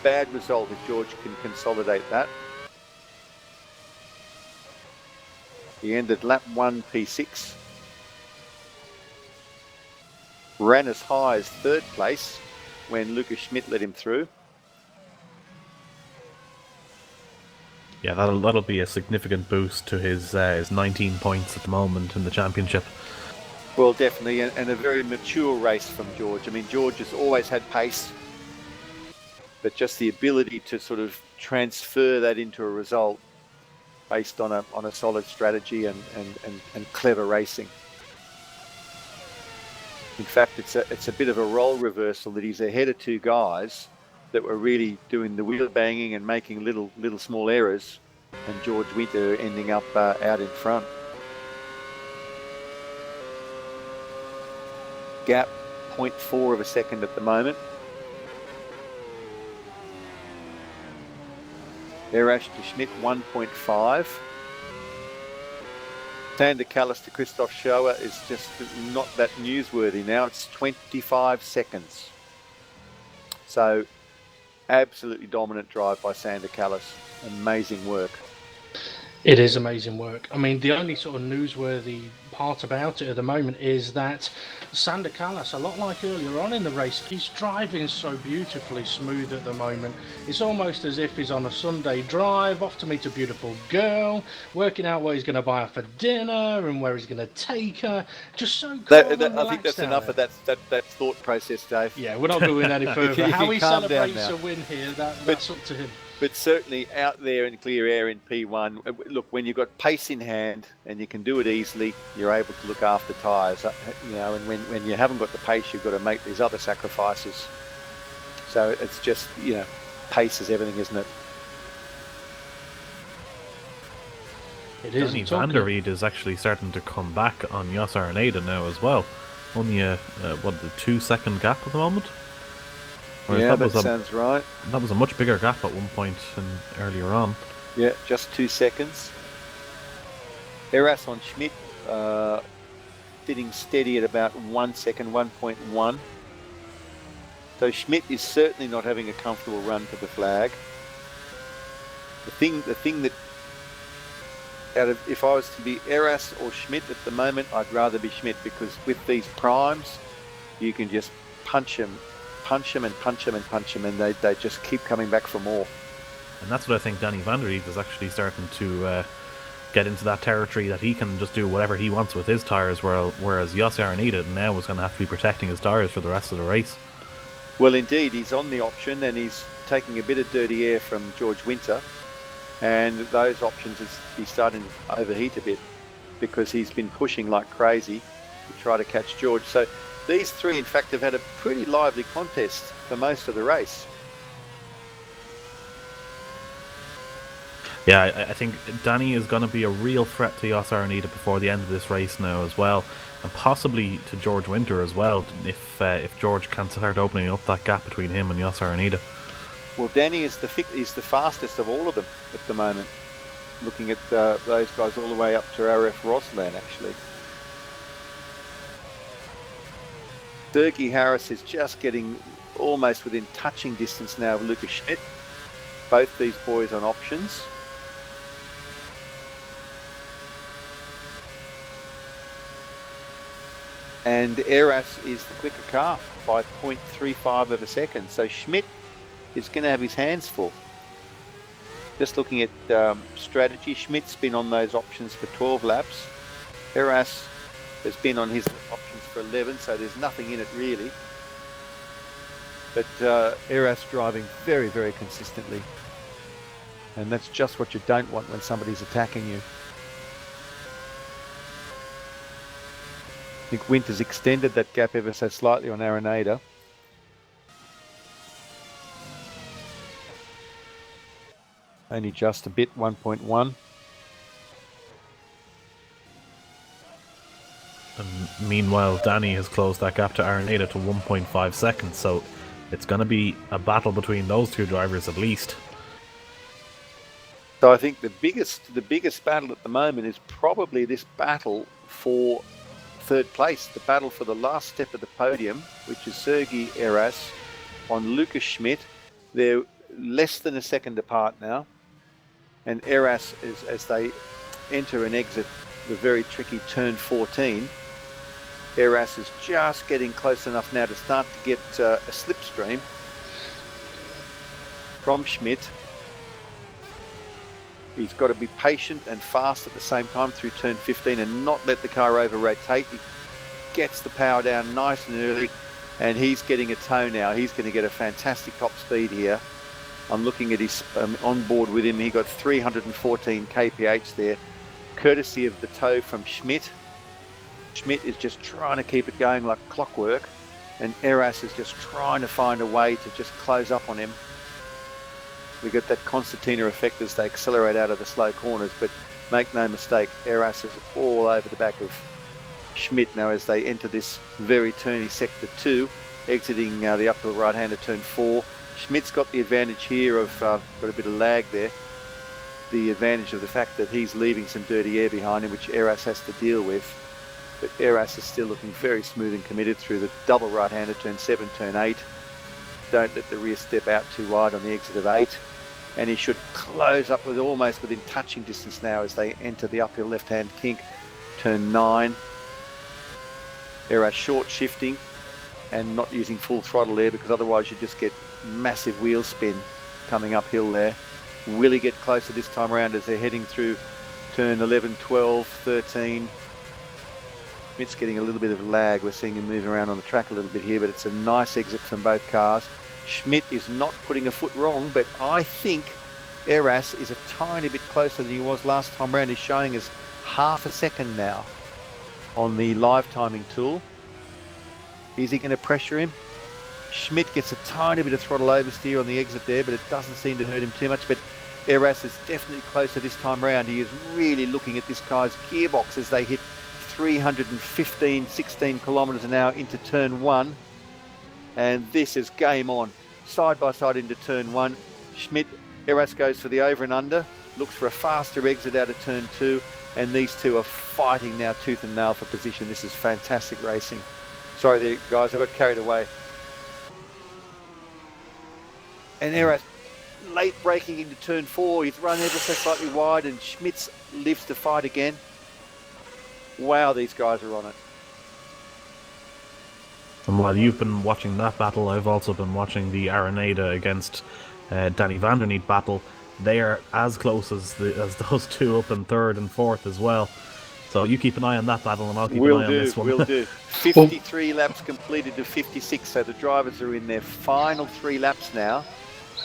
bad result if George can consolidate that. He ended lap 1 P6. Ran as high as 3rd place when Lucas Schmidt let him through. Yeah, that'll be a significant boost to his 19 points at the moment in the championship. Well, definitely, and a very mature race from George. I mean, George has always had pace, but just the ability to sort of transfer that into a result based on a solid strategy and clever racing. In fact, it's a bit of a role reversal that he's ahead of 2 guys that were really doing the wheel banging and making little small errors, and George Winter ending up out in front. Gap 0.4 of a second at the moment. Erash to Schmidt 1.5. Sander Callis to Christoph Schoer is just not that newsworthy now. It's 25 seconds. So absolutely dominant drive by Sander Callis. Amazing work. It is amazing work. I mean, the only sort of newsworthy part about it at the moment is that Sander Callis, a lot like earlier on in the race, he's driving so beautifully smooth at the moment. It's almost as if he's on a Sunday drive, off to meet a beautiful girl, working out what he's going to buy her for dinner and where he's going to take her. Just so calm and I think that's enough of that thought process, Dave. Yeah, we're not going any further. You How he calm down celebrates now. a win here, that's up to him. But certainly out there in clear air in P1, look, when you've got pace in hand and you can do it easily, you're able to look after tyres. And when you haven't got the pace, you've got to make these other sacrifices. So it's just, pace is everything, isn't it? It is. Danny van der Ried is actually starting to come back on Jos Araneda now as well. Only the 2-second gap at the moment. Whereas that sounds right. That was a much bigger gap at one point earlier on. Yeah, just 2 seconds. Eras on Schmidt, sitting steady at about 1 second, 1.1. So Schmidt is certainly not having a comfortable run to the flag. The thing that if I was to be Eras or Schmidt at the moment, I'd rather be Schmidt, because with these primes, you can just punch them and they just keep coming back for more. And that's what I think Danny van der Ried is actually starting to get into that territory that he can just do whatever he wants with his tyres, whereas Jos Araneda now is going to have to be protecting his tyres for the rest of the race. Well, indeed, he's on the option and he's taking a bit of dirty air from George Winter, and those options he's starting to overheat a bit because he's been pushing like crazy to try to catch George. So these three, in fact, have had a pretty lively contest for most of the race. Yeah, I think Danny is going to be a real threat to Jos Araneda before the end of this race now as well, and possibly to George Winter as well, if George can start opening up that gap between him and Jos Araneda. Well, Danny is the fastest of all of them at the moment. looking at those guys all the way up to RF Roslan, actually. Sergi Harris is just getting almost within touching distance now of Lucas Schmidt. Both these boys on options. And Eras is the quicker car by 0.35 of a second. So Schmidt is going to have his hands full. Just looking at strategy, Schmidt's been on those options for 12 laps. Eras has been on his options for 11, so there's nothing in it really. But Eras driving very, very consistently. And that's just what you don't want when somebody's attacking you. I think Winter's extended that gap ever so slightly on Araneda. Only just a bit, 1.1. And meanwhile, Danny has closed that gap to Araneda to 1.5 seconds, so it's going to be a battle between those two drivers at least. So I think the biggest battle at the moment is probably this battle for third place, the battle for the last step of the podium, which is Sergi Eras on Lucas Schmidt. They're less than a second apart now, and Eras, as they enter and exit the very tricky turn 14, Eras is just getting close enough now to start to get a slipstream from Schmidt. He's got to be patient and fast at the same time through turn 15 and not let the car over-rotate. He gets the power down nice and early, and he's getting a tow now. He's going to get a fantastic top speed here. I'm looking at his on board with him. He got 314 kph there, courtesy of the tow from Schmidt. Schmidt is just trying to keep it going like clockwork, and Eras is just trying to find a way to just close up on him. We get that concertina effect as they accelerate out of the slow corners, but make no mistake, Eras is all over the back of Schmidt now as they enter this very turny sector 2, exiting the upper right-hand of turn 4. Schmidt's got the advantage here of, got a bit of lag there, the advantage of the fact that he's leaving some dirty air behind him, which Eras has to deal with. But Eras is still looking very smooth and committed through the double right-hand of turn 7, turn 8. Don't let the rear step out too wide on the exit of 8. And he should close up with almost within touching distance now as they enter the uphill left-hand kink, turn 9. Eras short shifting and not using full throttle there, because otherwise you just get massive wheel spin coming uphill there. Will he get closer this time around as they're heading through turn 11, 12, 13? Schmidt's getting a little bit of lag. We're seeing him move around on the track a little bit here, but it's a nice exit from both cars. Schmidt is not putting a foot wrong, but I think Eras is a tiny bit closer than he was last time around. He's showing us half a second now on the live timing tool. Is he going to pressure him? Schmidt gets a tiny bit of throttle oversteer on the exit there, but it doesn't seem to hurt him too much. But Eras is definitely closer this time around. He is really looking at this guy's gearbox as they hit 315, 16 kilometres an hour into turn 1. And this is game on. Side by side into turn 1. Schmidt, Eras goes for the over and under, looks for a faster exit out of turn 2, and these two are fighting now tooth and nail for position. This is fantastic racing. Sorry there, guys, I got carried away. And Eras late braking into turn 4. He's run ever so slightly wide, and Schmidt lives to fight again. Wow, these guys are on it. And while you've been watching that battle, I've also been watching the Araneda against Danny van der Niet battle. They are as close as those two up in 3rd and 4th as well. So you keep an eye on that battle, and I'll keep an eye on this one. Will do. 53 laps completed to 56, so the drivers are in their final 3 laps now.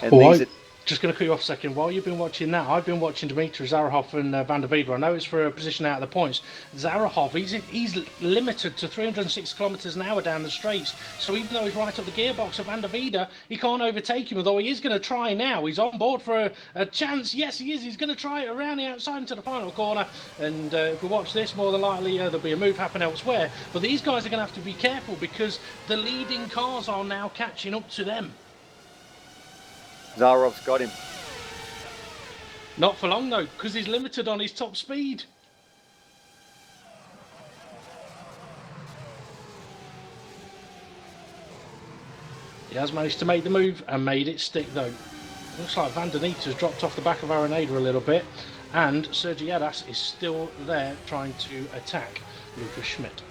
And these are... Just going to cut you off a second. While you've been watching that, I've been watching Dimitri Zarahov and Van der Veeder. I know it's for a position out of the points. Zarahov, he's limited to 306 kilometres an hour down the straights. So even though he's right up the gearbox of Van der Veeder, he can't overtake him, although he is going to try now. He's on board for a chance. Yes, he is. He's going to try it around the outside into the final corner. And if we watch this, more than likely there'll be a move happen elsewhere. But these guys are going to have to be careful because the leading cars are now catching up to them. Zarov's got him. Not for long though, because he's limited on his top speed. He has managed to make the move and made it stick though. Looks like Van der Neet has dropped off the back of Araneda a little bit, and Sergi Adas is still there trying to attack Lucas Schmidt.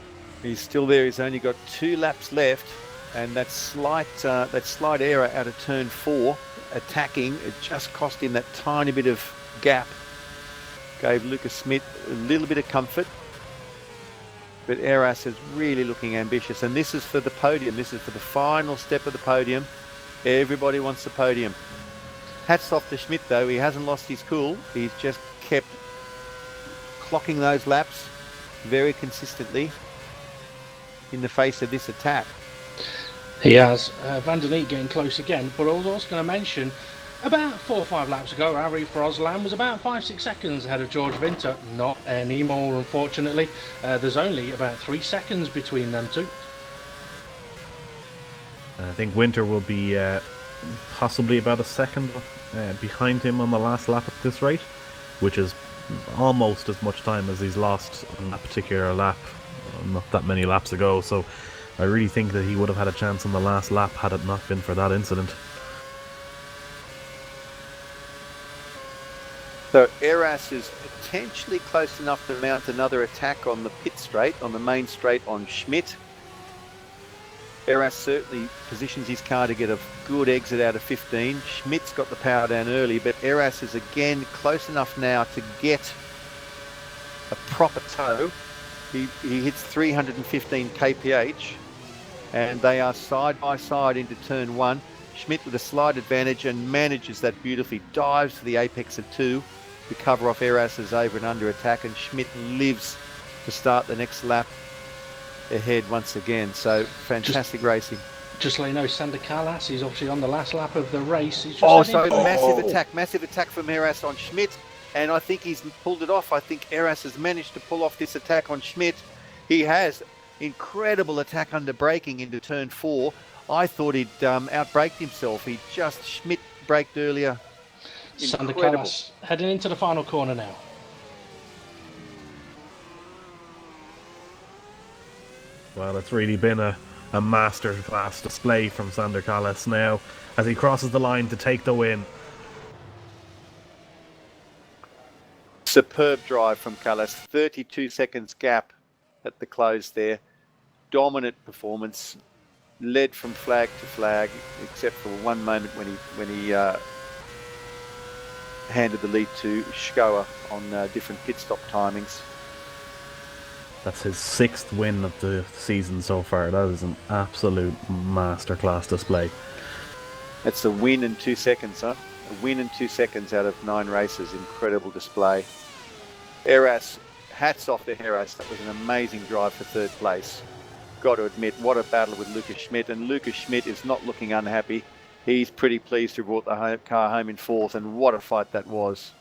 He's still there. He's only got 2 laps left, and that slight error out of turn 4, attacking, it just cost him that tiny bit of gap. Gave Lucas Schmidt a little bit of comfort. But Eras is really looking ambitious, and this is for the podium. This is for the final step of the podium. Everybody wants the podium. Hats off to Schmidt though, he hasn't lost his cool. He's just kept clocking those laps very consistently in the face of this attack. He has. Van der Neet getting close again, but I was also going to mention, about 4 or 5 laps ago, Ari Frosland was about 5-6 seconds ahead of George Winter. Not anymore, unfortunately. There's only about 3 seconds between them two. I think Winter will be possibly about a second behind him on the last lap at this rate, which is almost as much time as he's lost on that particular lap not that many laps ago. So I really think that he would have had a chance on the last lap had it not been for that incident. So Eras is potentially close enough to mount another attack on the pit straight, on the main straight on Schmidt. Eras certainly positions his car to get a good exit out of 15. Schmidt's got the power down early, but Eras is again close enough now to get a proper tow. He hits 315 kph, and they are side by side into turn 1. Schmidt with a slight advantage and manages that beautifully, dives to the apex of 2 to cover off Eras's over and under attack, and Schmidt lives to start the next lap ahead once again. So fantastic racing. Just to let you know, Sander Callas, he's obviously on the last lap of the race. He's just massive attack from Eras on Schmidt, and I think he's pulled it off. I think Eras has managed to pull off this attack on Schmidt. He has incredible attack under braking into turn 4. I thought he'd outbraked himself. Schmidt braked earlier. Sander Callas heading into the final corner now. Well, it's really been a masterclass display from Sander Callas now as he crosses the line to take the win. Superb drive from Callas. 32 seconds gap at the close there. Dominant performance. Led from flag to flag, except for one moment when he handed the lead to Schulze on different pit stop timings. That's his 6th win of the season so far. That is an absolute masterclass display. That's a win in 2 seconds, huh? A win in 2 seconds out of 9 races. Incredible display. Eras, hats off to Eras. That was an amazing drive for 3rd place. Got to admit, what a battle with Lucas Schmidt, and Lucas Schmidt is not looking unhappy. He's pretty pleased to have brought the car home in 4th, and what a fight that was.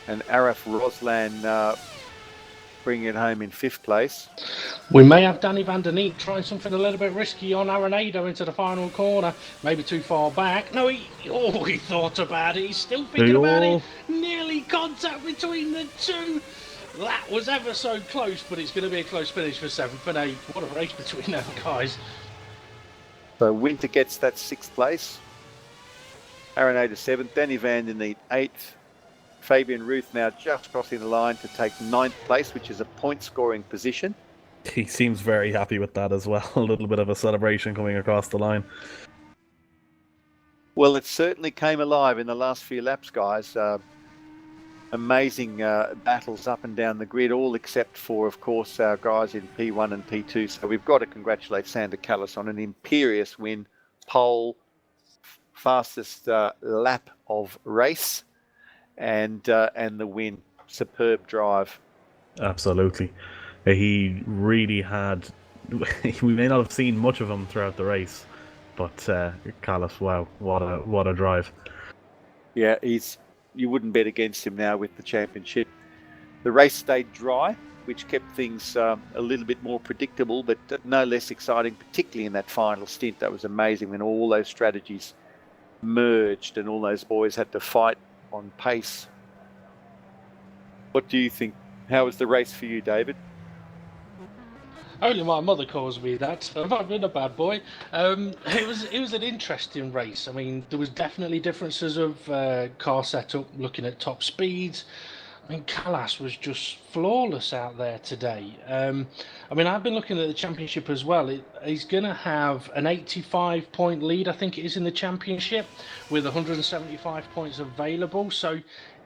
And Arif Roslan bringing it home in 5th place. We may have Danny Van der Neet trying something a little bit risky on Araneda into the final corner. Maybe too far back. No, he thought about it. He's still thinking about it. Nearly contact between the two. That was ever so close, but it's going to be a close finish for 7th and 8th. What a race between them guys. So Winter gets that 6th place. Araneda 7th. Danny Van der Neet 8th. Fabian Ruth now just crossing the line to take 9th place, which is a point scoring position. He seems very happy with that as well. A little bit of a celebration coming across the line. Well, it certainly came alive in the last few laps, guys. Amazing battles up and down the grid, all except for, of course, our guys in P1 and P2. So we've got to congratulate Sander Callas on an imperious win, pole, fastest lap of race, and the win. Superb drive. Absolutely. He really had... We may not have seen much of him throughout the race, but Callas, wow, what a drive. Yeah, you wouldn't bet against him now with the championship. The race stayed dry, which kept things a little bit more predictable, but no less exciting, particularly in that final stint. That was amazing when all those strategies merged and all those boys had to fight on pace. What do you think? How was the race for you, David? Only my mother calls me that. I've not been a bad boy. It was an interesting race. I mean, there was definitely differences of car setup. Looking at top speeds, I mean, Callas was just flawless out there today. I mean, I've been looking at the championship as well. He's going to have an 85-point lead, I think it is, in the championship, with 175 points available. So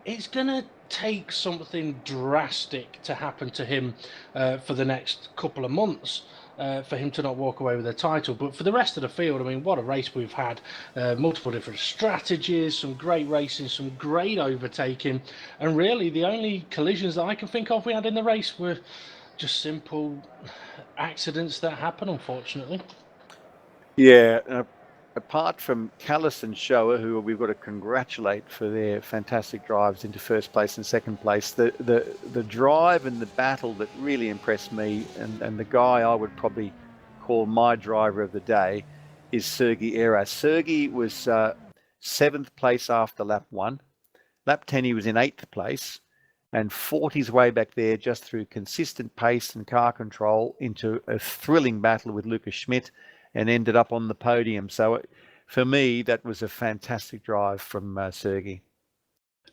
it's going to take something drastic to happen to him for the next couple of months. For him to not walk away with a title. But for the rest of the field, I mean, what a race we've had. Multiple different strategies, some great racing, some great overtaking. And really, the only collisions that I can think of we had in the race were just simple accidents that happen, unfortunately. Yeah, apart from Callis and Shower, who we've got to congratulate for their fantastic drives into first place and second place, the drive and the battle that really impressed me, and the guy I would probably call my driver of the day, is Sergei Era. Sergei was 7th place after lap 1. Lap 10 he was in 8th place, and fought his way back there just through consistent pace and car control into a thrilling battle with Lucas Schmidt, and ended up on the podium. So for me, that was a fantastic drive from Sergei.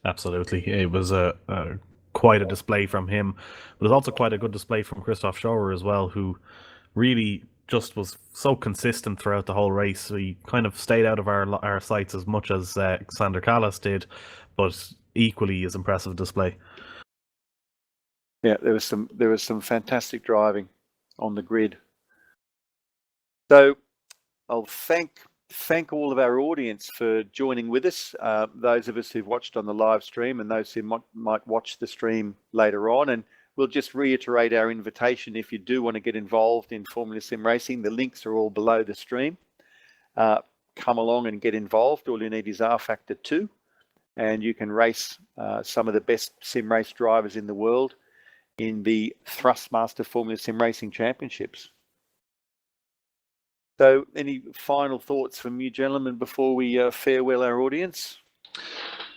Absolutely. It was quite a display from him. But it was also quite a good display from Christoph Schauer as well, who really just was so consistent throughout the whole race. He kind of stayed out of our sights as much as Sander Callas did, but equally as impressive display. Yeah, there was some fantastic driving on the grid. So I'll thank all of our audience for joining with us, those of us who've watched on the live stream and those who might watch the stream later on. And we'll just reiterate our invitation. If you do want to get involved in Formula Sim Racing, the links are all below the stream. Come along and get involved. All you need is rFactor 2, and you can race some of the best sim race drivers in the world in the Thrustmaster Formula Sim Racing Championships. So any final thoughts from you gentlemen before we farewell our audience?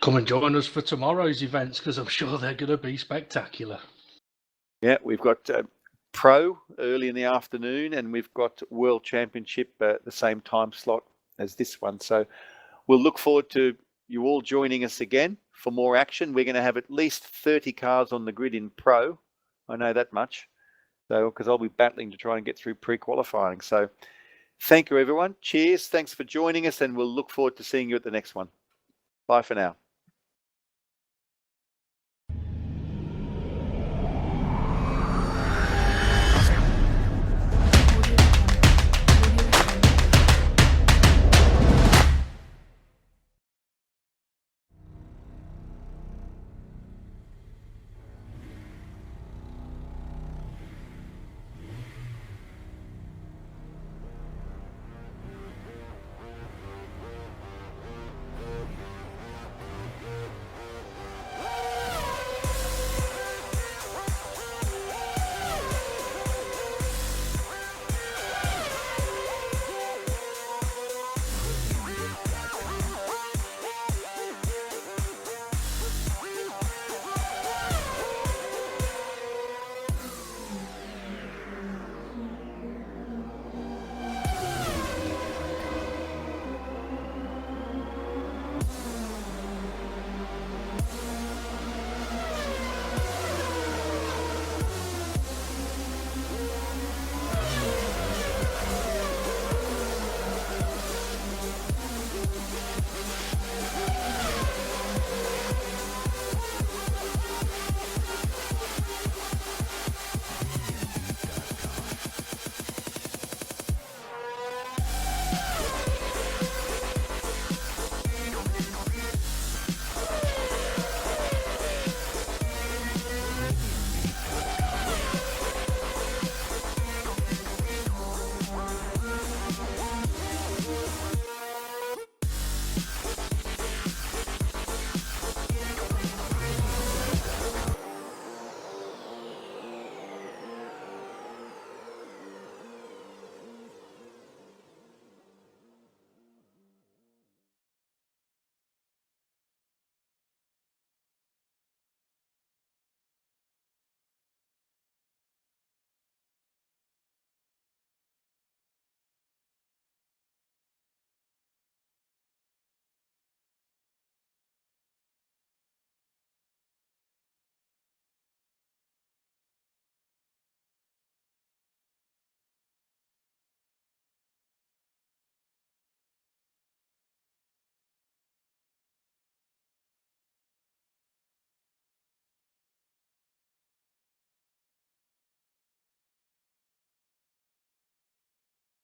Come and join us for tomorrow's events, because I'm sure they're going to be spectacular. Yeah, we've got Pro early in the afternoon, and we've got World Championship at the same time slot as this one. So we'll look forward to you all joining us again for more action. We're going to have at least 30 cars on the grid in Pro. I know that much. So, because I'll be battling to try and get through pre-qualifying. So thank you, everyone. Cheers. Thanks for joining us, and we'll look forward to seeing you at the next one. Bye for now.